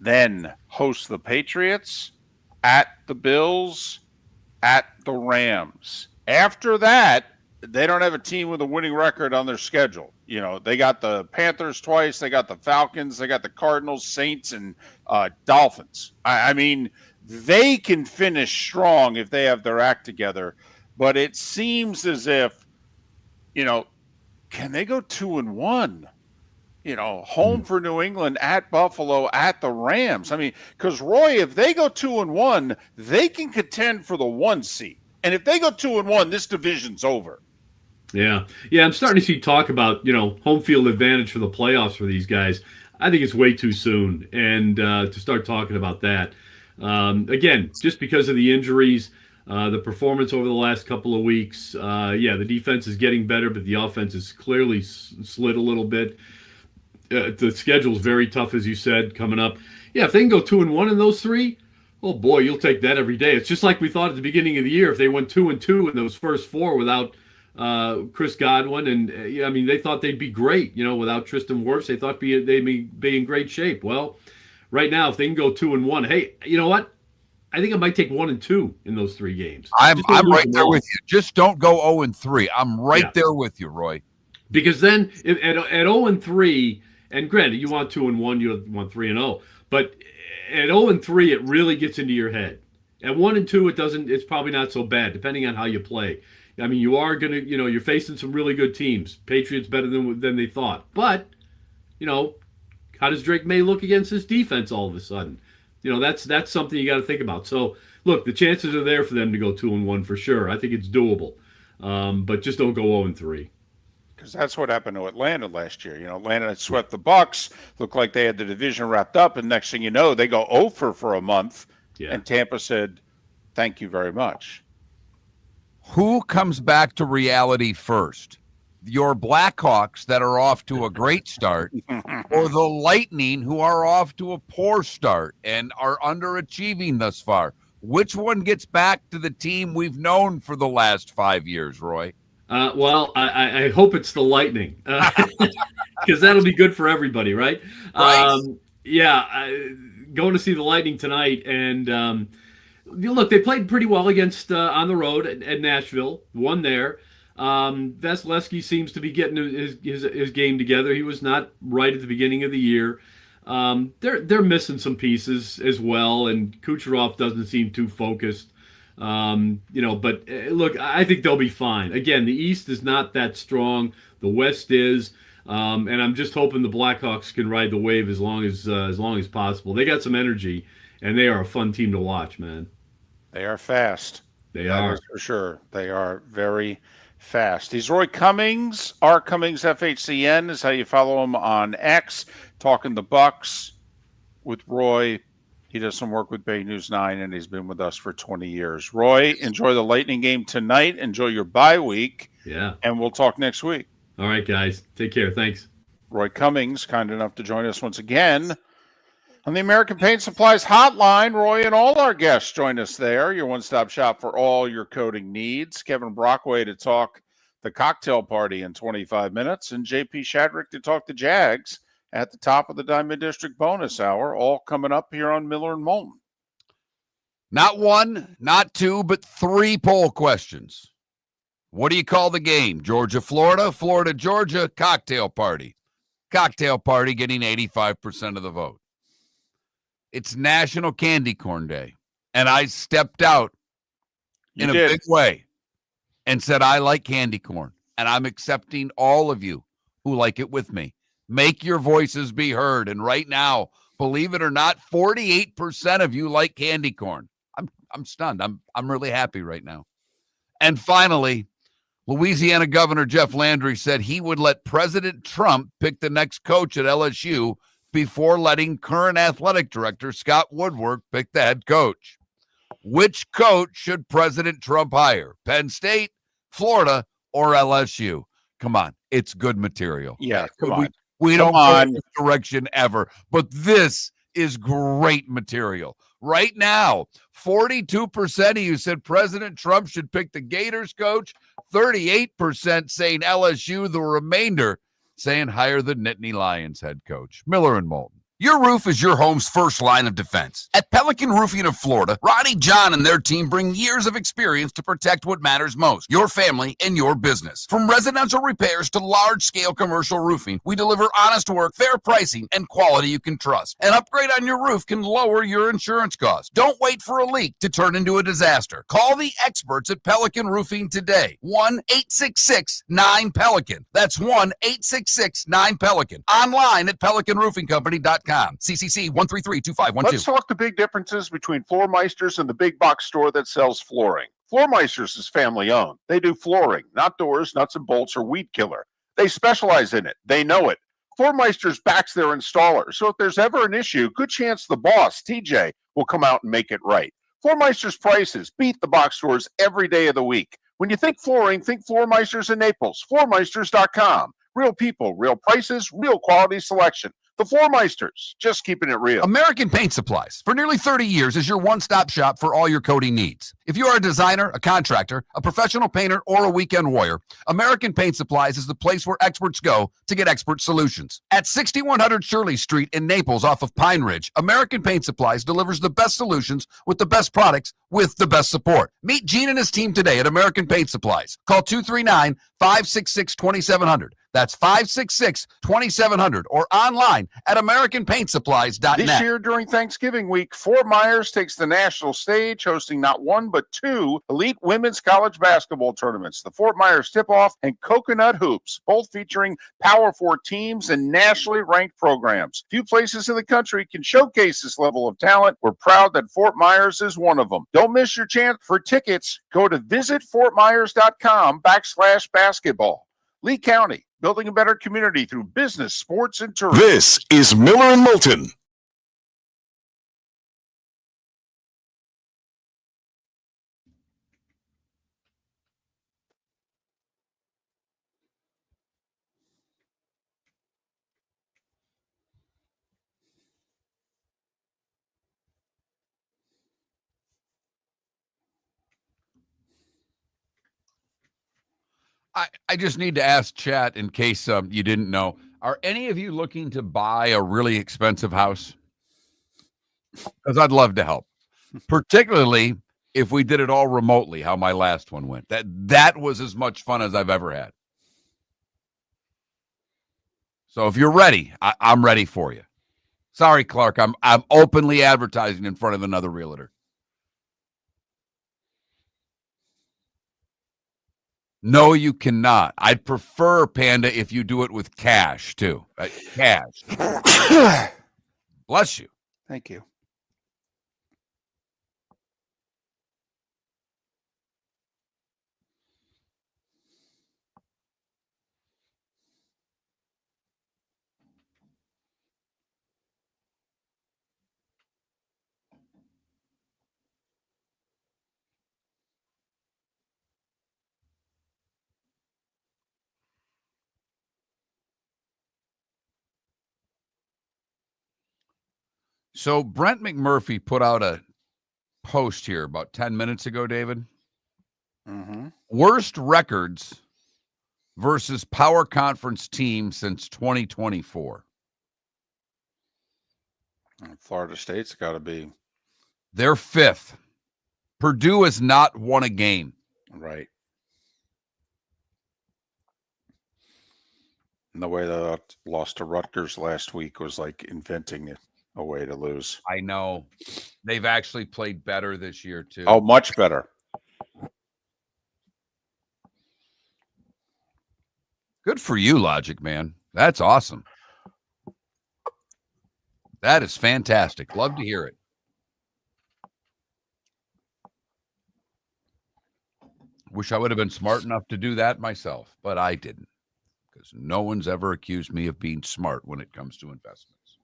A: then host the Patriots, at the Bills, at the Rams. After that, they don't have a team with a winning record on their schedule. They got the Panthers twice, they got the Falcons, they got the Cardinals, Saints, and Dolphins. I mean, they can finish strong if they have their act together, but it seems as if, can they go 2-1? Home for New England, at Buffalo, at the Rams. I mean, because Roy, if they go 2-1, they can contend for the 1 seed. And if they go 2-1, this division's over.
L: Yeah. I'm starting to see talk about home field advantage for the playoffs for these guys. I think it's way too soon, and to start talking about that again, just because of the injuries, the performance over the last couple of weeks. The defense is getting better, but the offense is clearly slid a little bit. The schedule's very tough, as you said, coming up. Yeah, if they can go 2-1 in those three, oh boy, you'll take that every day. It's just like we thought at the beginning of the year. If they went 2-2 in those first four without Chris Godwin, and they thought they'd be great. Without Tristan Wirfs, they thought they'd be in great shape. Well, right now, if they can go 2-1, hey, you know what? I think I might take 1-2 in those 3 games.
C: I'm right there with you. Just don't go 0-3. I'm right there with you, Roy.
L: Because then at 0-3, and granted, you want 2-1, you want 3-0, but at 0-3, it really gets into your head. At 1-2, it doesn't. It's probably not so bad, depending on how you play. I mean, you are gonna, you're facing some really good teams. Patriots better than they thought, but how does Drake May look against this defense all of a sudden? That's something you got to think about. So, look, the chances are there for them to go 2-1 for sure. I think it's doable, but just don't go 0-3.
A: Because that's what happened to Atlanta last year. Atlanta had swept the Bucs, looked like they had the division wrapped up, and next thing you know, they go 0 for a month, and Tampa said, "Thank you very much."
C: Who comes back to reality first? Your Blackhawks that are off to a great start, or the Lightning who are off to a poor start and are underachieving thus far? Which one gets back to the team we've known for the last 5 years, Roy?
L: Well, I hope it's the Lightning, because that'll be good for everybody, right?
C: Right.
L: Going to see the Lightning tonight, and look, they played pretty well against on the road at Nashville, won there. Vasilevsky seems to be getting his game together. He was not right at the beginning of the year. They're missing some pieces as well, and Kucherov doesn't seem too focused. But look, I think they'll be fine. Again, the East is not that strong. The West is, and I'm just hoping the Blackhawks can ride the wave as long as possible. They got some energy, and they are a fun team to watch, man.
A: They are fast.
L: They are,
A: for sure. They are very fast. He's Roy Cummings. R Cummings FHCN is how you follow him on X. Talking the Bucs with Roy. He does some work with Bay News 9, and he's been with us for 20 years. Roy, enjoy the Lightning game tonight. Enjoy your bye week.
L: Yeah.
A: And we'll talk next week.
L: All right, guys. Take care. Thanks.
A: Roy Cummings, kind enough to join us once again on the American Paint Supplies hotline. Roy and all our guests join us there. Your one-stop shop for all your coating needs. Kevin Brockway to talk the cocktail party in 25 minutes, and JP Shadrick to talk the Jags at the top of the Diamond District bonus hour, all coming up here on Miller and Moulton.
C: Not 1, not 2, but 3 poll questions. What do you call the game? Georgia, Florida, Florida, Georgia, cocktail party. Cocktail party getting 85% of the vote. It's National Candy Corn Day, and I stepped out in a big way and said I like candy corn. and I'm accepting all of you who like it with me. Make your voices be heard. And right now, believe it or not, 48% of you like candy corn. I'm stunned. I'm really happy right now. And finally, Louisiana Governor Jeff Landry said he would let President Trump pick the next coach at LSU before letting current athletic director Scott Woodward pick the head coach. Which coach should President Trump hire? Penn State, Florida, or LSU? Come on, it's good material.
I: Yeah, come on.
C: We
I: Come
C: don't go
I: on.
C: in this direction ever, but this is great material. Right now, 42% of you said President Trump should pick the Gators coach, 38% saying LSU, the remainder saying hire the Nittany Lions head coach. Miller and Moulton.
M: Your roof is your home's first line of defense. At Pelican Roofing of Florida, Ronnie John and their team bring years of experience to protect what matters most, your family and your business. From residential repairs to large-scale commercial roofing, we deliver honest work, fair pricing, and quality you can trust. An upgrade on your roof can lower your insurance costs. Don't wait for a leak to turn into a disaster. Call the experts at Pelican Roofing today. 1-866-9-PELICAN. That's 1-866-9-PELICAN. Online at pelicanroofingcompany.com. CCC 1332512.
I: Let's talk the big differences between Floor Meisters and the big box store that sells flooring. Floor Meisters is family owned. They do flooring, not doors, nuts and bolts, or weed killer. They specialize in it. They know it. Floor Meisters backs their installer, so if there's ever an issue, good chance the boss, TJ, will come out and make it right. Floor Meisters prices beat the box stores every day of the week. When you think flooring, think Floor Meisters in Naples. Floormeisters.com. Real people, real prices, real quality selection. The Floor Meisters, just keeping it real.
M: American Paint Supplies, for nearly 30 years, is your one-stop shop for all your coating needs. If you are a designer, a contractor, a professional painter, or a weekend warrior, American Paint Supplies is the place where experts go to get expert solutions. At 6100 Shirley Street in Naples off of Pine Ridge, American Paint Supplies delivers the best solutions with the best products with the best support. Meet Gene and his team today at American Paint Supplies. Call 239-566-2700. That's 566-2700 or online at AmericanPaintSupplies.net.
I: This year during Thanksgiving week, Fort Myers takes the national stage, hosting not one but two elite women's college basketball tournaments, the Fort Myers Tip-Off and Coconut Hoops, both featuring Power 4 teams and nationally ranked programs. Few places in the country can showcase this level of talent. We're proud that Fort Myers is one of them. Don't miss your chance for tickets. Go to visitfortmyers.com/basketball. Lee County, building a better community through business, sports, and tourism.
D: This is Miller and Moulton.
C: I just need to ask chat in case you didn't know. Are any of you looking to buy a really expensive house? Because I'd love to help, particularly if we did it all remotely, how my last one went. That was as much fun as I've ever had. So if you're ready, I'm ready for you. Sorry, Clark, I'm openly advertising in front of another realtor. No, you cannot. I'd prefer, Panda, if you do it with cash, too. Cash. Bless you.
I: Thank you.
C: So Brent McMurphy put out a post here about 10 minutes ago, David.
I: Mm-hmm.
C: Worst records versus power conference team since 2024.
I: Florida State's got to be.
C: They're fifth. Purdue has not won a game.
I: Right. And the way they lost to Rutgers last week was like inventing a way to lose.
C: I know. They've actually played better this year, too.
I: Oh, much better.
C: Good for you, Logic, man. That's awesome. That is fantastic. Love to hear it. Wish I would have been smart enough to do that myself, but I didn't, because no one's ever accused me of being smart when it comes to investments.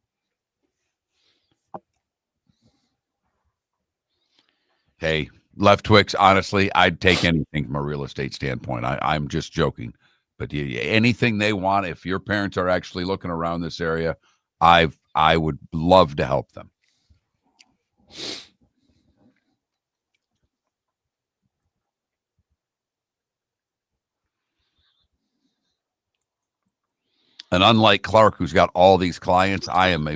C: Hey, Left Twix, honestly, I'd take anything from a real estate standpoint. I'm just joking. But anything they want, if your parents are actually looking around this area, I would love to help them. And unlike Clark, who's got all these clients, I'm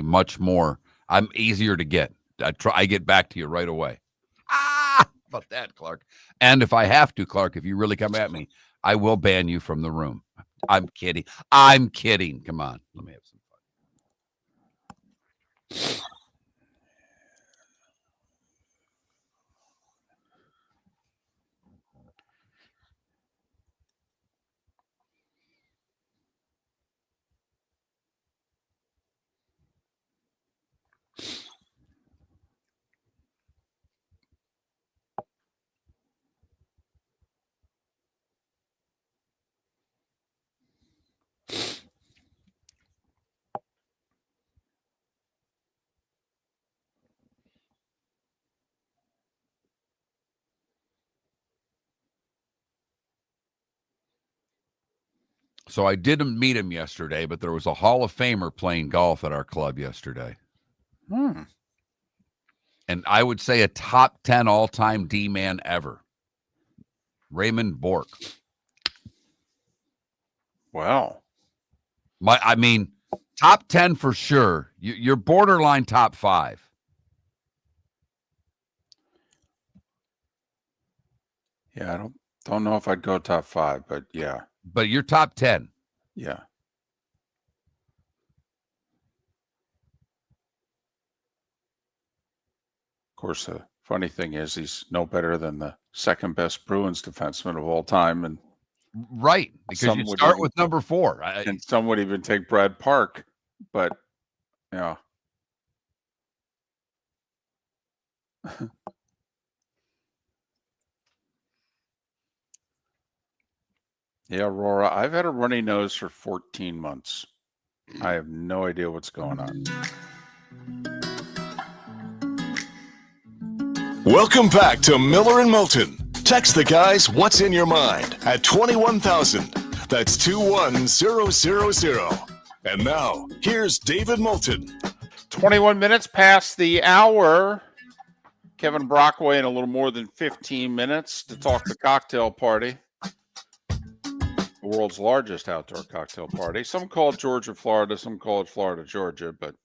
C: easier to get. I get back to you right away. How about that, Clark? And if I have to, Clark, if you really come at me, I will ban you from the room. I'm kidding. Come on. Let me have some fun. So I didn't meet him yesterday, but there was a Hall of Famer playing golf at our club yesterday. And I would say a top 10 all-time D-man ever. Raymond Bork.
A: Wow.
C: Top 10 for sure. You're borderline top 5.
A: Yeah, I don't know if I'd go top 5, but yeah.
C: But you're top 10.
A: Yeah. Of course, the funny thing is he's no better than the second best Bruins defenseman of all time. And
C: right, because you start with number 4.
A: And some would even take Brad Park, but yeah. Yeah, Aurora, I've had a runny nose for 14 months. I have no idea what's going on.
D: Welcome back to Miller and Moulton. Text the guys what's in your mind at 21,000. That's 21000. And now, here's David Moulton.
A: 21 minutes past the hour. Kevin Brockway in a little more than 15 minutes to talk the cocktail party. The world's largest outdoor cocktail party. Some call it Georgia, Florida. Some call it Florida, Georgia. But,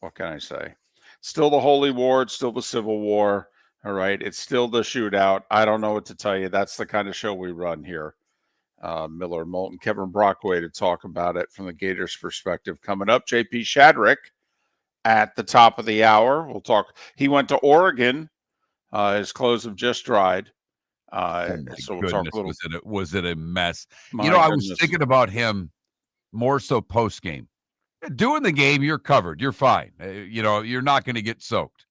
A: what can I say? Still the Holy War. It's still the Civil War. All right. It's still the shootout. I don't know what to tell you. That's the kind of show we run here. Miller and Moulton. Kevin Brockway to talk about it from the Gators perspective. Coming up, JP Shadrick at the top of the hour. We'll talk. He went to Oregon. His clothes have just dried. So we'll talk a little.
C: Was it a mess?
A: I
C: was thinking about him more so post game. Doing the game, you're covered. You're fine. You're not going to get soaked.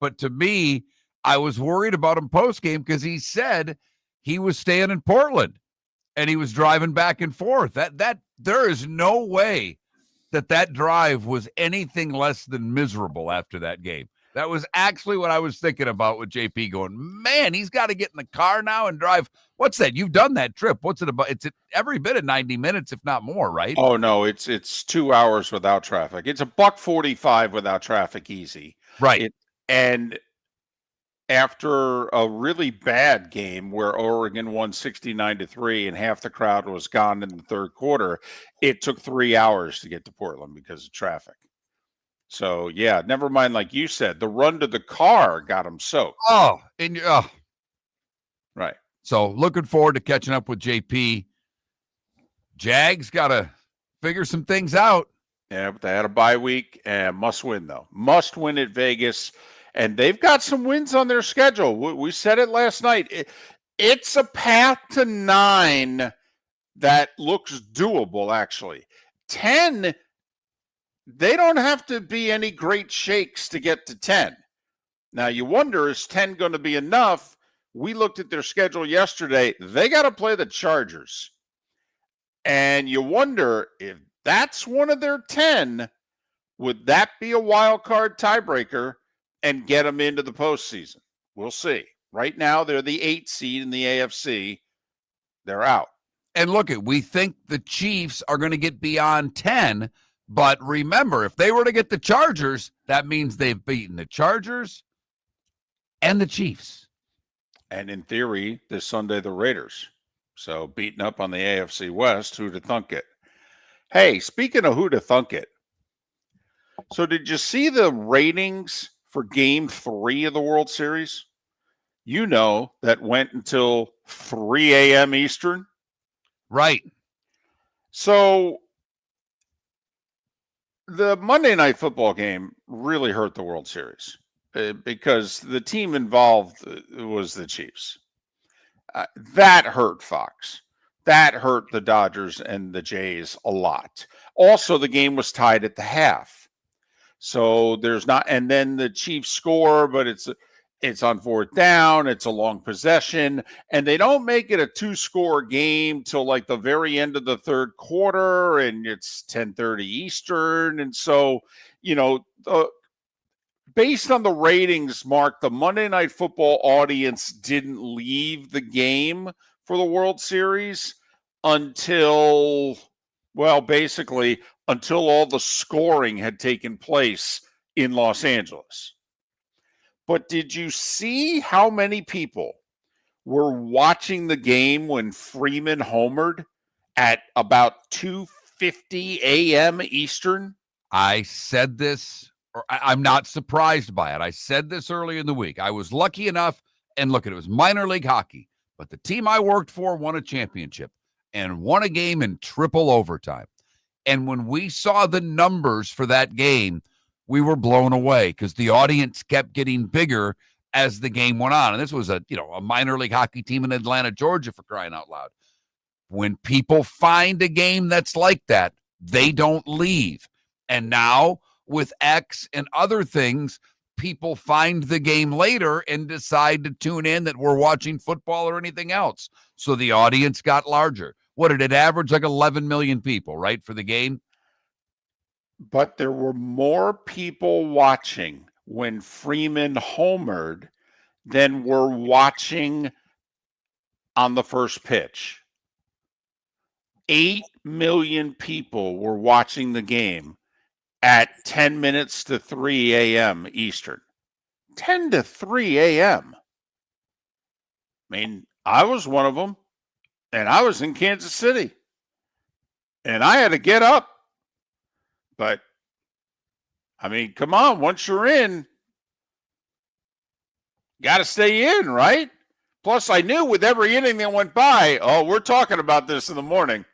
C: But to me, I was worried about him post game because he said he was staying in Portland and he was driving back and forth. That there is no way that drive was anything less than miserable after that game. That was actually what I was thinking about with JP going, man, he's got to get in the car now and drive. What's that? You've done that trip. What's it about? It's every bit of 90 minutes, if not more, right?
A: Oh, no, it's 2 hours without traffic. It's $1.45 without traffic easy.
C: Right.
A: And after a really bad game where Oregon won 69-3 and half the crowd was gone in the third quarter, it took 3 hours to get to Portland because of traffic. So, yeah, never mind, like you said, the run to the car got him soaked. Right.
C: So, looking forward to catching up with JP. Jags got to figure some things out.
A: Yeah, but they had a bye week and must win, though. Must win at Vegas. And they've got some wins on their schedule. We said it last night. It's a path to 9 that looks doable, actually. 10, they don't have to be any great shakes to get to 10. Now, you wonder, is 10 going to be enough? We looked at their schedule yesterday. They got to play the Chargers. And you wonder if that's one of their 10, would that be a wild card tiebreaker and get them into the postseason? We'll see. Right now, they're the 8th seed in the AFC. They're out.
C: And look, we think the Chiefs are going to get beyond 10, but remember, if they were to get the Chargers, that means they've beaten the Chargers and the Chiefs.
A: And in theory, this Sunday, the Raiders. So beating up on the AFC West, who'd have thunk it? Hey, speaking of who'd have thunk it, so did you see the ratings for Game 3 of the World Series? You know that went until 3 a.m. Eastern.
C: Right.
A: So the Monday Night Football game really hurt the World Series because the team involved was the Chiefs. That hurt Fox. That hurt the Dodgers and the Jays a lot. Also, the game was tied at the half. So there's not, and then the Chiefs score, but it's on 4th down. It's a long possession, and they don't make it a 2-score game till like the very end of the third quarter, and it's 10:30 Eastern. And so, based on the ratings, Mark, the Monday Night Football audience didn't leave the game for the World Series until all the scoring had taken place in Los Angeles. But did you see how many people were watching the game when Freeman homered at about 2:50 a.m. Eastern?
C: I said this, or I'm not surprised by it. I said this early in the week. I was lucky enough, and look, it was minor league hockey, but the team I worked for won a championship and won a game in triple overtime. And when we saw the numbers for that game, we were blown away because the audience kept getting bigger as the game went on. And this was a minor league hockey team in Atlanta, Georgia, for crying out loud. When people find a game that's like that, they don't leave. And now with X and other things, people find the game later and decide to tune in that we're watching football or anything else. So the audience got larger. What did it average? Like 11 million people, right, for the game?
A: But there were more people watching when Freeman homered than were watching on the first pitch. 8 million people were watching the game at 10 minutes to 3 a.m. Eastern. 10 to 3 a.m. I mean, I was one of them, and I was in Kansas City, and I had to get up. But, I mean, come on, once you're in, got to stay in, right? Plus, I knew with every inning that went by, we're talking about this in the morning.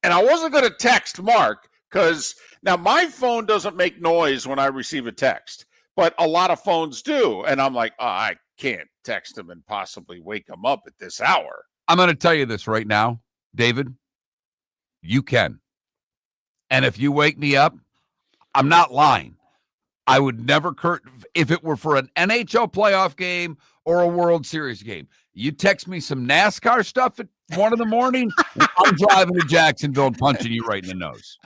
A: And I wasn't going to text Mark because now my phone doesn't make noise when I receive a text, but a lot of phones do. And I'm like, I can't text him and possibly wake him up at this hour.
C: I'm going to tell you this right now, David. You can. And if you wake me up, I'm not lying. I would never, if it were for an NHL playoff game or a World Series game, you text me some NASCAR stuff at 1 a.m, I'm driving to Jacksonville and punching you right in the nose.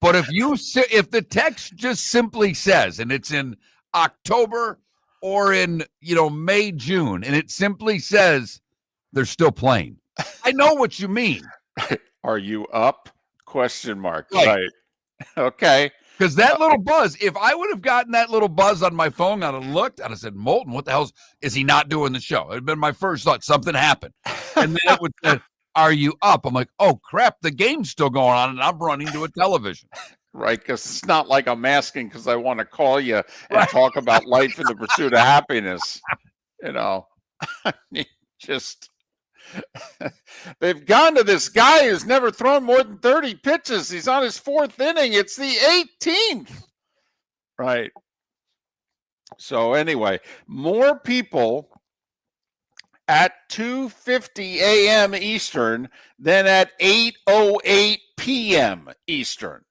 C: But if the text just simply says, and it's in October or in, May, June, and it simply says they're still playing, I know what you mean.
A: Are you up? Question mark.
C: Right.
A: Okay.
C: Because that little buzz, if I would have gotten that little buzz on my phone, I'd have looked, I'd have said, Moulton, what the hell is he not doing the show? It would have been my first thought. Something happened. And then it would say, are you up? I'm like, oh, crap, the game's still going on, and I'm running to a television.
A: Right, because it's not like I'm asking because I want to call you and talk about life in the pursuit of happiness. Just they've gone to this guy who's never thrown more than 30 pitches. He's on his 4th inning. It's the 18th. Right. So anyway, more people at 2:50 a.m. Eastern, then at 8:08 p.m. Eastern,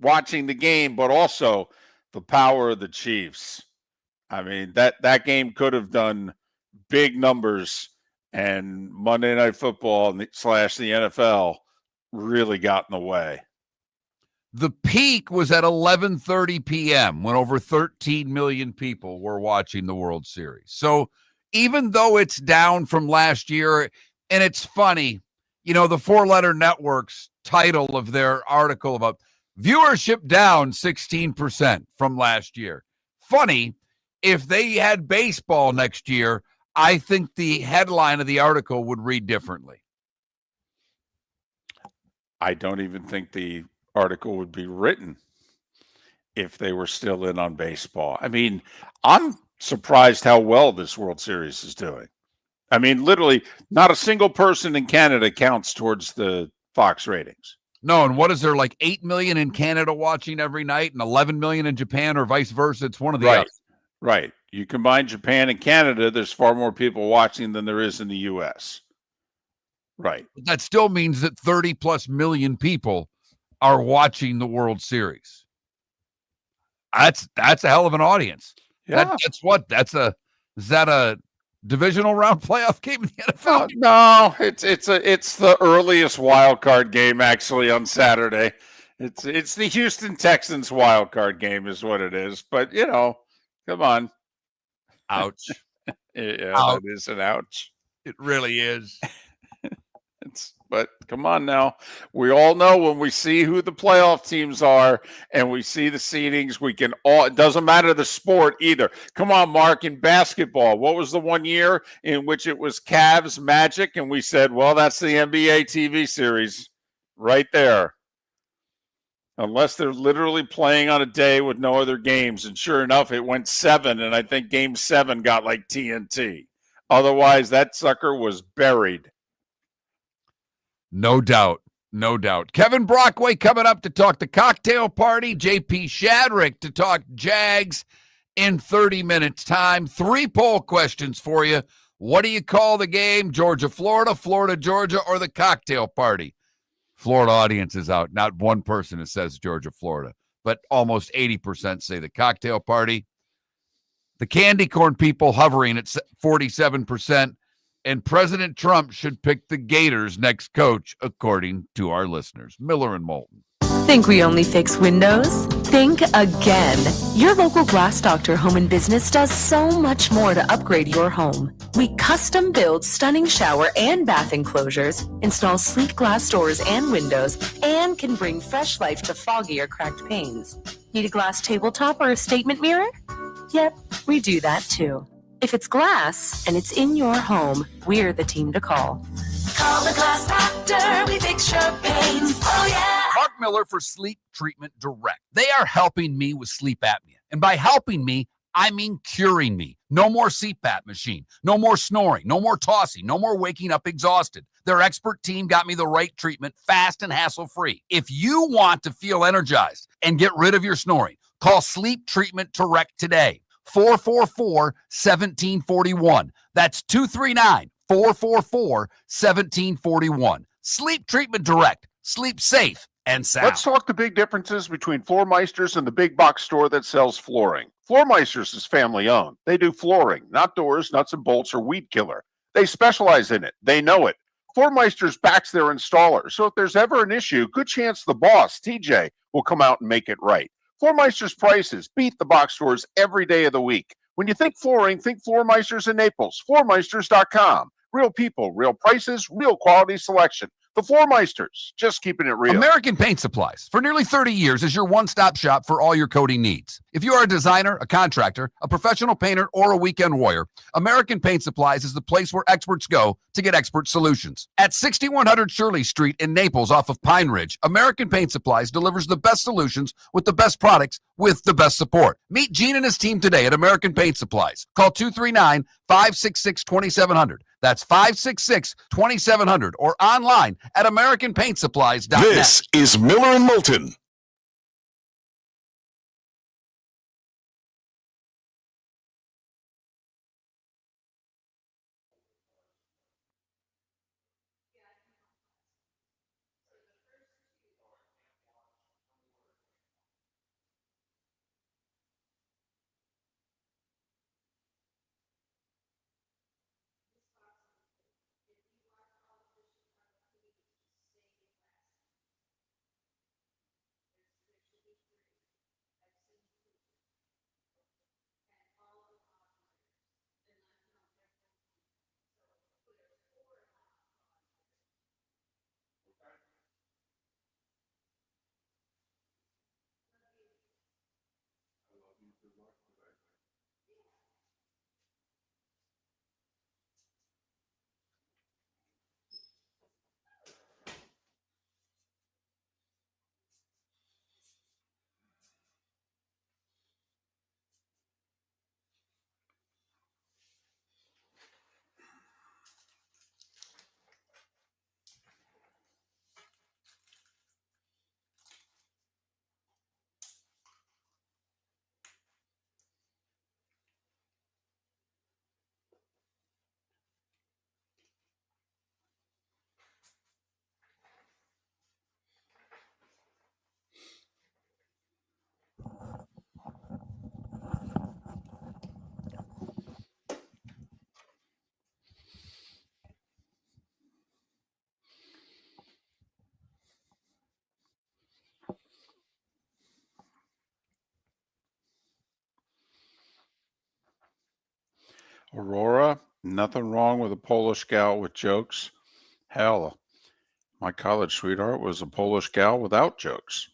A: watching the game, but also the power of the Chiefs. I mean, that game could have done big numbers, and Monday Night Football / the NFL really got in the way.
C: The peak was at 11:30 p.m. when over 13 million people were watching the World Series. So even though it's down from last year, and it's funny, the four-letter network's title of their article about viewership down 16% from last year. Funny, if they had baseball next year, I think the headline of the article would read differently.
A: I don't even think the article would be written if they were still in on baseball. I mean, I'm surprised how well this World Series is doing. I mean, literally, not a single person in Canada counts towards the Fox ratings.
C: No, and what is there, like 8 million in Canada watching every night and 11 million in Japan, or vice versa? It's one of the
A: Right. Right. You combine Japan and Canada, there's far more people watching than there is in the U.S. Right.
C: That still means that 30 plus million people are watching the World Series. That's a hell of an audience.
A: Yeah.
C: Is that a divisional round playoff game in the NFL?
A: No, it's the earliest wild card game actually on Saturday. It's the Houston Texans wild card game is what it is. But come on.
C: Ouch.
A: Yeah,
C: Ouch.
A: that is an ouch.
C: It really is.
A: But come on now. We all know when we see who the playoff teams are and we see the seedings, it doesn't matter the sport either. Come on, Mark, in basketball, what was the one year in which it was Cavs Magic? And we said, well, that's the NBA TV series right there. Unless they're literally playing on a day with no other games. And sure enough, it went 7. And I think game 7 got like TNT. Otherwise, that sucker was buried.
C: No doubt. No doubt. Kevin Brockway coming up to talk the cocktail party. JP Shadrick to talk Jags in 30 minutes time. 3 poll questions for you. What do you call the game? Georgia, Florida, Florida, Georgia, or the cocktail party? Florida audience is out. Not one person that says Georgia, Florida, but almost 80% say the cocktail party. The candy corn people hovering at 47%. And President Trump should pick the Gators' next coach, according to our listeners. Miller and Moulton.
F: Think we only fix windows? Think again. Your local Glass Doctor Home and Business does so much more to upgrade your home. We custom build stunning shower and bath enclosures, install sleek glass doors and windows, and can bring fresh life to foggy or cracked panes. Need a glass tabletop or a statement mirror? Yep, we do that too. If it's glass and it's in your home, we're the team to call.
G: Call the Glass Doctor, we fix your pains. Oh, yeah.
C: Mark Miller for Sleep Treatment Direct. They are helping me with sleep apnea. And by helping me, I mean curing me. No more CPAP machine. No more snoring. No more tossing. No more waking up exhausted. Their expert team got me the right treatment, fast and hassle-free. If you want to feel energized and get rid of your snoring, call Sleep Treatment Direct today. 444-1741. That's 239-444-1741. Sleep Treatment Direct. Sleep safe and sound.
I: Let's talk the big differences between Floormeisters and the big box store that sells flooring. Floormeisters is family owned. They do flooring, not doors, nuts and bolts, or weed killer. They specialize in it. They know it. Floormeisters backs their installer. So if there's ever an issue, good chance the boss, TJ, will come out and make it right. Floormeister's prices beat the box stores every day of the week. When you think flooring, think Floormeisters in Naples. Floormeisters.com. Real people, real prices, real quality selection. The Floormeisters, just keeping it real.
C: American Paint Supplies, for nearly 30 years, is your one-stop shop for all your coating needs. If you are a designer, a contractor, a professional painter, or a weekend warrior, American Paint Supplies is the place where experts go to get expert solutions. At 6100 Shirley Street in Naples off of Pine Ridge, American Paint Supplies delivers the best solutions with the best products with the best support. Meet Gene and his team today at American Paint Supplies. Call 239-566-2700. That's 566-2700 or online at AmericanPaintSupplies.net.
D: This is Miller and Moulton.
A: Aurora, nothing wrong with a Polish gal with jokes. Hell, my college sweetheart was a Polish gal without jokes.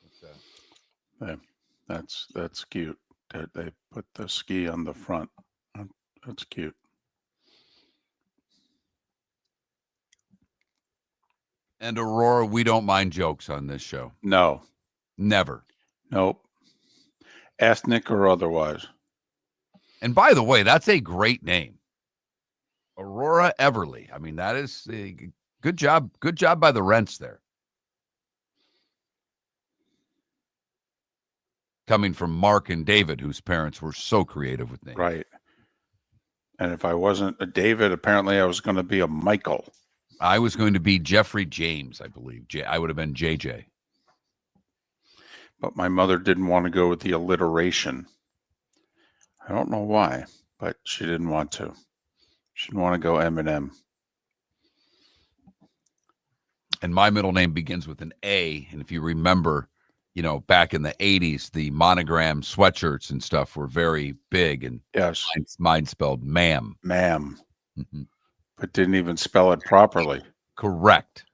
C: What's that?
A: That's cute. They put the ski on the front. That's cute.
C: And Aurora, we don't mind jokes on this show.
A: No,
C: Never.
A: nope. Ethnic or otherwise.
C: And by the way, that's a great name. Aurora Everly. I mean, that is a good job. Good job by the Rents there. Coming from Mark and David, whose parents were so creative with names.
A: Right. And if I wasn't a David, apparently I was going to be a Michael.
C: I was going to be Jeffrey James, I believe. I would have been JJ.
A: But my mother didn't want to go with the alliteration. I don't know why, but she didn't want to. She didn't want to go Eminem.
C: And my middle name begins with an A. And if you remember, back in the 80s, the monogram sweatshirts and stuff were very big. And
A: yes,
C: mine spelled ma'am.
A: Ma'am. Mm-hmm. But didn't even spell it properly.
C: Correct.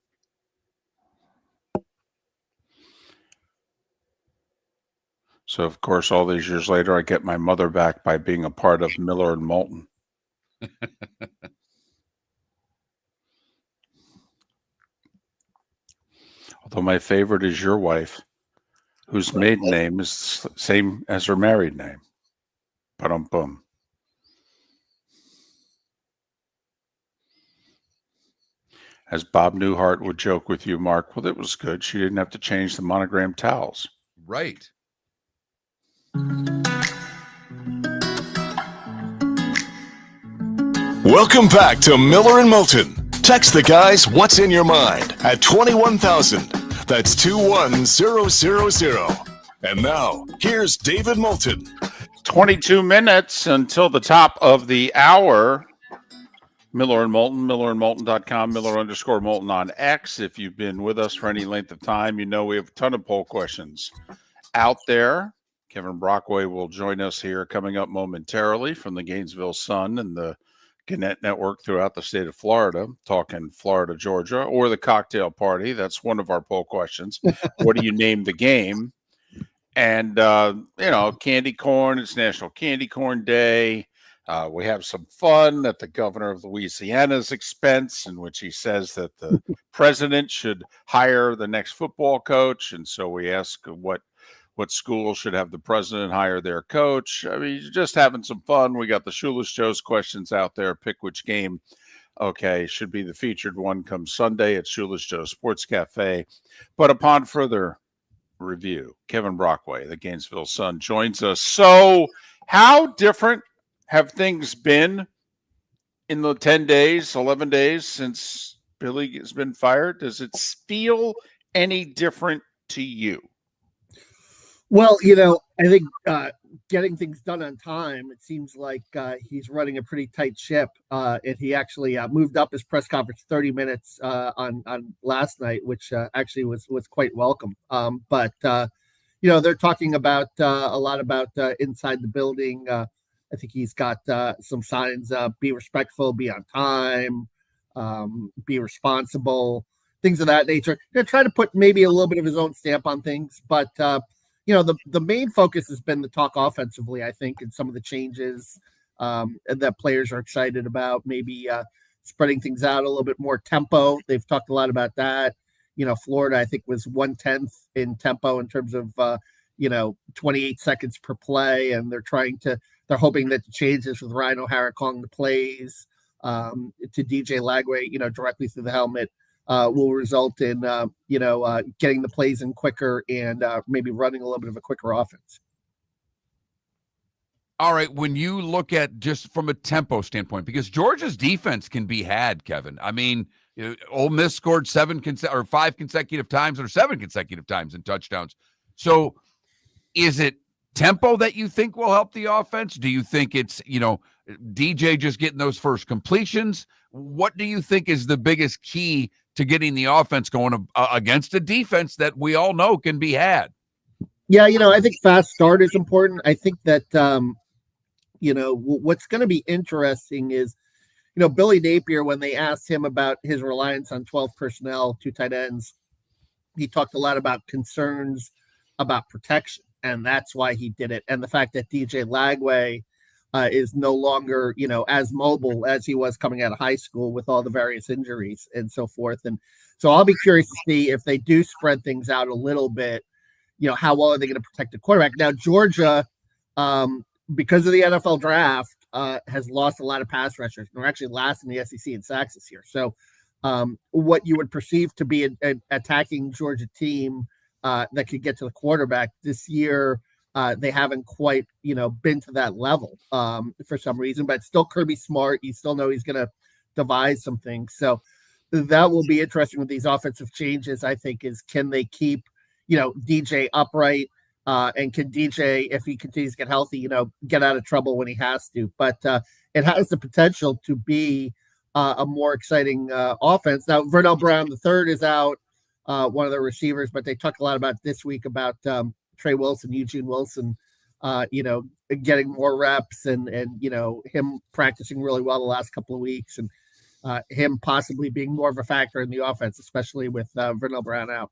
A: So, of course, all these years later, I get my mother back by being a part of Miller and Moulton. Although my favorite is your wife, whose maiden name is the same as her married name. Ba-dum-bum. As Bob Newhart would joke with you, Mark, well, it was good. She didn't have to change the monogram towels.
C: Right.
D: Welcome back to Miller and Moulton. Text the guys what's in your mind at 21,000. That's 21000. And now, here's David Moulton.
A: 22 minutes until the top of the hour. Miller and Moulton, millerandmoulton.com, Miller_Moulton on X. If you've been with us for any length of time, you know we have a ton of poll questions out there. Kevin Brockway will join us here coming up momentarily from the Gainesville Sun and the Gannett Network throughout the state of Florida, talking Florida, Georgia, or the cocktail party. That's one of our poll questions. What do you name the game? And, candy corn. It's National Candy Corn Day. We have some fun at the governor of Louisiana's expense, in which he says that the president should hire the next football coach. And so we ask what school should have the president hire their coach. I mean, just having some fun. We got the Shoeless Joe's questions out there. Pick which game. Okay, should be the featured one come Sunday at Shoeless Joe's Sports Cafe. But upon further review, Kevin Brockway, the Gainesville Sun, joins us. So how different have things been in the 10 days, 11 days since Billy has been fired? Does it feel any different to you?
N: Well, I think getting things done on time, it seems like he's running a pretty tight ship. And he actually moved up his press conference 30 minutes on last night, which actually was quite welcome. But they're talking about a lot about inside the building. I think he's got some signs, be respectful, be on time, be responsible, things of that nature. Gonna try to put maybe a little bit of his own stamp on things, but the main focus has been the talk offensively, I think, and some of the changes that players are excited about. Maybe spreading things out a little bit more tempo. They've talked a lot about that. Florida, I think, was 1/10 in tempo in terms of 28 seconds per play, and they're hoping that the changes with Ryan O'Hara calling the plays to DJ Lagway, directly through the helmet, will result in getting the plays in quicker and maybe running a little bit of a quicker offense.
C: All right, when you look at just from a tempo standpoint, because Georgia's defense can be had, Kevin. I mean, Ole Miss scored 5 consecutive times or 7 consecutive times in touchdowns. So is it tempo that you think will help the offense? Do you think it's, DJ just getting those first completions? What do you think is the biggest key to getting the offense going against a defense that we all know can be had?
N: Yeah, I think fast start is important. I think that, what's going to be interesting is, Billy Napier, when they asked him about his reliance on 12 personnel, 2 tight ends, he talked a lot about concerns about protection, and that's why he did it. And the fact that DJ Lagway is no longer, as mobile as he was coming out of high school with all the various injuries and so forth. And so I'll be curious to see if they do spread things out a little bit, how well are they going to protect the quarterback? Now, Georgia, because of the NFL draft, has lost a lot of pass rushers. They're actually last in the SEC in sacks this year. So what you would perceive to be an attacking Georgia team that could get to the quarterback this year, they haven't quite, been to that level for some reason. But still Kirby Smart. You still know he's going to devise some things. So that will be interesting with these offensive changes, I think, is can they keep, DJ upright? And can DJ, if he continues to get healthy, get out of trouble when he has to. But it has the potential to be a more exciting offense. Now, Vernell Brown III is out, one of the receivers, but they talk a lot about this week about Trey Wilson, Eugene Wilson, getting more reps and him practicing really well the last couple of weeks, and him possibly being more of a factor in the offense, especially with Vernell Brown out.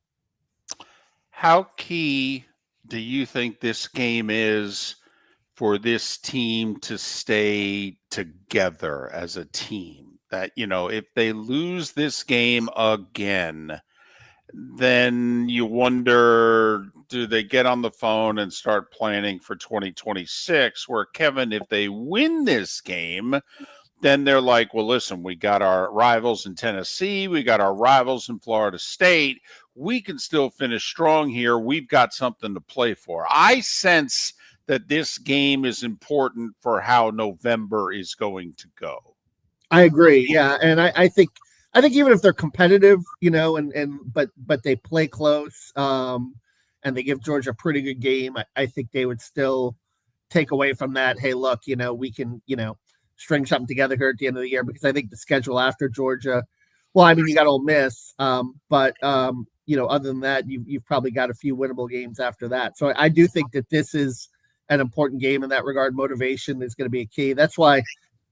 A: How key do you think this game is for this team to stay together as a team? That, if they lose this game again, then you wonder, do they get on the phone and start planning for 2026? Where, Kevin, if they win this game, then they're like, well, listen, we got our rivals in Tennessee. We got our rivals in Florida State. We can still finish strong here. We've got something to play for. I sense that this game is important for how November is going to go.
N: I agree. Yeah. And I think even if they're competitive, but they play close and they give Georgia a pretty good game, I think they would still take away from that. Hey, look, we can, string something together here at the end of the year, because I think the schedule after Georgia, well, I mean, you got Ole Miss, but other than that, you've probably got a few winnable games after that. So I do think that this is an important game in that regard. Motivation is going to be a key. That's why,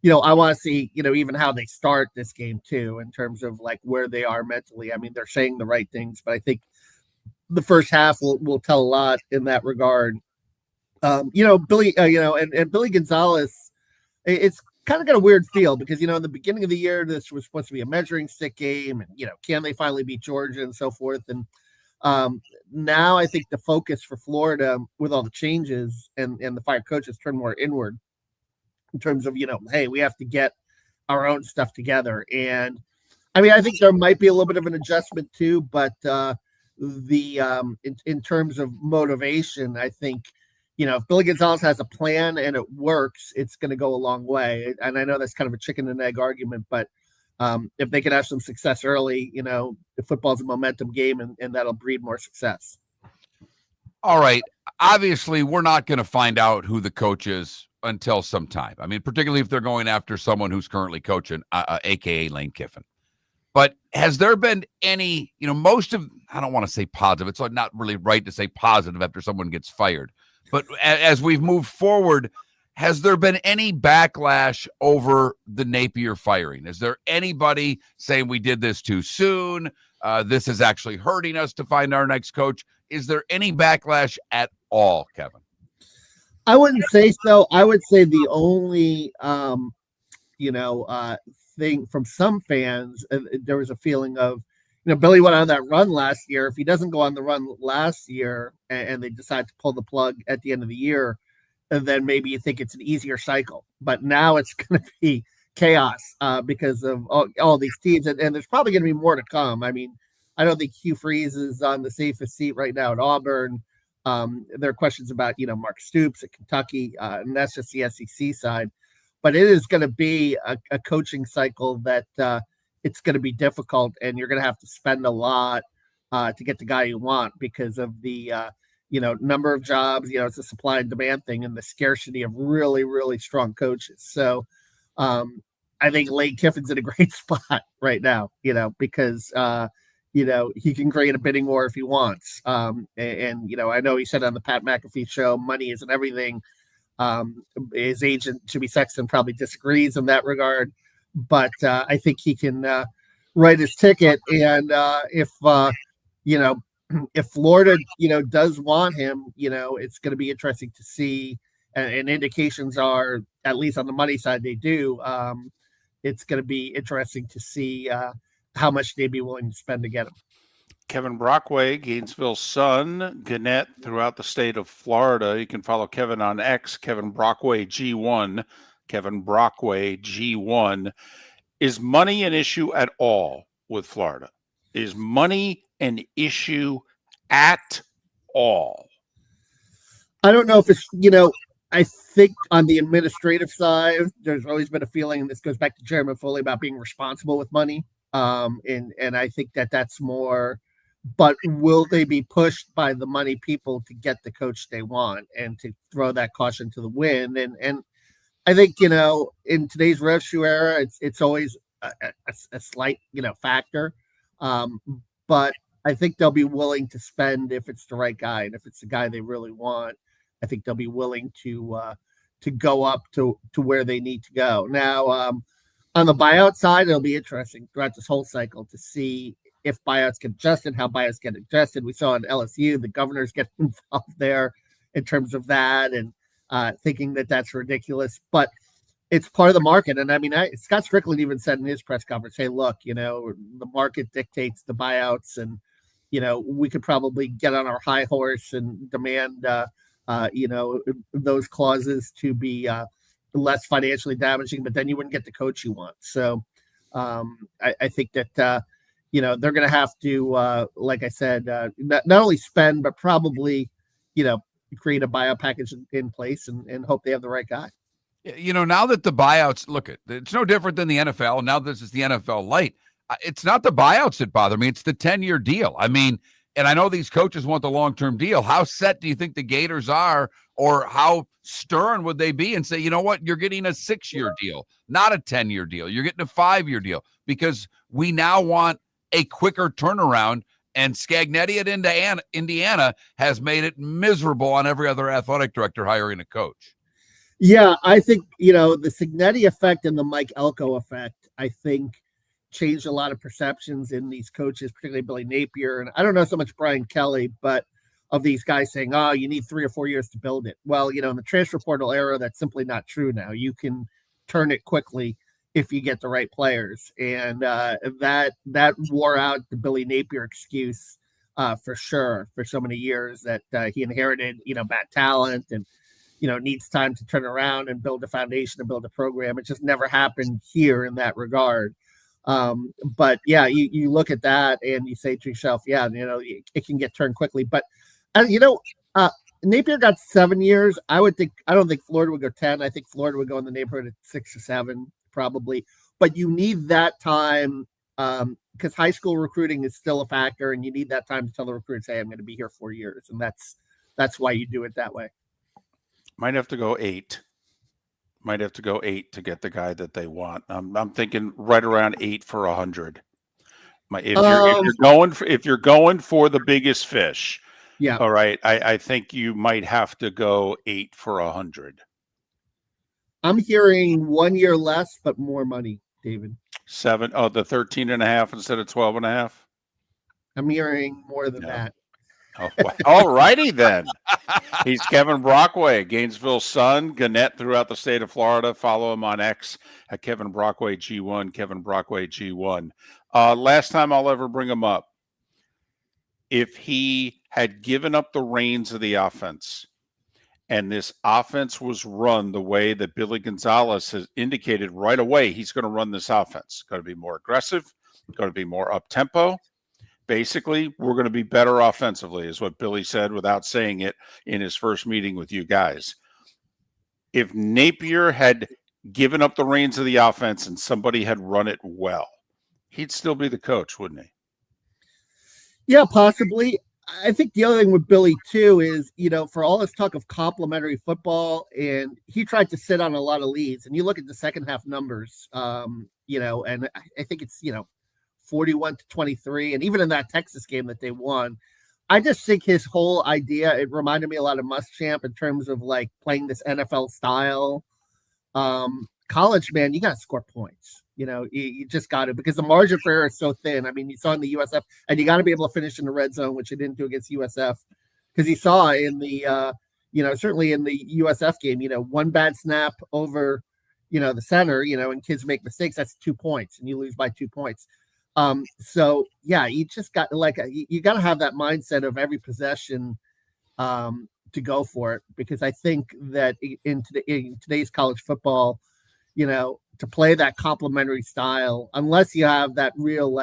N: I want to see, even how they start this game too, in terms of like where they are mentally. I mean, they're saying the right things, but I think the first half will tell a lot in that regard. Billy, and Billy Gonzalez, it's kind of got a weird feel because, in the beginning of the year, this was supposed to be a measuring stick game and, can they finally beat Georgia and so forth. And now I think the focus for Florida with all the changes and the fired coaches turned more inward in terms of, hey, we have to get our own stuff together. And I mean, I think there might be a little bit of an adjustment too, but in terms of motivation, I think, if Billy Gonzalez has a plan and it works, it's going to go a long way. And I know that's kind of a chicken and egg argument, but if they can have some success early, the football's a momentum game and that'll breed more success.
C: All right. Obviously, we're not going to find out who the coach is until some time. I mean, particularly if they're going after someone who's currently coaching, a.k.a. Lane Kiffin. But has there been any, most of, I don't want to say positive. It's not really right to say positive after someone gets fired. But as we've moved forward,
M: has there been any backlash over the Napier firing? Is there anybody saying we did this too soon? This is actually hurting us to find our next coach. Is there any backlash at all, Kevin?
N: I wouldn't say so. I would say the only, thing from some fans, there was a feeling of, Billy went on that run last year. If he doesn't go on the run last year and they decide to pull the plug at the end of the year, and then maybe you think it's an easier cycle. But now it's going to be chaos because of all these teams. And there's probably going to be more to come. I mean, I don't think Hugh Freeze is on the safest seat right now at Auburn. There are questions about, Mark Stoops at Kentucky, and that's just the SEC side. But it is going to be a coaching cycle that it's going to be difficult, and you're going to have to spend a lot to get the guy you want because of the number of jobs. It's a supply and demand thing, and the scarcity of really, really strong coaches. So I think Lane Kiffin's in a great spot right now, because he can create a bidding war if he wants. I know he said on the Pat McAfee show, money isn't everything. His agent, Jimmy Sexton, probably disagrees in that regard, but I think he can write his ticket. And if Florida, does want him, it's going to be interesting to see. And indications are, at least on the money side, they do. It's going to be interesting to see how much they'd be willing to spend to get him.
A: Kevin Brockway, Gainesville's son, Gannett throughout the state of Florida. You can follow Kevin on X, Kevin Brockway G1, Kevin Brockway G1. Is money an issue at all with Florida? Is money an issue at all?
N: I don't know if it's, I think on the administrative side, there's always been a feeling, and this goes back to Chairman Foley, about being responsible with money. And I think that's more, but will they be pushed by the money people to get the coach they want and to throw that caution to the wind? And I think, in today's rev shoe era, it's always a slight, factor. But I think they'll be willing to spend if it's the right guy. And if it's the guy they really want, I think they'll be willing to go up to where they need to go. Now, on the buyout side, it'll be interesting throughout this whole cycle to see if buyouts get adjusted, how buyouts get adjusted. We saw in LSU, the governors get involved there in terms of that and thinking that that's ridiculous. But it's part of the market. And I mean, Scott Strickland even said in his press conference, hey, look, the market dictates the buyouts, and, we could probably get on our high horse and demand, those clauses to be less financially damaging, but then you wouldn't get the coach you want. So I think that, they're going to have to, like I said, not only spend, but probably, create a buyout package in place and hope they have the right guy.
M: Now that the buyouts, it's no different than the NFL. Now this is the NFL light. It's not the buyouts that bother me. It's the 10-year deal. I mean, and I know these coaches want the long-term deal. How set do you think the Gators are, or how stern would they be and say, you know what, you're getting a 6-year deal, not a 10-year deal. You're getting a 5-year deal, because we now want a quicker turnaround. And Scagnetti at Indiana has made it miserable on every other athletic director hiring a coach.
N: Yeah, I think, the Scagnetti effect and the Mike Elko effect, I think, changed a lot of perceptions in these coaches, particularly Billy Napier. And I don't know so much Brian Kelly, but of these guys saying, oh, you need 3 or 4 years to build it. Well, in the transfer portal era, that's simply not true now. You can turn it quickly if you get the right players. And that wore out the Billy Napier excuse for sure for so many years that he inherited, bad talent and, needs time to turn around and build a foundation and build a program. It just never happened here in that regard. But yeah, you look at that and you say to yourself, yeah, it can get turned quickly. But Napier got 7 years. I don't think Florida would go 10. I think Florida would go in the neighborhood of 6 or 7, probably. But you need that time because high school recruiting is still a factor, and you need that time to tell the recruits, hey, I'm going to be here 4 years. And that's why you do it that way.
A: Might have to go 8. Might have to go 8 to get the guy that they want. I'm thinking right around 8 for 100. If you're going for the biggest fish,
N: yeah.
A: All right. I think you might have to go 8 for 100.
N: I'm hearing 1 year less, but more money, David.
A: The 13.5 instead of 12.5.
N: I'm hearing more than that.
A: Oh, all righty then. He's Kevin Brockway, Gainesville Sun, Gannett throughout the state of Florida. Follow him on X at Kevin Brockway G1, Kevin Brockway G1. Last time I'll ever bring him up, if he had given up the reins of the offense and this offense was run the way that Billy Gonzalez has indicated right away, he's going to run this offense. Going to be more aggressive, going to be more up-tempo. Basically, we're going to be better offensively, is what Billy said without saying it in his first meeting with you guys. If Napier had given up the reins of the offense and somebody had run it well, he'd still be the coach, wouldn't he?
N: Yeah, possibly. I think the other thing with Billy, too, is, for all this talk of complimentary football, and he tried to sit on a lot of leads. And you look at the second half numbers, and I think it's, 41-23. And even in that Texas game that they won, I just think his whole idea, it reminded me a lot of Muschamp in terms of like playing this NFL style. College, man, you got to score points. You just got to, because the margin for error is so thin. I mean, you saw in the USF, and you got to be able to finish in the red zone, which you didn't do against USF, because you saw in the, certainly in the USF game, one bad snap over, the center, and kids make mistakes, that's 2 points, and you lose by 2 points. So yeah, you just got you got to have that mindset of every possession to go for it, because I think that in today's college football, to play that complementary style, unless you have that real,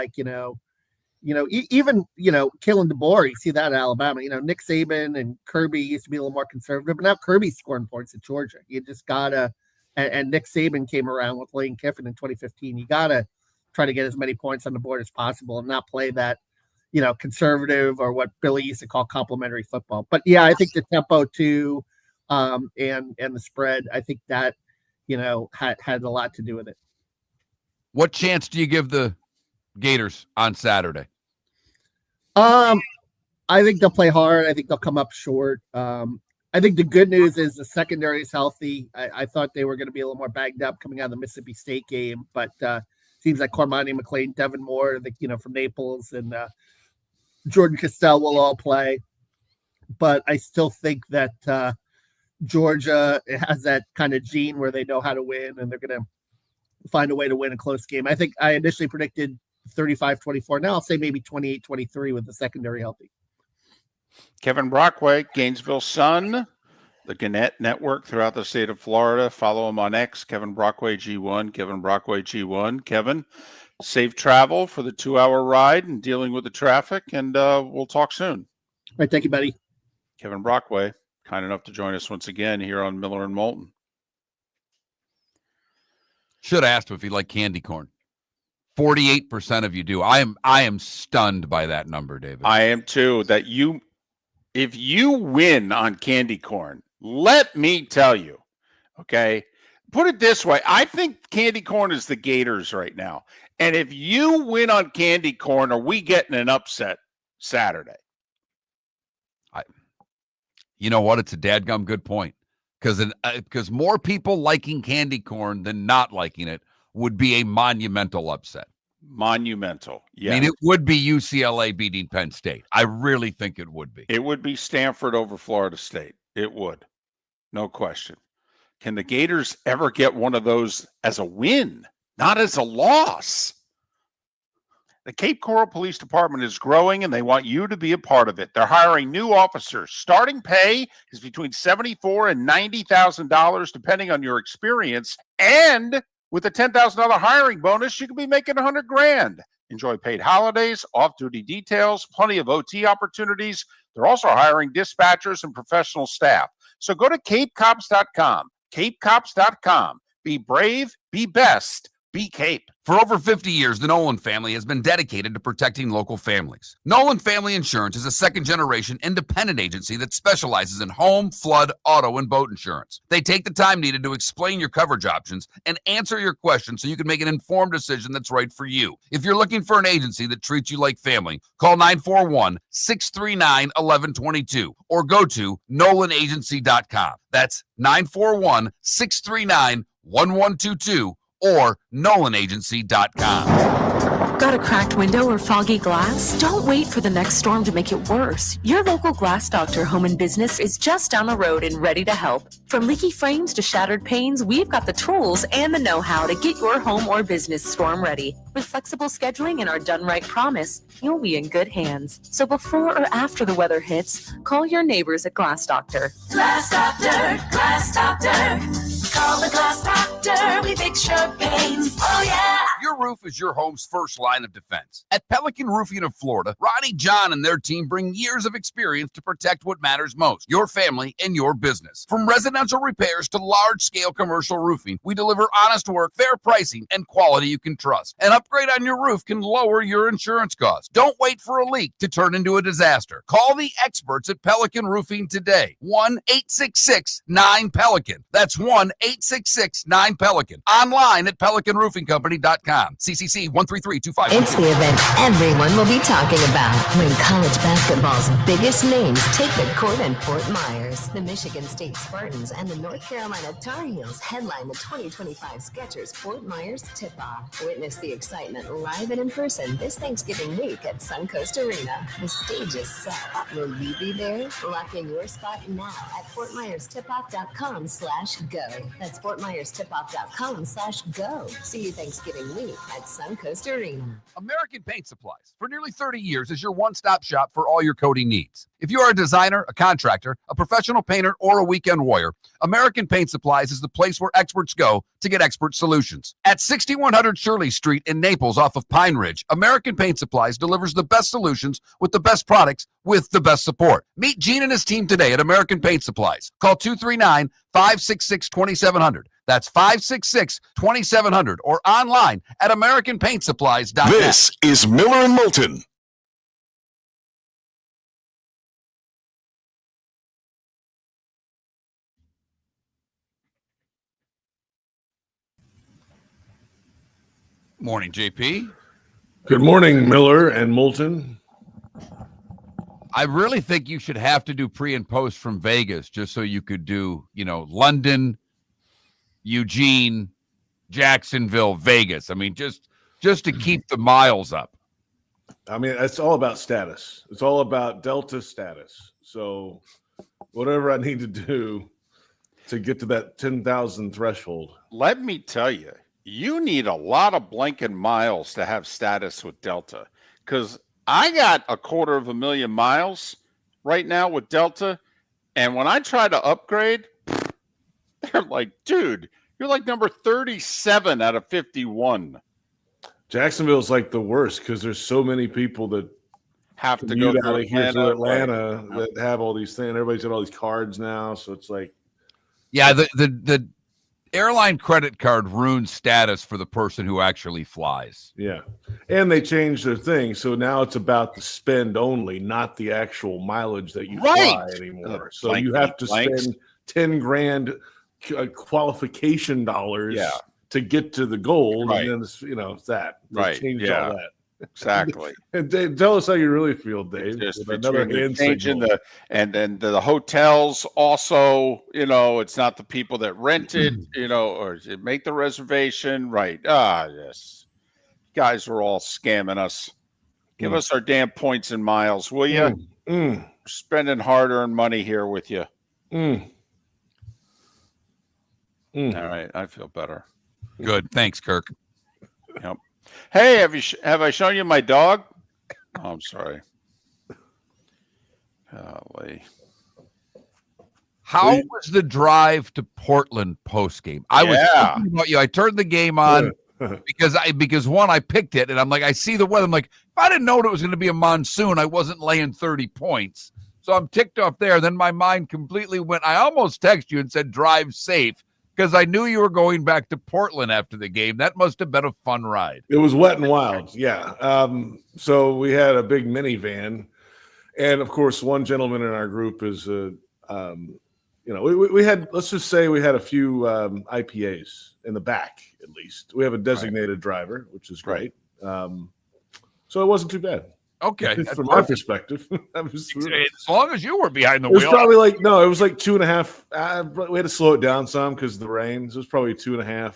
N: even killing DeBoer, you see that at Alabama. Nick Saban and Kirby used to be a little more conservative, but now Kirby's scoring points at Georgia. You just gotta, and Nick Saban came around with Lane Kiffin in 2015. You gotta try to get as many points on the board as possible and not play that, conservative, or what Billy used to call complimentary football. But yeah, I think the tempo too, and the spread, I think that, had a lot to do with it.
C: What chance do you give the Gators on Saturday?
N: I think they'll play hard. I think they'll come up short. I think the good news is the secondary is healthy. I thought they were going to be a little more bagged up coming out of the Mississippi State game, but seems like Cormani McLean, Devin Moore, from Naples, and Jordan Castell will all play. But I still think that Georgia has that kind of gene where they know how to win, and they're going to find a way to win a close game. I think I initially predicted 35-24. Now I'll say maybe 28-23 with the secondary healthy.
A: Kevin Brockway, Gainesville Sun, the Gannett Network throughout the state of Florida. Follow him on X, Kevin Brockway G1, Kevin Brockway G1. Kevin, safe travel for the 2-hour ride and dealing with the traffic, and we'll talk soon.
N: All right, thank you, buddy.
A: Kevin Brockway, kind enough to join us once again here on Miller and Moulton.
C: Should have asked him if he liked candy corn. 48% of you do. I am stunned by that number, David.
A: I am too. If you win on candy corn, let me tell you, okay, put it this way. I think candy corn is the Gators right now. And if you win on candy corn, are we getting an upset Saturday?
C: You know what? It's a dadgum good point. Because more people liking candy corn than not liking it would be a monumental upset.
A: Monumental, yeah.
C: I mean, it would be UCLA beating Penn State. I really think it would be.
A: It would be Stanford over Florida State. It would. No question. Can the Gators ever get one of those as a win, not as a loss? The Cape Coral Police Department is growing, and they want you to be a part of it. They're hiring new officers. Starting pay is between $74,000 and $90,000, depending on your experience. And with a $10,000 hiring bonus, you could be making $100,000. Enjoy paid holidays, off-duty details, plenty of OT opportunities. They're also hiring dispatchers and professional staff. So go to CapeCops.com. CapeCops.com. Be brave, be best, be Cape.
M: For over 50 years, the Nolan family has been dedicated to protecting local families. Nolan Family Insurance is a second-generation independent agency that specializes in home, flood, auto, and boat insurance. They take the time needed to explain your coverage options and answer your questions so you can make an informed decision that's right for you. If you're looking for an agency that treats you like family, call 941-639-1122 or go to nolanagency.com. That's 941-639-1122 or nolanagency.com.
F: Got a cracked window or foggy glass? Don't wait for the next storm to make it worse. Your local Glass Doctor Home and Business is just down the road and ready to help. From leaky frames to shattered panes, we've got the tools and the know-how to get your home or business storm ready. With flexible scheduling and our done right promise, you'll be in good hands. So before or after the weather hits, call your neighbors at Glass Doctor.
G: Glass Doctor, Glass Doctor. Call the Glass Doctor. We fix your pains. Oh, yeah.
M: Your roof is your home's first line of defense. At Pelican Roofing of Florida, Ronnie John and their team bring years of experience to protect what matters most, your family and your business. From residential repairs to large-scale commercial roofing, we deliver honest work, fair pricing, and quality you can trust. An upgrade on your roof can lower your insurance costs. Don't wait for a leak to turn into a disaster. Call the experts at Pelican Roofing today. 1-866-9-PELICAN. That's 1-866-9-PELICAN. Online at pelicanroofingcompany.com. CCC 13325.
E: It's the event everyone will be talking about when college basketball's biggest names take the court in Fort Myers. The Michigan State Spartans and the North Carolina Tar Heels headline the 2025 Skechers Fort Myers Tip-Off. Witness the excitement live and in person this Thanksgiving week at Suncoast Arena. The stage is set. Will you be there? Lock in your spot now at FortMyersTipoff.com/go. That's FortMyersTipoff.com/go. See you Thanksgiving week at Suncoast Arena.
M: American Paint Supplies, for nearly 30 years, is your one-stop shop for all your coating needs. If you are a designer, a contractor, a professional painter, or a weekend warrior, American Paint Supplies is the place where experts go to get expert solutions. At 6100 Shirley Street in Naples off of Pine Ridge, American Paint Supplies delivers the best solutions with the best products with the best support. Meet Gene and his team today at American Paint Supplies. Call 239-566-2700. That's 566-2700 or online at AmericanPaintSupplies.net.
D: This is Miller and Moulton.
M: Morning, JP.
O: Good morning, Miller and Moulton.
M: I really think you should have to do pre and post from Vegas just so you could do, London, Eugene, Jacksonville, Vegas. I mean, just to keep the miles up.
O: I mean, it's all about status. It's all about Delta status. So whatever I need to do to get to that 10,000 threshold.
A: Let me tell you, you need a lot of blanking miles to have status with Delta, because I got 250,000 miles right now with Delta. And when I try to upgrade, they're like, dude, you're like number 37 out of 51.
O: Jacksonville's like the worst because there's so many people that
A: have to go
O: out of here to Atlanta
A: right.
O: that have all these things. Everybody's got all these cards now. So it's like.
M: Yeah, the airline credit card ruins status for the person who actually flies.
O: Yeah. And they changed their thing. So now it's about the spend only, not the actual mileage that you fly anymore. So you have to spend 10 grand qualification dollars to get to the gold.
A: Right.
O: And then, it's that. They
A: right.
O: changed all that.
A: Exactly.
O: And Dave, tell us how you really feel, Dave.
A: Just
O: another hand
A: changing and then the hotels also, it's not the people that rent it, or make the reservation. Right. Yes. Guys are all scamming us. Give us our damn points and miles, will you? We're spending hard-earned money here with you. All right. I feel better.
M: Good. Thanks, Kirk.
A: Yep. Hey, have I shown you my dog? Oh, I'm sorry. Golly.
M: How was the drive to Portland post game? I was thinking about you. I turned the game on because one, I picked it, and I'm like, I see the weather. I'm like, if I didn't know it was going to be a monsoon, I wasn't laying 30 points. So I'm ticked off there. Then my mind completely went. I almost texted you and said drive safe.
C: because I knew you were going back to Portland after the game. That must have been a fun ride.
O: It was wet and wild, yeah. So we had a big minivan, and of course, one gentleman in our group is we had, let's just say we had a few IPAs in the back, at least. We have a designated driver, which is great. So it wasn't too bad.
C: Okay.
O: From my perspective.
C: As long as you were behind the
O: wheel. It was probably it was like 2.5. We had to slow it down some because of the rain. So it was probably 2.5,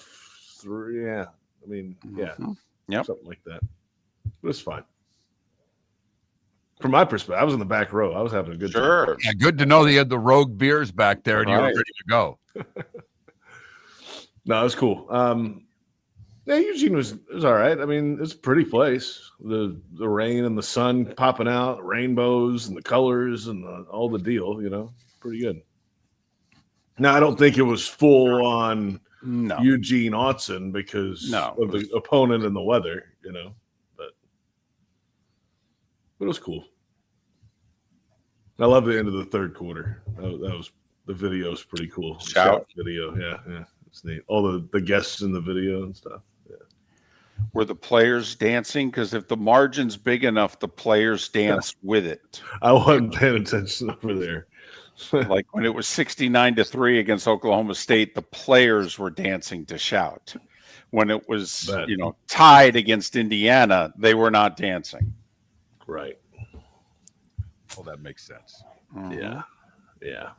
O: 3. Yeah. I mean, yeah.
A: Yep.
O: Something like that. But it's fine. From my perspective, I was in the back row. I was having a good time.
C: Yeah, good to know that you had the Rogue beers back there and you were ready to go.
O: No, it was cool. Yeah, Eugene was all right. I mean, it's a pretty place. The rain and the sun popping out, rainbows and the colors and all the deal, pretty good. Now, I don't think it was full on Eugene Autzen because of the opponent and the weather, but it was cool. I love the end of the third quarter. That was the video is pretty cool.
A: Shout
O: video, yeah, it's neat. All the guests in the video and stuff. Yeah.
A: Were the players dancing? Because if the margin's big enough, the players dance with it.
O: I wasn't paying attention over there.
A: Like when it was 69-3 against Oklahoma State, the players were dancing to shout. When it was, tied against Indiana, they were not dancing.
O: Right.
C: Well, that makes sense.
O: Yeah. Yeah.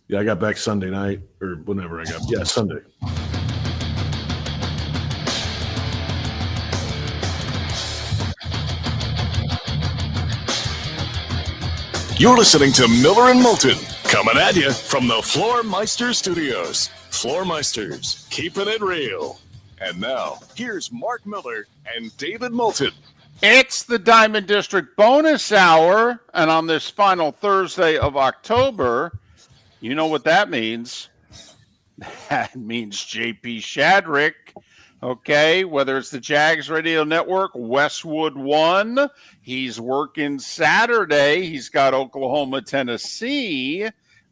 O: Yeah, I got back Sunday night or whenever I got. Yeah, Sunday.
D: You're listening to Miller and Moulton, coming at you from the Floormeister Studios. Floormeisters, keeping it real. And now, here's Mark Miller and David Moulton.
A: It's the Diamond District bonus hour, and on this final Thursday of October, you know what that means. That means JP Shadrick, okay, whether it's the Jags Radio Network, Westwood 1, he's working Saturday. He's got Oklahoma, Tennessee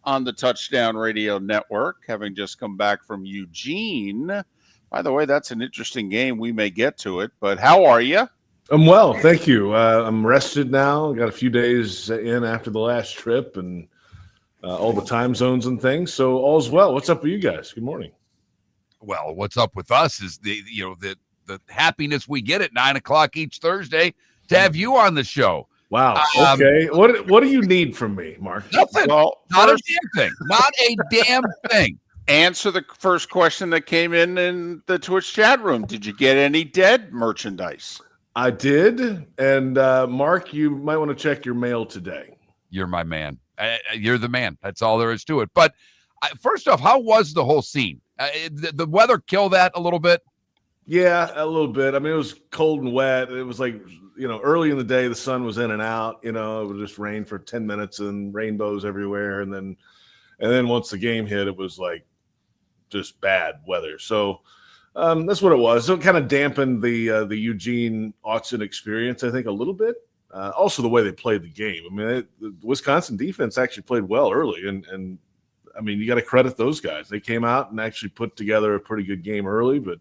A: on the Touchdown Radio Network, having just come back from Eugene. By the way, that's an interesting game. We may get to it, but how are you?
O: I'm well, thank you. I'm rested now. Got a few days in after the last trip and all the time zones and things. So all's well. What's up with you guys? Good morning.
C: Well, what's up with us is the happiness we get at 9:00 each Thursday to have you on the show.
O: Wow. Okay. What do you need from me, Mark?
C: Nothing.
A: Well,
C: not a damn thing. Not a damn thing.
A: Answer the first question that came in the Twitch chat room. Did you get any dead merchandise?
O: I did. And Mark, you might want to check your mail today.
C: You're my man. You're the man. That's all there is to it. But first off, how was the whole scene? The weather kill that a little bit?
O: Yeah, a little bit. I mean, it was cold and wet. It was like, early in the day, the sun was in and out. It would just rain for 10 minutes and rainbows everywhere. And then once the game hit, it was like just bad weather. So that's what it was. So it kind of dampened the Eugene Autzen experience, I think, a little bit. Also, the way they played the game. I mean, the Wisconsin defense actually played well early, and I mean, you got to credit those guys. They came out and actually put together a pretty good game early, but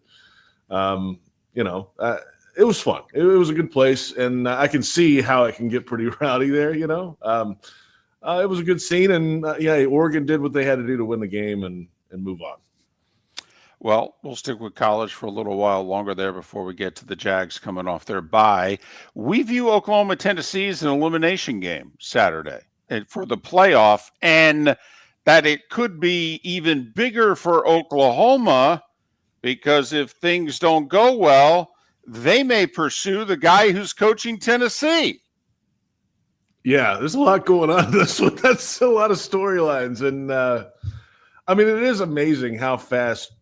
O: it was fun. It was a good place, and I can see how it can get pretty rowdy there. It was a good scene, and Oregon did what they had to do to win the game and move on.
A: Well, we'll stick with college for a little while longer there before we get to the Jags coming off their bye. We view Oklahoma, Tennessee as an elimination game Saturday for the playoff, and that it could be even bigger for Oklahoma because if things don't go well, they may pursue the guy who's coaching Tennessee.
O: Yeah, there's a lot going on. That's a lot of storylines. And, I mean, it is amazing how fast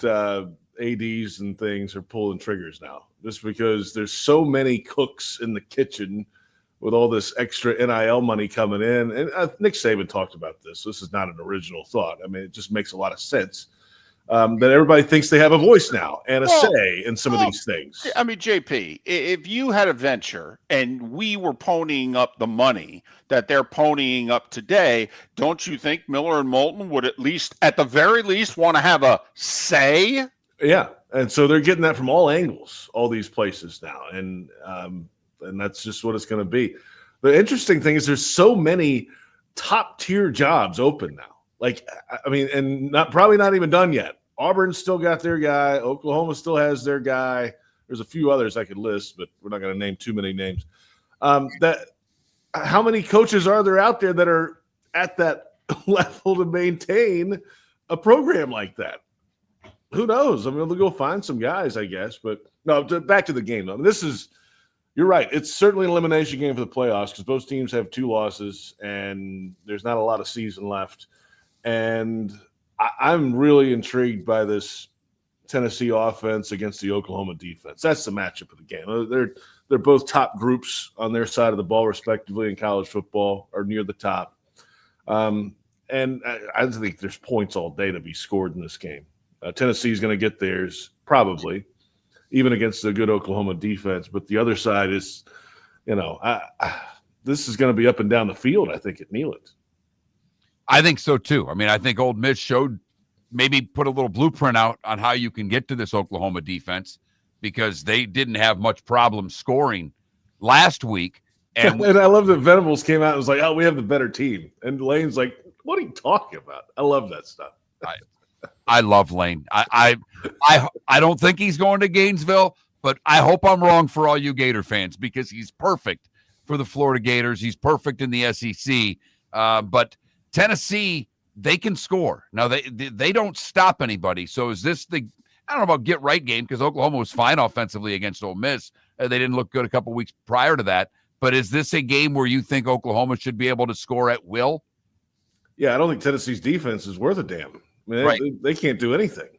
O: ADs and things are pulling triggers now, just because there's so many cooks in the kitchen with all this extra NIL money coming in. And Nick Saban talked about this. This is not an original thought. I mean, it just makes a lot of sense. that everybody thinks they have a voice now and a say in some of these things.
A: I mean, JP, if you had a venture and we were ponying up the money that they're ponying up today, don't you think Miller and Moulton would at the very least, want to have a say?
O: Yeah, and so they're getting that from all angles, all these places now, and that's just what it's going to be. The interesting thing is there's so many top tier jobs open now. Like, I mean, and probably not even done yet. Auburn's still got their guy. Oklahoma still has their guy. There's a few others I could list, but we're not going to name too many names. How many coaches are there out there that are at that level to maintain a program like that? Who knows? I mean, they'll go find some guys, I guess. But no, back to the game, though. I mean, you're right. It's certainly an elimination game for the playoffs because both teams have 2 losses and there's not a lot of season left. And I'm really intrigued by this Tennessee offense against the Oklahoma defense. That's the matchup of the game. They're both top groups on their side of the ball, respectively, in college football, or near the top. And I think there's points all day to be scored in this game. Tennessee's going to get theirs, probably, even against the good Oklahoma defense. But the other side is, this is going to be up and down the field, I think, at Neyland.
M: I think so, too. I mean, I think Ole Miss maybe put a little blueprint out on how you can get to this Oklahoma defense because they didn't have much problem scoring last week. And
O: I love that Venables came out and was like, oh, we have the better team. And Lane's like, what are you talking about? I love that stuff.
M: I love Lane. I don't think he's going to Gainesville, but I hope I'm wrong for all you Gator fans because he's perfect for the Florida Gators. He's perfect in the SEC. But Tennessee, they can score. Now, they don't stop anybody. So is this I don't know about get-right game because Oklahoma was fine offensively against Ole Miss. They didn't look good a couple weeks prior to that. But is this a game where you think Oklahoma should be able to score at will?
O: Yeah, I don't think Tennessee's defense is worth a damn. I mean,
M: right.
O: they can't do anything.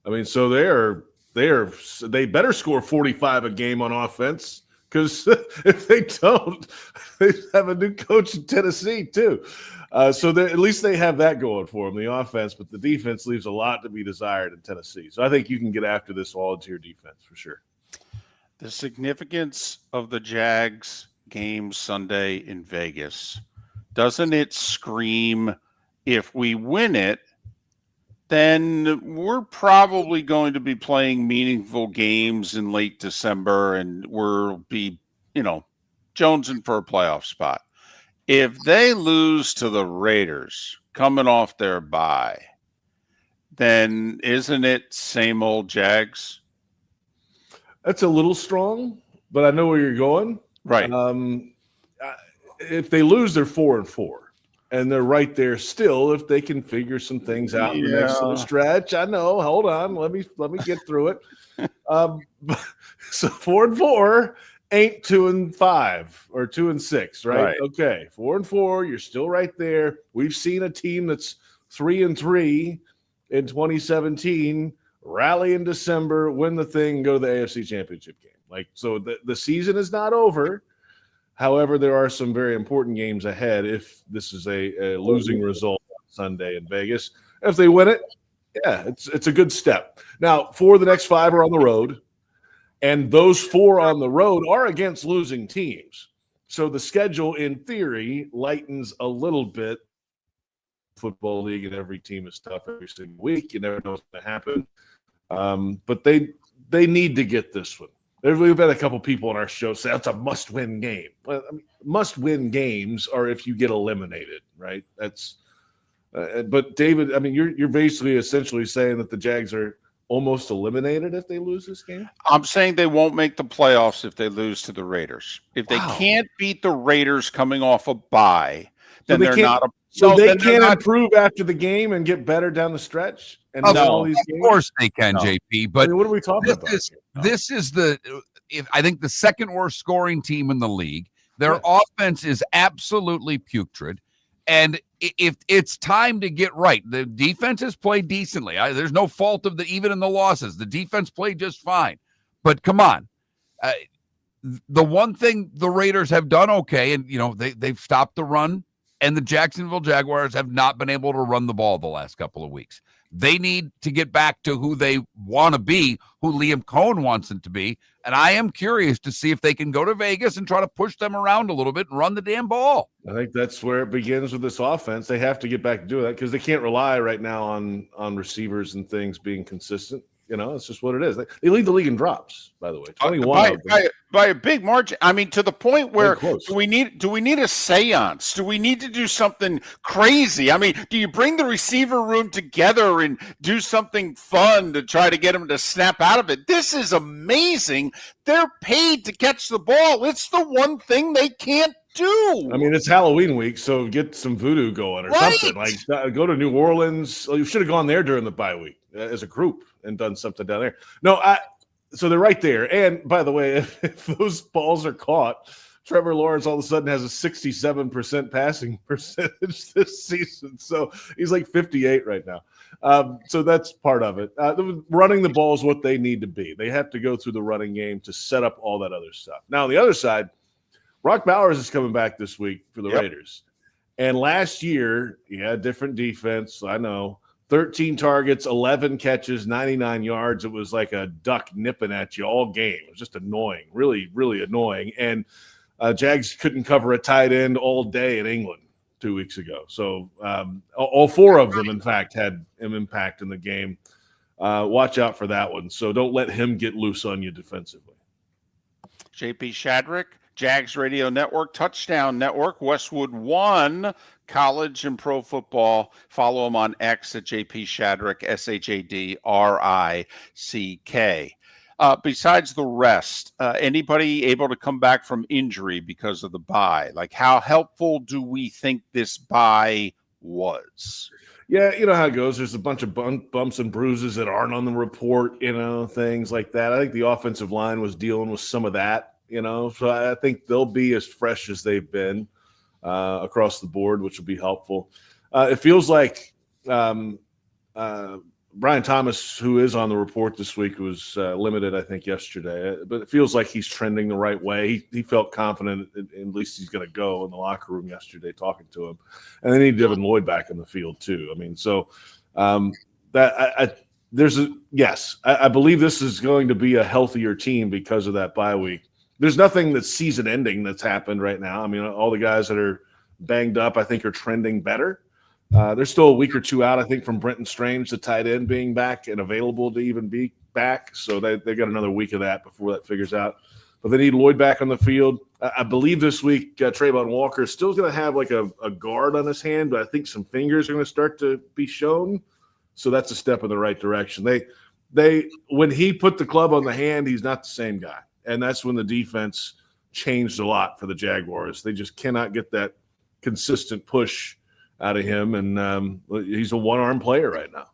O: I mean, so they better score 45 a game on offense because if they don't, they have a new coach in Tennessee too. So at least they have that going for them, the offense, but the defense leaves a lot to be desired in Tennessee. So I think you can get after this all into your defense for sure.
A: The significance of the Jags game Sunday in Vegas, doesn't it scream if we win it, then we're probably going to be playing meaningful games in late December and we'll be, jonesing for a playoff spot. If they lose to the Raiders coming off their bye, then isn't it same old Jags?
O: That's a little strong, but I know where you're going.
A: Right.
O: If they lose, they're 4-4. And they're right there still if they can figure some things out in the next little stretch. I know. Hold on. Let me get through it. So 4-4 ain't 2-5 or 2-6, right? Okay. 4-4. You're still right there. We've seen a team that's 3-3 in 2017 rally in December, win the thing, and go to the AFC Championship game. So the season is not over. However, there are some very important games ahead if this is a losing result on Sunday in Vegas. If they win it, yeah, it's a good step. Now, 4 of the next 5 are on the road, and those 4 on the road are against losing teams. So the schedule, in theory, lightens a little bit. Football league and every team is tough every single week. You never know what's going to happen. But they need to get this one. We've had a couple people on our show say that's a must-win game. Well, must-win games are if you get eliminated, right? That's. But David, I mean, you're basically essentially saying that the Jags are almost eliminated if they lose this game.
A: I'm saying they won't make the playoffs if they lose to the Raiders. If they can't beat the Raiders coming off a bye, then they're not.
O: They can't improve after the game and get better down the stretch. And all these games?
M: Of course they can, JP. But
O: what are we talking about?
M: This is I think the second worst scoring team in the league. Their offense is absolutely putrid. And if it's time to get right, the defense has played decently. There's no fault of even in the losses. The defense played just fine. But come on. The one thing the Raiders have done okay, and they've stopped the run, and the Jacksonville Jaguars have not been able to run the ball the last couple of weeks. They need to get back to who they want to be, who Liam Cohen wants them to be. And I am curious to see if they can go to Vegas and try to push them around a little bit and run the damn ball.
O: I think that's where it begins with this offense. They have to get back to doing that because they can't rely right now on receivers and things being consistent. You know, it's just what it is. They lead the league in drops, by the way. 21
I: by a big margin. I mean, to the point where do we need a seance? Do we need to do something crazy? I mean, do you bring the receiver room together and do something fun to try to get them to snap out of it? This is amazing. They're paid to catch the ball. It's the one thing they can't do.
O: I mean, it's Halloween week, so get some voodoo going or something. Like go to New Orleans. You should have gone there during the bye week as a group and done something down there. No, so they're right there. And by the way, if those balls are caught, Trevor Lawrence all of a sudden has a 67% passing percentage this season. So he's like 58 right now. So that's part of it. Running the ball is what they need to be. They have to go through the running game to set up all that other stuff. Now, on the other side, Brock Bowers is coming back this week for the Raiders. And last year, different defense, I know. 13 targets, 11 catches, 99 yards. It was like a duck nipping at you all game. It was just annoying, really, really annoying. And Jags couldn't cover a tight end all day in England 2 weeks ago. So all four of them, in fact, had an impact in the game. Watch out for that one. So don't let him get loose on you defensively.
I: JP Shadrick, Jags Radio Network, Touchdown Network, Westwood One, college and pro football. Follow him on X at JP Shadrick, SHADRICK. Besides the rest, anybody able to come back from injury because of the bye? Like, how helpful do we think this bye was?
O: Yeah, you know how it goes. There's a bunch of bumps and bruises that aren't on the report, things like that. I think the offensive line was dealing with some of that. So I think they'll be as fresh as they've been across the board, which will be helpful. It feels like Brian Thomas, who is on the report this week, was limited, I think, yesterday. But it feels like he's trending the right way. He felt confident, at least he's going to go in the locker room yesterday talking to him. And they need Devin Lloyd back in the field, too. I mean, so I believe this is going to be a healthier team because of that bye week. There's nothing that's season ending that's happened right now. I mean, all the guys that are banged up, I think, are trending better. There's still a week or two out, I think, from Brenton Strange, the tight end, being back and available to even be back. So they got another week of that before that figures out. But they need Lloyd back on the field. I believe this week Trayvon Walker is still going to have like a guard on his hand, but I think some fingers are going to start to be shown. So that's a step in the right direction. They when he put the club on the hand, he's not the same guy. And that's when the defense changed a lot for the Jaguars. They just cannot get that consistent push out of him, and he's a one-arm player right now.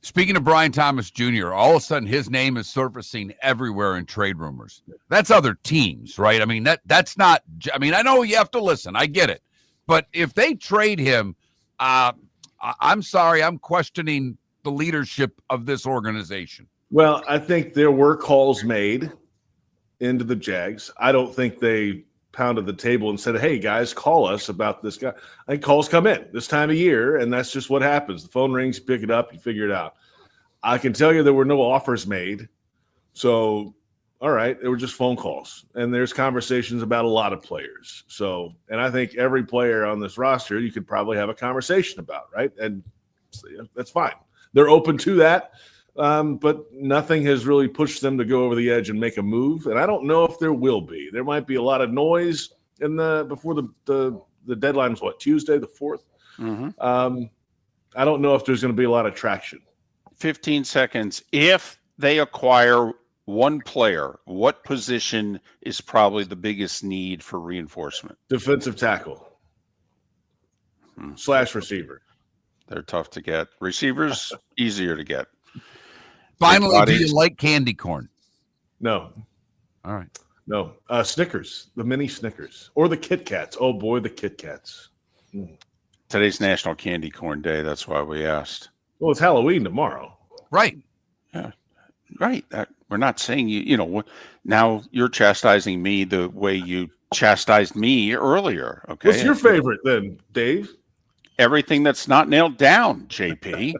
M: Speaking of Brian Thomas Jr., all of a sudden his name is surfacing everywhere in trade rumors. That's other teams, right? I mean, that's not – I mean, I know you have to listen. I get it. But if they trade him, I'm sorry, I'm questioning the leadership of this organization.
O: Well, I think there were calls made into the Jags. I don't think they pounded the table and said, hey, guys, call us about this guy. I think calls come in this time of year, and that's just what happens. The phone rings, you pick it up, you figure it out. I can tell you there were no offers made. So, all right, they were just phone calls. And there's conversations about a lot of players. So, and I think every player on this roster you could probably have a conversation about, right? And that's fine. They're open to that. But nothing has really pushed them to go over the edge and make a move. And I don't know if there will be. There might be a lot of noise before the deadline was Tuesday, the 4th. Mm-hmm. I don't know if there's going to be a lot of traction.
I: 15 seconds. If they acquire one player, what position is probably the biggest need for reinforcement?
O: Defensive tackle / receiver.
I: They're tough to get. Receivers, easier to get.
M: Finally, do you like candy corn?
O: No.
M: All right.
O: No. Snickers, the mini Snickers, or the Kit Kats. Oh, boy, the Kit Kats.
I: Today's National Candy Corn Day. That's why we asked.
O: Well, it's Halloween tomorrow.
M: Right.
I: Yeah. Right. We're not saying now you're chastising me the way you chastised me earlier. Okay.
O: What's your favorite then, Dave?
I: Everything that's not nailed down, JP.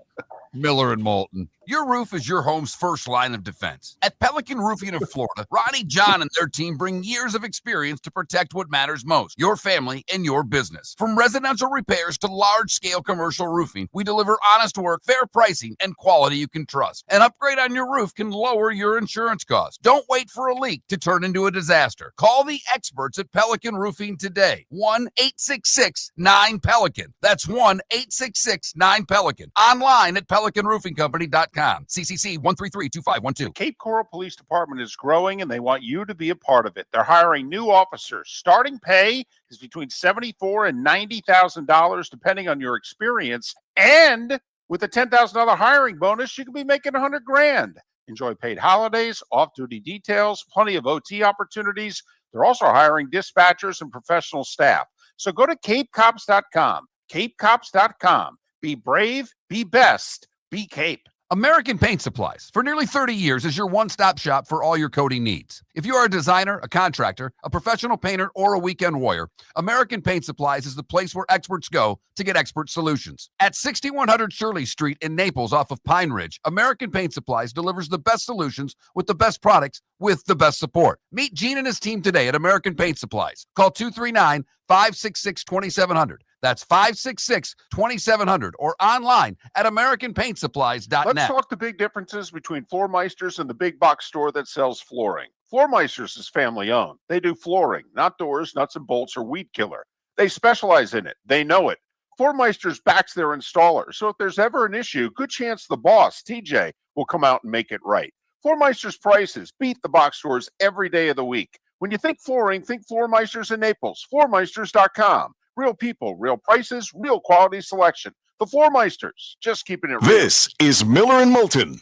M: Miller and Moulton. Your roof is your home's first line of defense. At Pelican Roofing of Florida, Ronnie John and their team bring years of experience to protect what matters most, your family and your business. From residential repairs to large-scale commercial roofing, we deliver honest work, fair pricing, and quality you can trust. An upgrade on your roof can lower your insurance costs. Don't wait for a leak to turn into a disaster. Call the experts at Pelican Roofing today. 1-866-9-PELICAN. That's 1-866-9-PELICAN. Online at PelicanRoofingCompany.com. CCC 1332512.
I: The Cape Coral Police Department is growing, and they want you to be a part of it. They're hiring new officers. Starting pay is between $74,000 and $90,000, depending on your experience. And with a $10,000 hiring bonus, you could be making $100,000. Enjoy paid holidays, off-duty details, plenty of OT opportunities. They're also hiring dispatchers and professional staff. So go to CapeCops.com. CapeCops.com. Be brave, be best, be Cape.
M: American Paint Supplies, for nearly 30 years, is your one-stop shop for all your coating needs. If you are a designer, a contractor, a professional painter, or a weekend warrior, American Paint Supplies is the place where experts go to get expert solutions. At 6100 Shirley Street in Naples off of Pine Ridge, American Paint Supplies delivers the best solutions with the best products with the best support. Meet Gene and his team today at American Paint Supplies. Call 239-566-2700. That's 566-2700 or online at AmericanPaintSupplies.net.
I: Let's talk the big differences between Floormeisters and the big box store that sells flooring. Floormeisters is family owned. They do flooring, not doors, nuts and bolts, or weed killer. They specialize in it. They know it. Floormeisters backs their installer. So if there's ever an issue, good chance the boss, TJ, will come out and make it right. Floormeisters prices beat the box stores every day of the week. When you think flooring, think Floormeisters in Naples. Floormeisters.com. Real people, real prices, real quality selection. The Floormeisters, just keeping it real.
D: This is Miller and Moulton.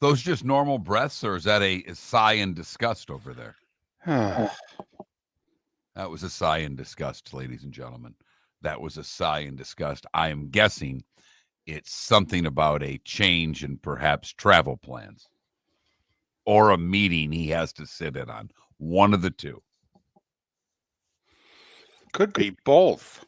M: Those just normal breaths, or is that a sigh in disgust over there? That was a sigh in disgust, ladies and gentlemen. That was a sigh in disgust. I am guessing it's something about a change in perhaps travel plans or a meeting he has to sit in on. One of the two.
I: Could be both.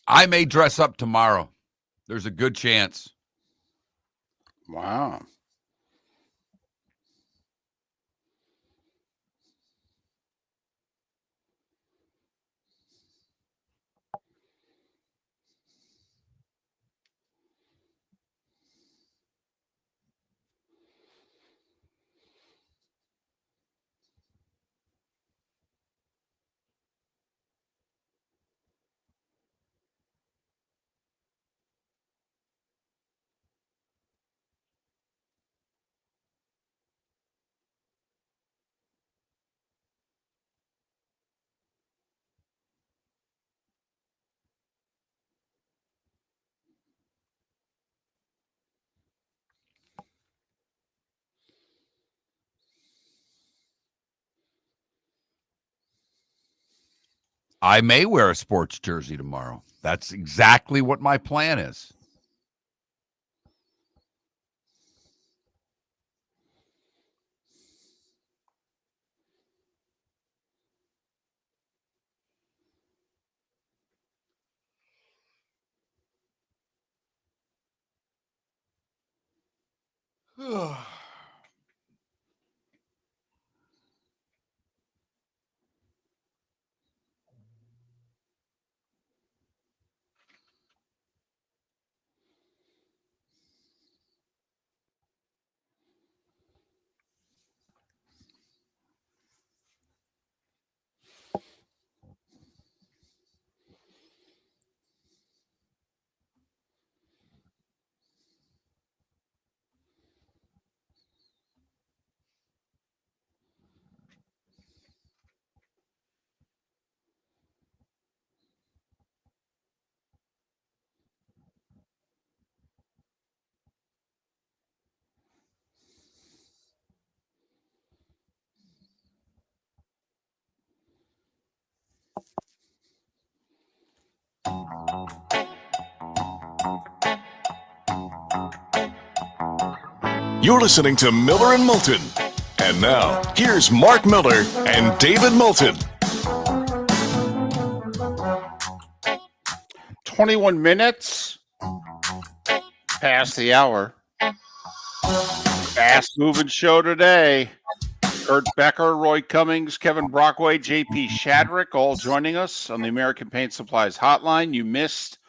M: I may dress up tomorrow. There's a good chance.
A: Wow.
M: I may wear a sports jersey tomorrow. That's exactly what my plan is.
D: You're listening to Miller and Moulton. And now, here's Mark Miller and David Moulton.
I: 21 minutes past the hour. Fast moving show today. Kurt Becker, Roy Cummings, Kevin Brockway, JP Shadrick, all joining us on the American Paint Supplies hotline. You missed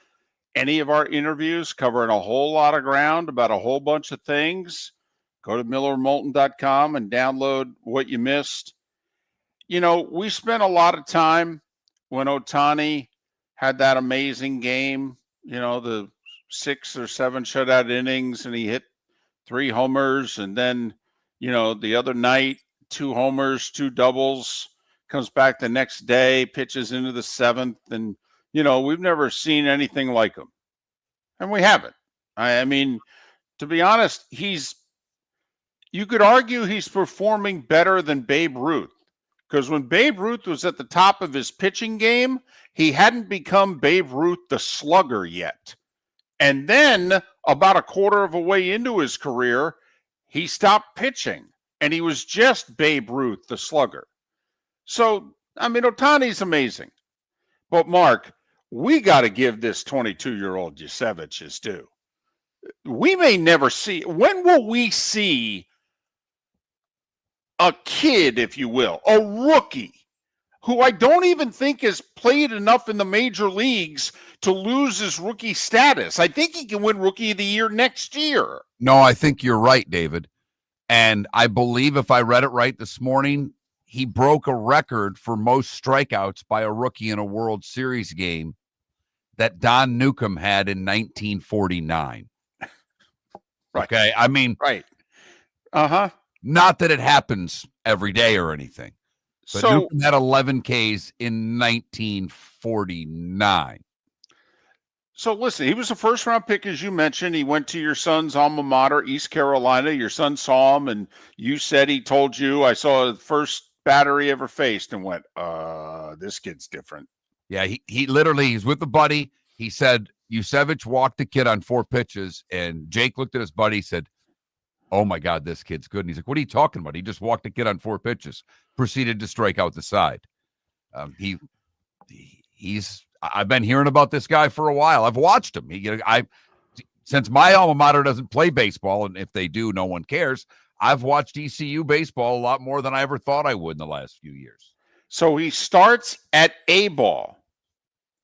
I: any of our interviews, covering a whole lot of ground about a whole bunch of things. Go to millermoulton.com and download what you missed. You know, we spent a lot of time when Ohtani had that amazing game, you know, the 6 or 7 shutout innings, and he hit 3 homers. And then, you know, the other night, 2 homers, 2 doubles, comes back the next day, pitches into the 7th. And, you know, we've never seen anything like him. And we haven't. I mean, to be honest, you could argue he's performing better than Babe Ruth, because when Babe Ruth was at the top of his pitching game, he hadn't become Babe Ruth the slugger yet. And then about a quarter of a way into his career, he stopped pitching, and he was just Babe Ruth the slugger. So, I mean, Ohtani's amazing. But, Mark, we got to give this 22-year-old Yusevich his due. We may never see – when will we see a kid, if you will, a rookie, who I don't even think has played enough in the major leagues to lose his rookie status? I think he can win Rookie of the Year next year.
M: No, I think you're right, David. And I believe, if I read it right this morning, he broke a record for most strikeouts by a rookie in a World Series game that Don Newcomb had in 1949.
I: Right.
M: Okay, I mean,
I: right. Uh-huh.
M: Not that it happens every day or anything. But
I: So
M: Newcomb had 11 Ks in 1949.
I: So listen, he was a first-round pick, as you mentioned. He went to your son's alma mater, East Carolina. Your son saw him, and you said he told you, I saw the first batter he ever faced, and went, this kid's different.
M: Yeah, he literally, he's with a buddy. He said, Yusevich walked the kid on 4 pitches, and Jake looked at his buddy, said, oh, my God, this kid's good. And he's like, what are you talking about? He just walked the kid on 4 pitches, proceeded to strike out the side. I've been hearing about this guy for a while. I've watched him. Since my alma mater doesn't play baseball, and if they do, no one cares, I've watched ECU baseball a lot more than I ever thought I would in the last few years.
I: So he starts at A ball,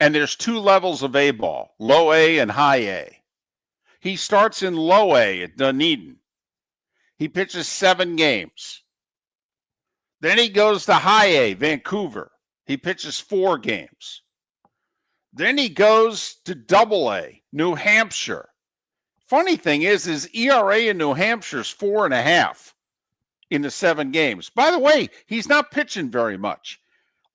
I: and there's 2 levels of A ball, low A and high A. He starts in low A at Dunedin. He pitches 7 games. Then he goes to high A, Vancouver. He pitches 4 games. Then he goes to double A, New Hampshire. Funny thing is, his ERA in New Hampshire is 4.5 in the 7 games. By the way, he's not pitching very much.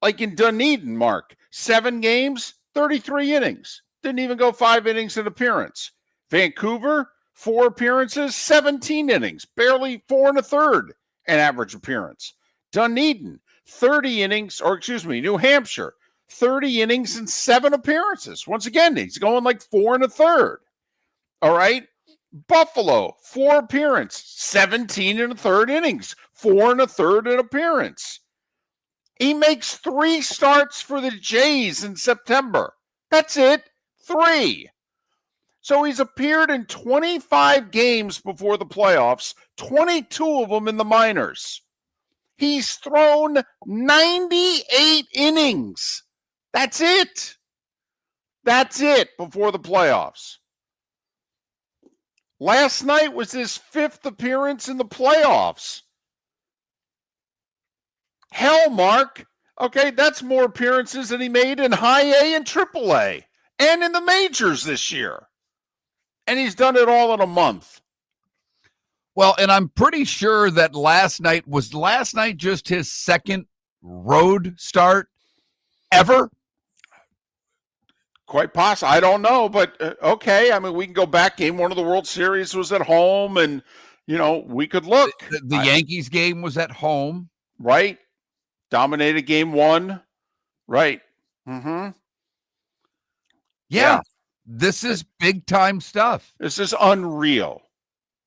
I: Like in Dunedin, Mark, 7 games, 33 innings. Didn't even go 5 innings in appearance. Vancouver, 4 appearances, 17 innings, barely 4 1/3 an average appearance. Dunedin, 30 innings, New Hampshire,
A: 30 innings and 7 appearances. Once again, he's going like 4 1/3. All right. Buffalo, 4 appearances, 17 1/3 innings, 4 1/3 an appearance. He makes 3 starts for the Jays in September. That's it. 3. So he's appeared in 25 games before the playoffs, 22 of them in the minors. He's thrown 98 innings. That's it. That's it before the playoffs. Last night was his 5th appearance in the playoffs. Hell, Mark. Okay, that's more appearances than he made in high A and triple A and in the majors this year. And he's done it all in a month.
C: Well, and I'm pretty sure that last night just his 2nd road start ever?
A: Quite possible. I don't know, but okay. I mean, we can go back. Game 1 of the World Series was at home, and, we could look.
C: The Yankees game was at home.
A: Right. Dominated game 1. Right. Mm-hmm.
C: Yeah. This is big-time stuff.
A: This is unreal.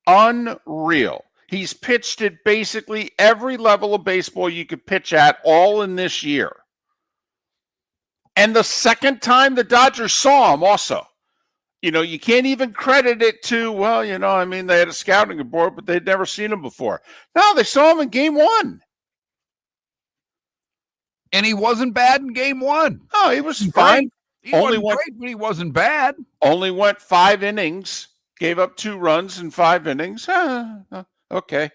A: Unreal. He's pitched at basically every level of baseball you could pitch at all in this year. And the second time the Dodgers saw him also. You can't even credit it to, they had a scouting report, but they'd never seen him before. No, they saw him in game 1.
C: And he wasn't bad in game 1.
A: Oh, he was fine.
C: He wasn't great, but he wasn't bad.
A: Only went 5 innings, gave up 2 runs in 5 innings. Okay.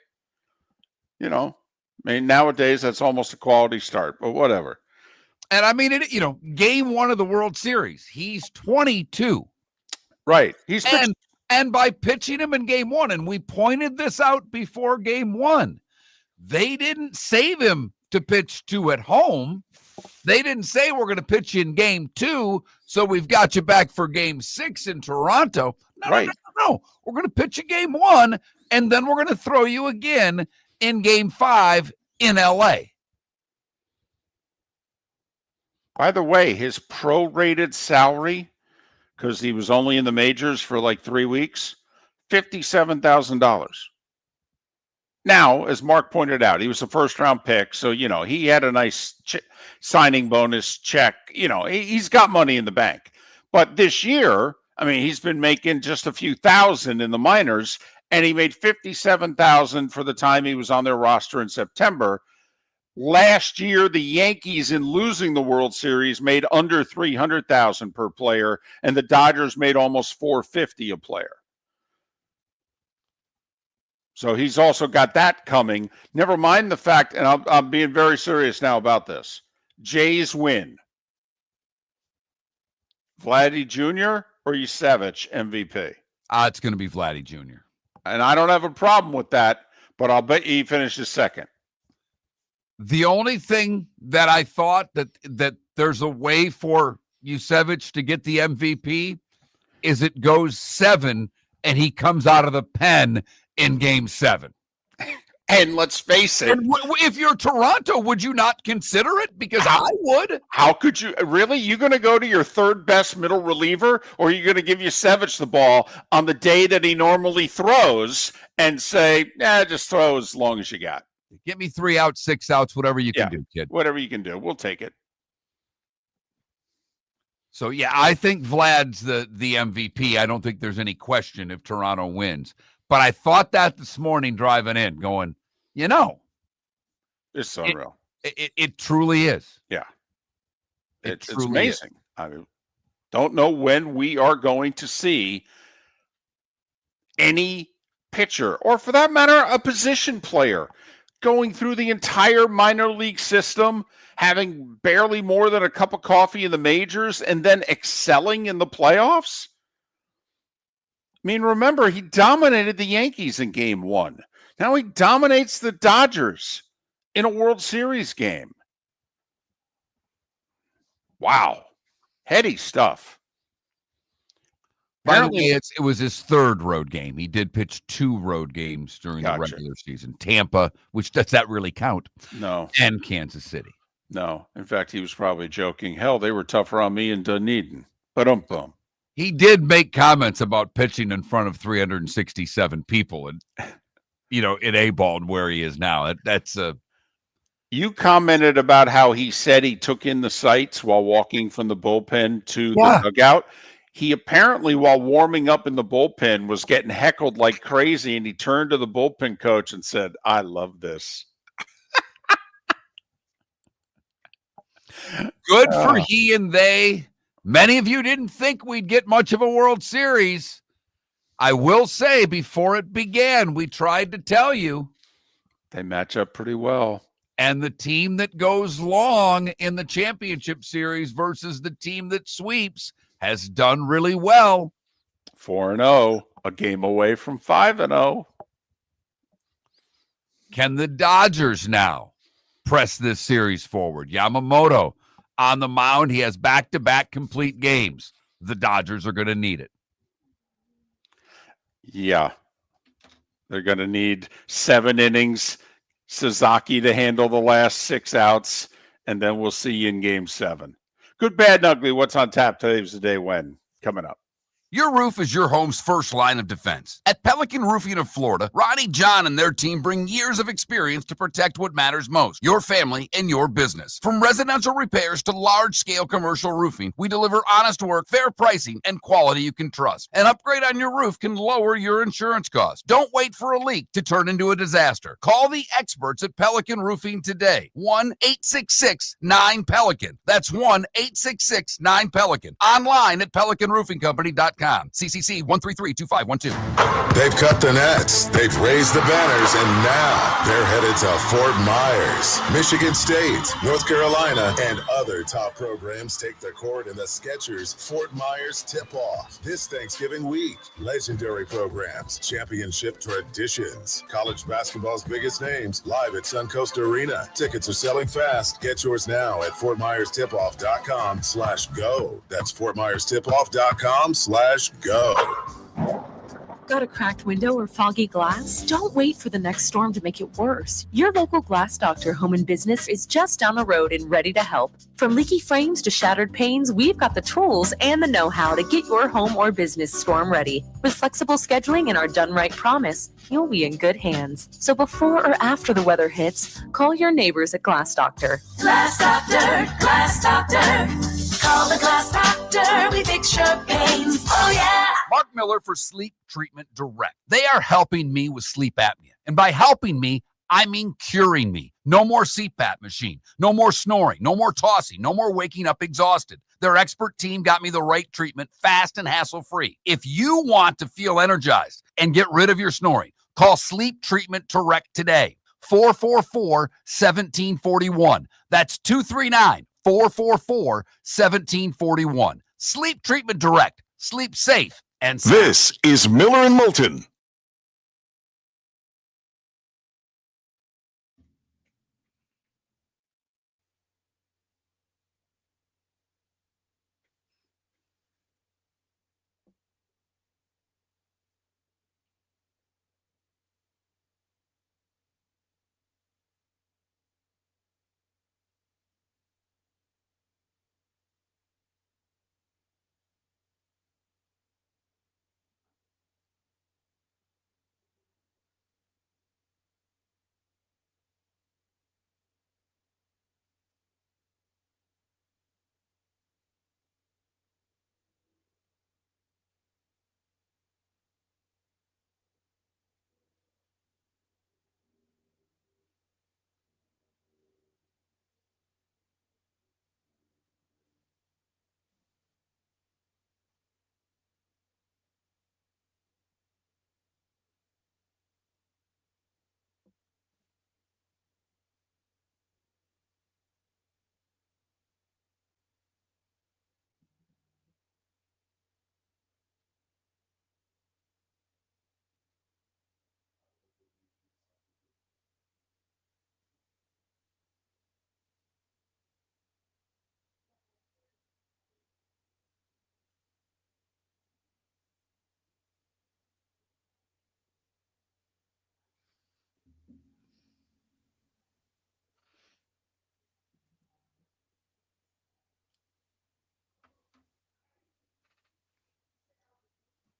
A: Nowadays that's almost a quality start, but whatever.
C: And I mean, game 1 of the World Series, he's 22.
A: Right.
C: And by pitching him in game 1, and we pointed this out before game 1, they didn't save him to pitch 2 at home. They didn't say we're going to pitch you in game 2, so we've got you back for game 6 in Toronto. No. We're going to pitch you game 1, and then we're going to throw you again in game 5 in LA.
A: By the way, his prorated salary, because he was only in the majors for like 3 weeks, $57,000. Now, as Mark pointed out, he was a first-round pick, so, he had a nice signing bonus check. He's got money in the bank. But this year, he's been making just a few thousand in the minors, and he made $57,000 for the time he was on their roster in September. Last year, the Yankees, in losing the World Series, made under $300,000 per player, and the Dodgers made almost $450,000 a player. So he's also got that coming. Never mind the fact, and I'm being very serious now about this. Jays win. Vladdy Jr. or Yusevich MVP?
C: It's going to be Vladdy Jr.
A: And I don't have a problem with that, but I'll bet you he finishes second.
C: The only thing that I thought that there's a way for Yusevich to get the MVP is it goes 7 and he comes out of the pen in game 7.
A: And let's face it.
C: And if you're Toronto, would you not consider it? Because I would.
A: How could you? Really? You're going to go to your 3rd best middle reliever, or are you going to give Yusevich the ball on the day that he normally throws and say, just throw as long as you got?
C: Get me 3 outs, 6 outs, whatever you can do, kid.
A: Whatever you can do. We'll take it.
C: So, I think Vlad's the MVP. I don't think there's any question if Toronto wins. But I thought that this morning driving in, going,
A: it's unreal.
C: It truly is.
A: Yeah. It's amazing. I don't know when we are going to see any pitcher, or for that matter, a position player, going through the entire minor league system, having barely more than a cup of coffee in the majors, and then excelling in the playoffs. Remember, he dominated the Yankees in game 1. Now he dominates the Dodgers in a World Series game. Wow. Heady stuff.
C: By the way, it was his 3rd road game. He did pitch 2 road games during the regular season. Tampa, which does that really count?
A: No.
C: And Kansas City.
A: No, in fact, he was probably joking. Hell, they were tougher on me in Dunedin. But
C: He did make comments about pitching in front of 367 people, and in A-ball and where he is now.
A: You commented about how he said he took in the sights while walking from the bullpen to the dugout. He apparently, while warming up in the bullpen, was getting heckled like crazy, and he turned to the bullpen coach and said, "I love this."
C: Good for he and they. Many of you didn't think we'd get much of a World Series. I will say, before it began, we tried to tell you.
A: They match up pretty well.
C: And the team that goes long in the championship series versus the team that sweeps has done really well.
A: 4-0, a game away from 5-0.
C: Can the Dodgers now press this series forward? Yamamoto on the mound. He has back-to-back complete games. The Dodgers are going to need it.
A: Yeah. They're going to need 7 innings, Sasaki to handle the last 6 outs, and then we'll see you in Game 7. Good, bad, and ugly. What's on tap today's the day when? Coming up.
M: Your roof is your home's first line of defense. At Pelican Roofing of Florida, Ronnie John and their team bring years of experience to protect what matters most, your family and your business. From residential repairs to large-scale commercial roofing, we deliver honest work, fair pricing, and quality you can trust. An upgrade on your roof can lower your insurance costs. Don't wait for a leak to turn into a disaster. Call the experts at Pelican Roofing today. 1-866-9-PELICAN. That's 1-866-9-PELICAN. Online at PelicanRoofingCompany.com. CCC 1332512.
D: They've cut the nets, they've raised the banners, and now they're headed to Fort Myers. Michigan State, North Carolina, and other top programs take the court in the Skechers Fort Myers Tip-Off this Thanksgiving week. Legendary programs, championship traditions, college basketball's biggest names, live at Suncoast Arena. Tickets are selling fast. Get yours now at FortMyersTipoff.com/go. That's FortMyersTipoff.com/go.
F: Got a cracked window or foggy glass? Don't wait for the next storm to make it worse. Your local Glass Doctor Home and Business is just down the road and ready to help. From leaky frames to shattered panes, we've got the tools and the know-how to get your home or business storm ready. With flexible scheduling and our done right promise, you'll be in good hands. So before or after the weather hits, call your neighbors at Glass Doctor.
G: Glass Doctor, Glass Doctor. Call the Glass Doctor, we fix your pains. Oh yeah!
M: Mark Miller for Sleep Treatment Direct. They are helping me with sleep apnea. And by helping me, I mean curing me. No more CPAP machine, no more snoring, no more tossing, no more waking up exhausted. Their expert team got me the right treatment, fast and hassle-free. If you want to feel energized and get rid of your snoring, call Sleep Treatment Direct today. 444-1741. That's 239-444-1741. Sleep Treatment Direct. Sleep safe and sound.
D: This is Miller and Moulton.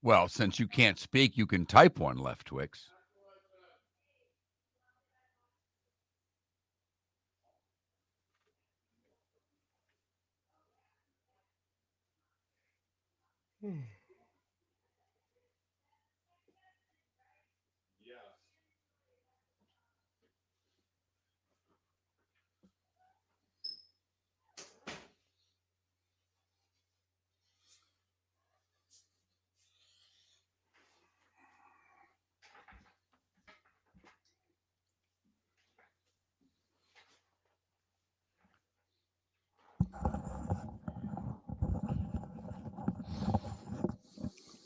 M: Well, since you can't speak, you can type one, Left Twix.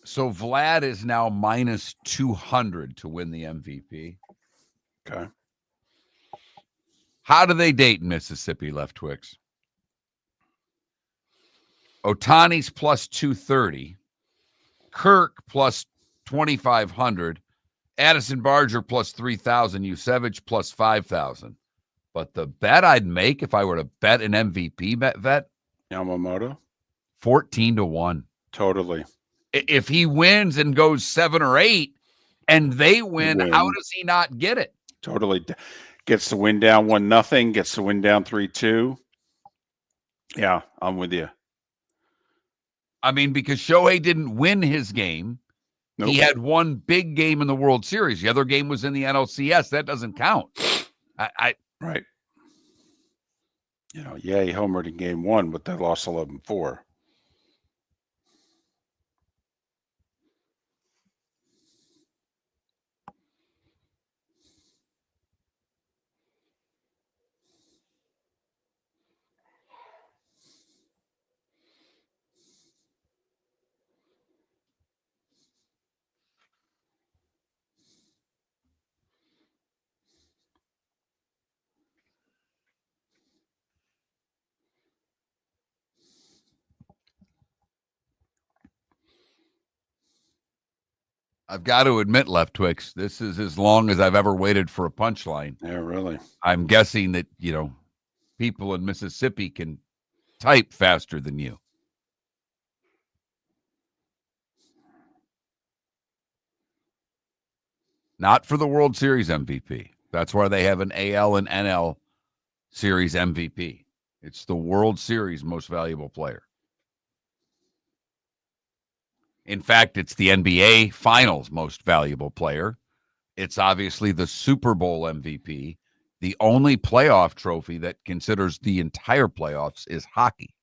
M: So Vlad is now minus 200 to win the MVP.
A: Okay.
M: How do they date in Mississippi, Left Twix? Otani's plus 230. Kirk plus 2,500. Addison Barger plus 3,000. Yusevich plus 5,000. But the bet I'd make if I were to bet an MVP vet,
A: Yamamoto,
M: 14-1.
A: Totally.
M: If he wins and goes 7 or 8 and they win, how does he not get it?
A: Totally. Gets the win down 1-0, gets the win down 3-2. Yeah, I'm with you.
M: I mean, because Shohei didn't win his game. Nope. He had one big game in the World Series. The other game was in the NLCS. That doesn't count.
A: Right. You know, yeah, he homered in game 1, but they lost 11-4.
M: I've got to admit, Left Twix, this is as long as I've ever waited for a punchline.
A: Yeah, really.
M: I'm guessing that, people in Mississippi can type faster than you. Not for the World Series MVP. That's why they have an AL and NL Series MVP. It's the World Series most valuable player. In fact, it's the NBA Finals most valuable player. It's obviously the Super Bowl MVP. The only playoff trophy that considers the entire playoffs is hockey.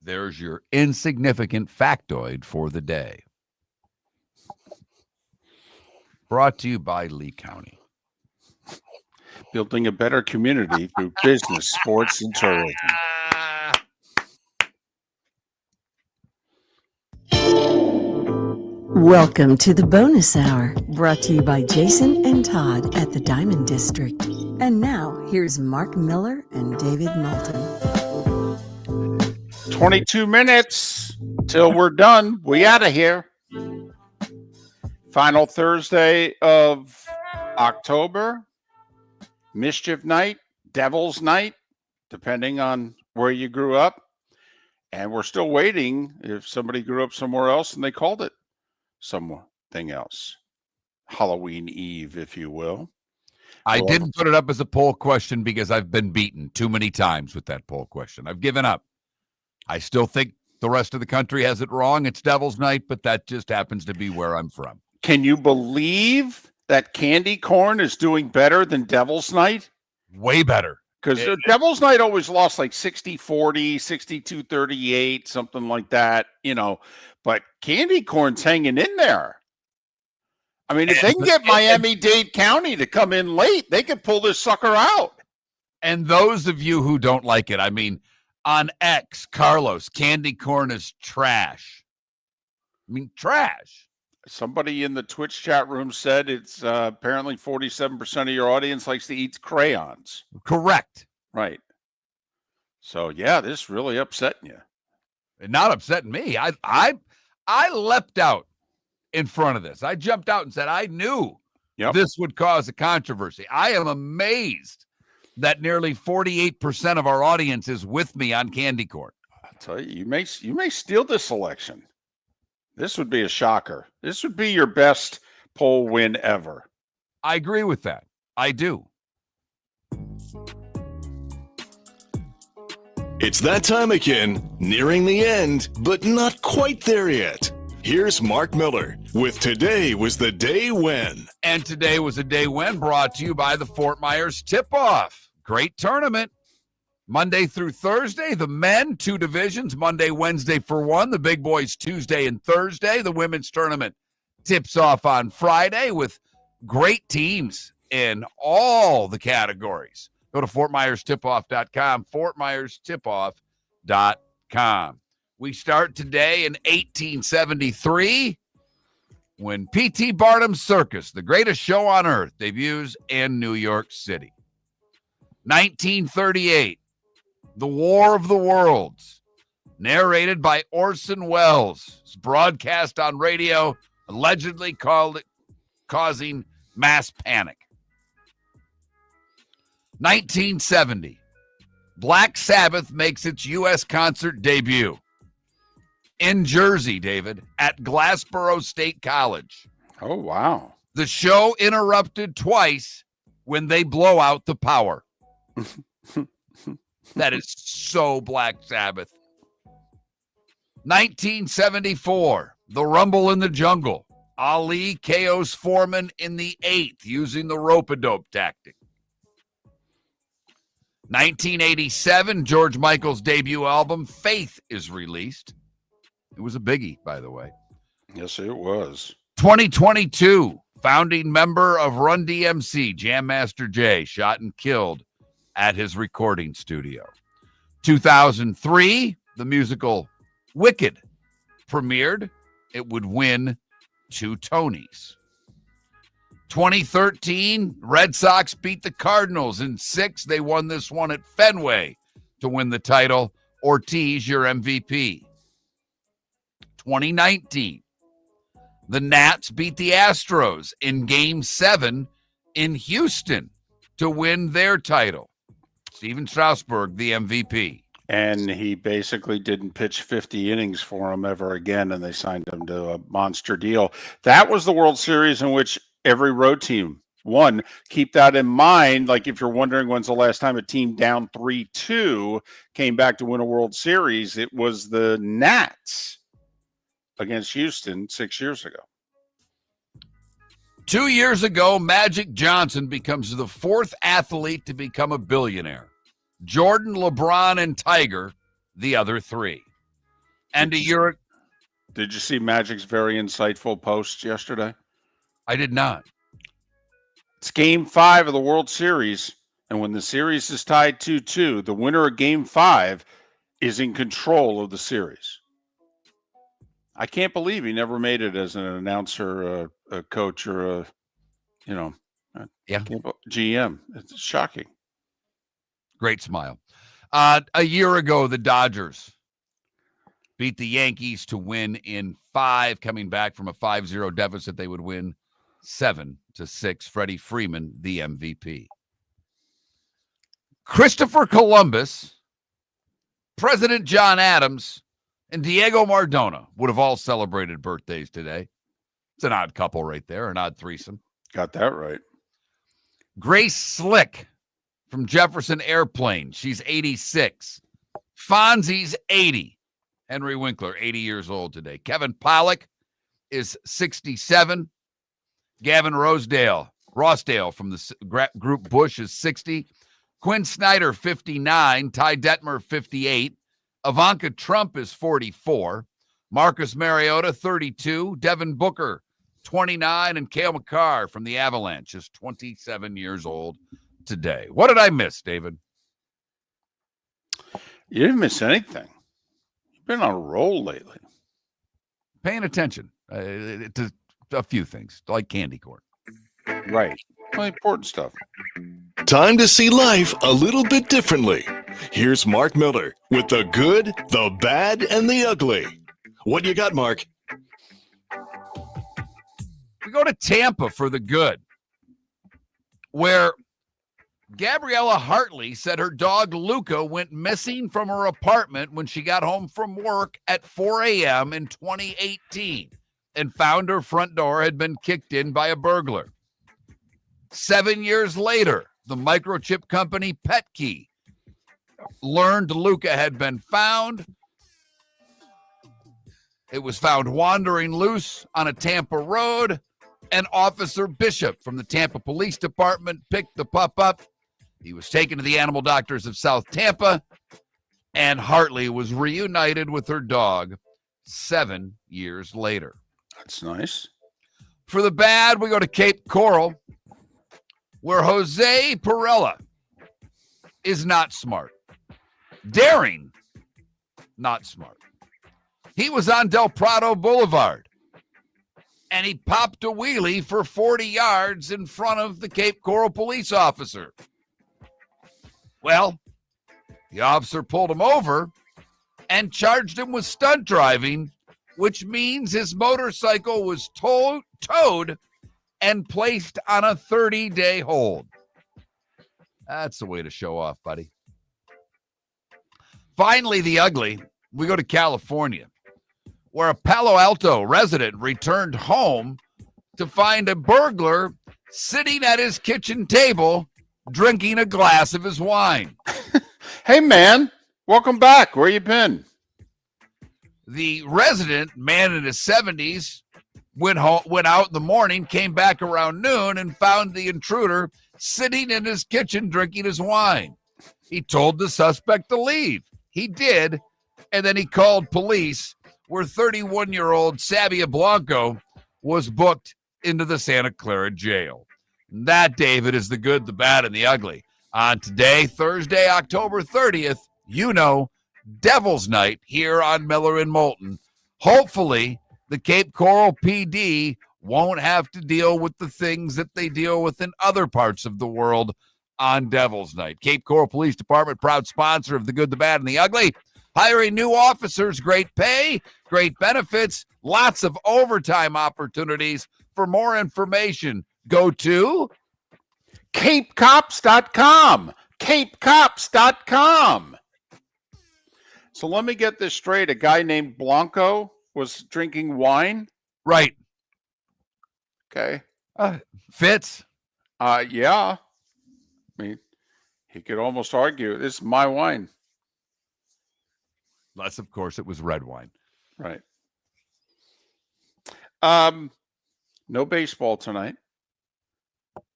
M: There's your insignificant factoid for the day. Brought to you by Lee County.
A: Building a better community through business, sports, and tourism.
P: Welcome to the bonus hour, brought to you by Jason and Todd at the Diamond District. And now, here's Mark Miller and David Moulton.
A: 22 minutes till we're done. We out of here. Final Thursday of October. Mischief night, Devil's night, depending on where you grew up. And we're still waiting if somebody grew up somewhere else and they called it something else. Halloween Eve, if you will.
M: I didn't put it up as a poll question because I've been beaten too many times with that poll question. I've given up. I still think the rest of the country has it wrong. It's Devil's Night, but that just happens to be where I'm from.
A: Can you believe that candy corn is doing better than Devil's Night?
M: Way better.
A: Because Devil's Night always lost like 60-40, 62-38, something like that, But candy corn's hanging in there. I mean, if they can get Miami-Dade County to come in late, they could pull this sucker out.
M: And those of you who don't like it, I mean, on X, Carlos, candy corn is trash. I mean, trash.
A: Somebody in the Twitch chat room said it's apparently 47% of your audience likes to eat crayons.
M: Correct.
A: Right. So, yeah, this really upsetting you.
M: Not upsetting me. I leapt out in front of this. I jumped out and said I knew this would cause a controversy. I am amazed that nearly 48% of our audience is with me on candy corn.
A: I'll tell you, you may steal this election. This would be a shocker. This would be your best poll win ever.
C: I agree with that. I do.
D: It's that time again, nearing the end, but not quite there yet. Here's Mark Miller with Today Was the Day When.
C: And today was a day when, brought to you by the Fort Myers Tip-Off. Great tournament. Monday through Thursday, the men, 2 divisions, Monday, Wednesday for 1. The big boys Tuesday and Thursday. The women's tournament tips off on Friday with great teams in all the categories. Go to FortMyersTipoff.com, FortMyersTipoff.com. We start today in 1873 when P.T. Barnum's Circus, the greatest show on earth, debuts in New York City. 1938, The War of the Worlds, narrated by Orson Welles. It's broadcast on radio, allegedly causing mass panic. 1970, Black Sabbath makes its U.S. concert debut in Jersey, David, at Glassboro State College.
A: Oh, wow.
C: The show interrupted twice when they blow out the power. That is so Black Sabbath. 1974, the Rumble in the Jungle. Ali KO's Foreman in the 8th using the rope-a-dope tactic. 1987, George Michael's debut album, Faith, is released. It was a biggie, by the way.
A: Yes, it was.
C: 2022, founding member of Run DMC, Jam Master Jay, shot and killed at his recording studio. 2003, the musical Wicked premiered. It would win 2 Tonys. 2013, Red Sox beat the Cardinals in 6. They won this one at Fenway to win the title. Ortiz, your MVP. 2019, the Nats beat the Astros in Game 7 in Houston to win their title. Steven Strasburg, the MVP.
A: And he basically didn't pitch 50 innings for him ever again, and they signed him to a monster deal. That was the World Series in which every road team won. Keep that in mind. Like if you're wondering when's the last time a team down 3-2 came back to win a World Series, it was the Nats against Houston 6 years ago.
C: 2 years ago, Magic Johnson becomes the 4th athlete to become a billionaire. Jordan, LeBron, and Tiger, the other 3. And a year...
A: Did you see Magic's very insightful post yesterday?
C: I did not.
A: It's Game 5 of the World Series, and when the series is tied 2-2, the winner of Game 5 is in control of the series. I can't believe he never made it as an announcer, a coach, or a GM. It's shocking.
C: Great smile. A year ago, the Dodgers beat the Yankees to win in 5, coming back from a 5-0 deficit. They would win 7-6. Freddie Freeman, the MVP. Christopher Columbus, President John Adams, and Diego Maradona would have all celebrated birthdays today. It's an odd couple right there, an odd threesome.
A: Got that right.
C: Grace Slick from Jefferson Airplane. She's 86. Fonzie's 80. Henry Winkler, 80 years old today. Kevin Pollak is 67. Gavin Rossdale from the group Bush is 60. Quinn Snyder, 59. Ty Detmer, 58. Ivanka Trump is 44. Marcus Mariota, 32. Devin Booker, 29. And Cale Makar from the Avalanche is 27 years old today. What did I miss, David?
A: You didn't miss anything. You've been on a roll lately.
C: Paying attention to a few things, like candy corn.
A: Right. Well, important stuff.
D: Time to see life a little bit differently. Here's Mark Miller with the good, the bad, and the ugly. What you got, Mark?
C: We go to Tampa for the good, where
M: Gabriella Hartley said her dog Luca went missing from her apartment when she got home from work at 4 a.m. in 2018 and found her front door had been kicked in by a burglar. 7 years later, the microchip company Petkey learned Luca had been found. It was found wandering loose on a Tampa road, and Officer Bishop from the Tampa Police Department picked the pup up. He was taken to the animal doctors of South Tampa, and Hartley was reunited with her dog 7 years later.
A: That's nice.
M: For the bad, we go to Cape Coral, where Jose Perella is not smart. Daring, not smart. He was on Del Prado Boulevard, and he popped a wheelie for 40 yards in front of the Cape Coral police officer. Well, the officer pulled him over and charged him with stunt driving, which means his motorcycle was towed and placed on a 30-day hold. That's the way to show off, buddy. Finally, the ugly. We go to California, where a Palo Alto resident returned home to find a burglar sitting at his kitchen table drinking a glass of his wine.
A: Hey, man, welcome back. Where you been?
M: The resident, man in his 70s, went out in the morning, came back around noon, and found the intruder sitting in his kitchen drinking his wine. He told the suspect to leave. He did, and then he called police, where 31-year-old Sabia Blanco was booked into the Santa Clara jail. And that, David, is the good, the bad, and the ugly. On today, Thursday, October 30th, Devil's Night here on Miller and Moulton. Hopefully, the Cape Coral PD won't have to deal with the things that they deal with in other parts of the world on Devil's Night. Cape Coral Police Department, proud sponsor of the good, the bad, and the ugly. Hiring new officers, great pay, great benefits, lots of overtime opportunities. For more information, go to
A: CapeCops.com. CapeCops.com. So let me get this straight. A guy named Blanco was drinking wine?
M: Right.
A: Okay.
M: Fits.
A: Yeah. I mean, he could almost argue, this is my wine.
M: Unless, of course, it was red wine.
A: Right. No baseball tonight.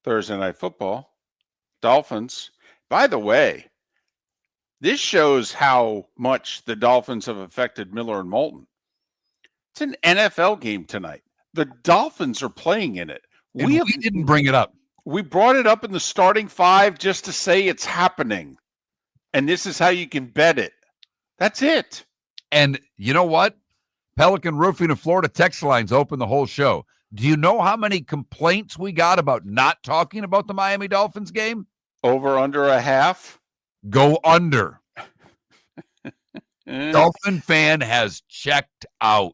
A: Thursday night football. Dolphins. By the way, this shows how much the Dolphins have affected Miller and Moulton. It's an NFL game tonight. The Dolphins are playing in it.
M: We didn't bring it up.
A: We brought it up in the starting five just to say it's happening. And this is how you can bet it. That's it.
M: And you know what? Pelican Roofing of Florida text lines open the whole show. Do you know how many complaints we got about not talking about the Miami Dolphins game?
A: Over under a half?
M: Go under. Dolphin fan has checked out.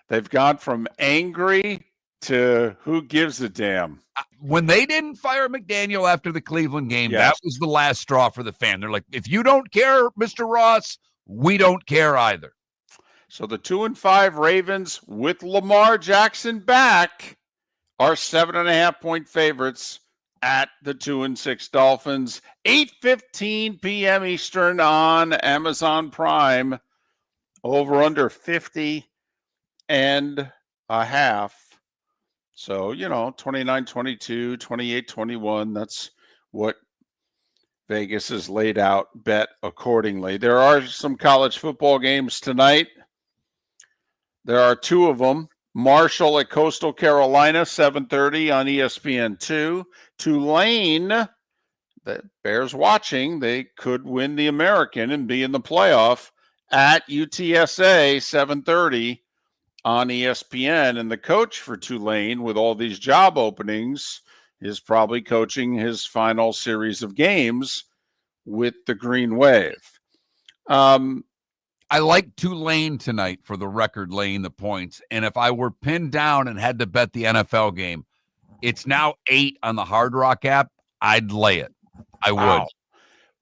A: They've gone from angry to who gives a damn.
M: When they didn't fire McDaniel after the Cleveland game,
A: Yes.
M: that was the last straw for the fan. They're like, if you don't care, Mr. Ross, we don't care either.
A: So the 2-5 Ravens with Lamar Jackson back are 7.5-point favorites at the 2-6 Dolphins. 8:15 p.m. Eastern on Amazon Prime. Over under 50 and a half. So, 29-22, 28-21. That's what Vegas has laid out. Bet accordingly. There are some college football games tonight. There are two of them. Marshall at Coastal Carolina, 7:30 on ESPN2. Tulane, the Bears watching, they could win the American and be in the playoff at UTSA, 7:30 on ESPN. And the coach for Tulane, with all these job openings, is probably coaching his final series of games with the Green Wave.
M: I like Tulane tonight, for the record, laying the points. And if I were pinned down and had to bet the NFL game, it's now 8 on the Hard Rock app. I'd lay it.
C: I would.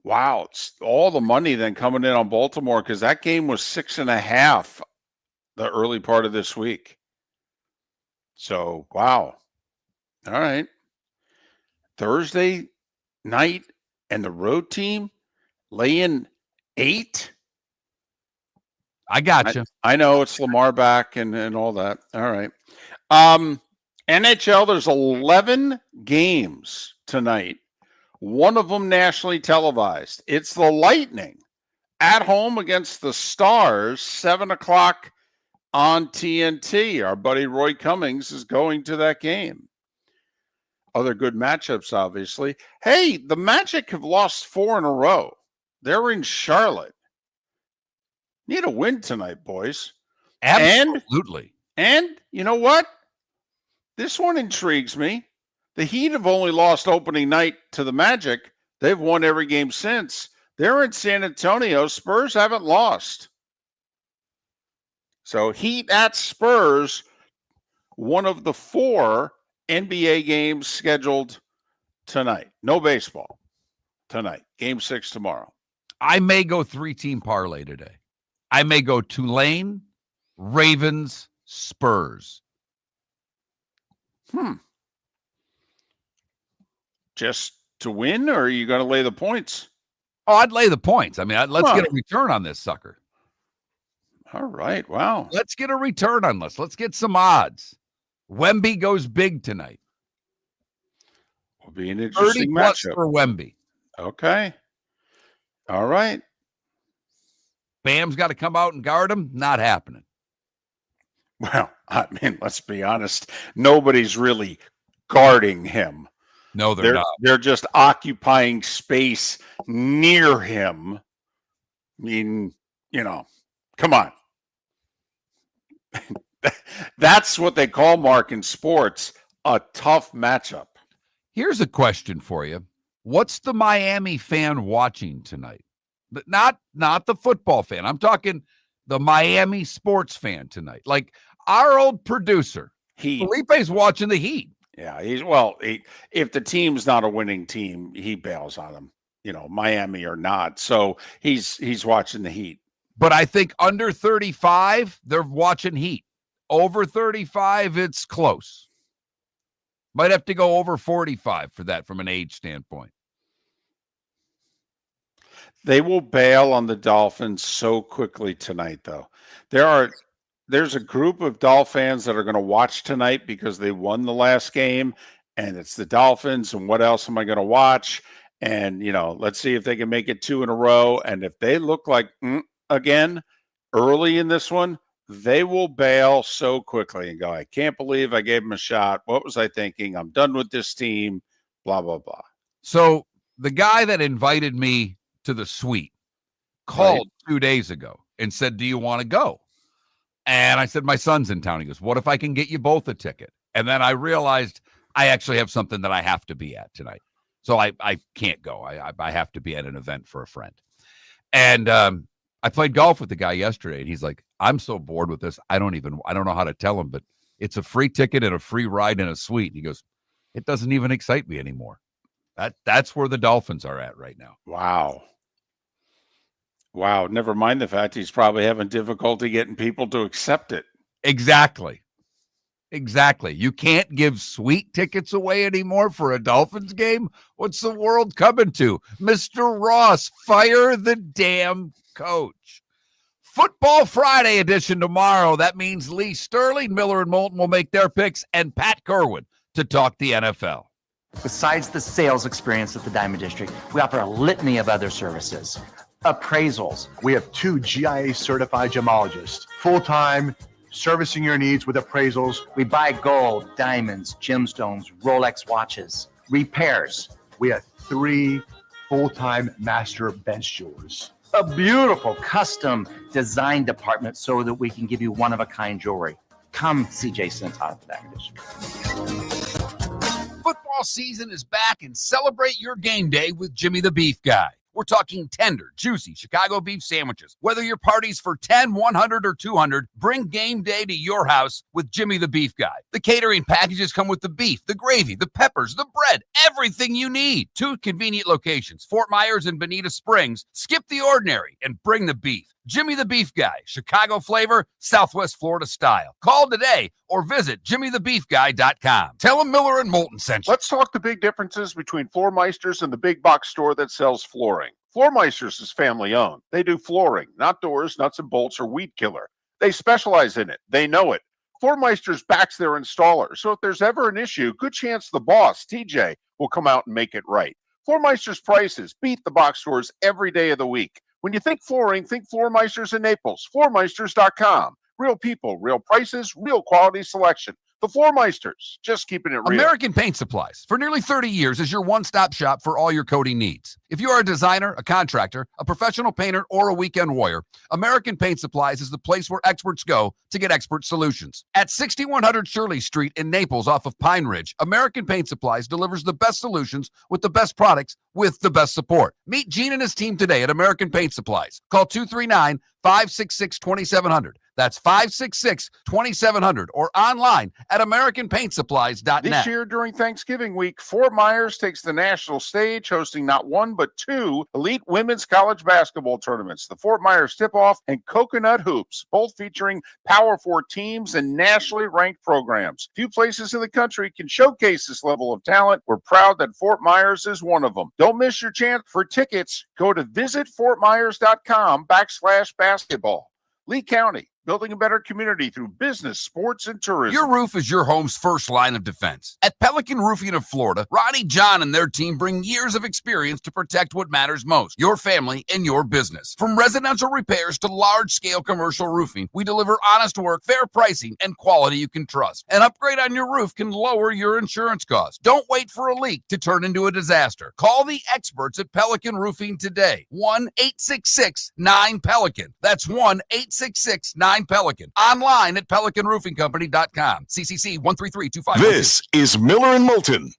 A: Wow. It's all the money then coming in on Baltimore because that game was 6.5 the early part of this week. So, wow. All right. Thursday night and the road team laying 8.
C: I got you.
A: I know it's Lamar back and all that. All right. NHL, there's 11 games tonight. One of them nationally televised. It's the Lightning at home against the Stars, 7 o'clock on TNT. Our buddy Roy Cummings is going to that game. Other good matchups, obviously. Hey, the Magic have lost 4 in a row. They're in Charlotte. Need a win tonight, boys.
C: Absolutely.
A: And you know what? This one intrigues me. The Heat have only lost opening night to the Magic. They've won every game since. They're in San Antonio. Spurs haven't lost. So Heat at Spurs, one of the 4 NBA games scheduled tonight. No baseball tonight. Game 6 tomorrow.
C: I may go 3-team parlay today. I may go Tulane, Ravens, Spurs.
A: Just to win, or are you going to lay the points?
C: Oh, I'd lay the points. I mean, let's get a return on this sucker.
A: All right. Wow.
C: Let's get a return on this. Let's get some odds. Wemby goes big tonight.
A: Will be an interesting
C: 30 plus
A: matchup
C: for Wemby.
A: Okay. All right.
C: Bam's got to come out and guard him. Not happening.
A: Well, I mean, let's be honest. Nobody's really guarding him.
C: No, they're not.
A: They're just occupying space near him. I mean, come on. That's what they call, Mark, in sports, a tough matchup.
C: Here's a question for you. What's the Miami fan watching tonight? Not the football fan. I'm talking the Miami sports fan tonight. Like our old producer, Felipe's watching the Heat.
A: Yeah, if the team's not a winning team, he bails on them. Miami or not. So he's watching the Heat.
C: But I think under 35, they're watching Heat. Over 35, it's close. Might have to go over 45 for that from an age standpoint.
A: They will bail on the Dolphins so quickly tonight, though. There's a group of Dolphins that are going to watch tonight because they won the last game, and it's the Dolphins, and what else am I going to watch? And, let's see if they can make it 2 in a row. And if they look like again early in this one, they will bail so quickly and go, I can't believe I gave them a shot. What was I thinking? I'm done with this team, blah, blah, blah.
C: So the guy that invited me to the suite called 2 days ago and said, do you want to go? And I said, my son's in town. He goes, what if I can get you both a ticket? And then I realized I actually have something that I have to be at tonight. So I can't go. I have to be at an event for a friend. And I played golf with the guy yesterday, and he's like, I'm so bored with this. I don't know how to tell him, but it's a free ticket and a free ride in a suite. He goes, it doesn't even excite me anymore. That's where the Dolphins are at right now.
A: Wow. Never mind the fact he's probably having difficulty getting people to accept it.
C: Exactly. You can't give suite tickets away anymore for a Dolphins game. What's the world coming to? Mr. Ross, fire the damn coach. Football Friday edition tomorrow. That means Lee Sterling, Miller and Moulton will make their picks, and Pat Kerwin to talk the NFL.
K: Besides the sales experience at the Diamond District, we offer a litany of other services. Appraisals.
J: We have 2 GIA certified gemologists, full-time, servicing your needs with appraisals.
K: We buy gold, diamonds, gemstones, Rolex watches. Repairs.
J: We have 3 full-time master bench jewelers.
K: A beautiful custom design department so that we can give you one-of-a-kind jewelry. Come see Jason and Todd at the Diamond District.
M: Football season is back, and celebrate your game day with Jimmy the Beef Guy. We're talking tender, juicy Chicago beef sandwiches. Whether your party's for 10, 100, or 200, bring game day to your house with Jimmy the Beef Guy. The catering packages come with the beef, the gravy, the peppers, the bread, everything you need. 2 convenient locations, Fort Myers and Bonita Springs. Skip the ordinary and bring the beef. Jimmy the Beef Guy, Chicago flavor, Southwest Florida style. Call today or visit jimmythebeefguy.com. Tell him Miller and Moulton sent you.
I: Let's talk the big differences between Floor Meisters and the big box store that sells flooring. Floor Meisters is family owned. They do flooring, not doors, nuts and bolts, or weed killer. They specialize in it. They know it. Floor Meisters backs their installer, so if there's ever an issue, good chance the boss, TJ, will come out and make it right. Floor Meisters prices beat the box stores every day of the week. When you think flooring, think Floor Meisters in Naples. FloorMeisters.com. Real people, real prices, real quality selection. The Floor Meisters, just keeping it real.
M: American Paint Supplies, for nearly 30 years, is your one-stop shop for all your coating needs. If you are a designer, a contractor, a professional painter, or a weekend warrior, American Paint Supplies is the place where experts go to get expert solutions. At 6100 Shirley Street in Naples off of Pine Ridge, American Paint Supplies delivers the best solutions with the best products with the best support. Meet Gene and his team today at American Paint Supplies. Call 239-566-2700. That's 566-2700 or online at AmericanPaintSupplies.net.
I: This year during Thanksgiving week, Fort Myers takes the national stage, hosting not one but 2 elite women's college basketball tournaments, the Fort Myers Tip-Off and Coconut Hoops, both featuring Power 4 teams and nationally ranked programs. Few places in the country can showcase this level of talent. We're proud that Fort Myers is one of them. Don't miss your chance. For tickets, go to visitfortmyers.com/basketball. Lee County, building a better community through business, sports, and tourism.
M: Your roof is your home's first line of defense. At Pelican Roofing of Florida, Ronnie John and their team bring years of experience to protect what matters most, your family and your business. From residential repairs to large-scale commercial roofing, we deliver honest work, fair pricing, and quality you can trust. An upgrade on your roof can lower your insurance costs. Don't wait for a leak to turn into a disaster. Call the experts at Pelican Roofing today. 1-866-9-PELICAN. That's 1-866-9-PELICAN. Online at PelicanRoofingCompany.com. CCC 13325.
D: This is Miller and Moulton.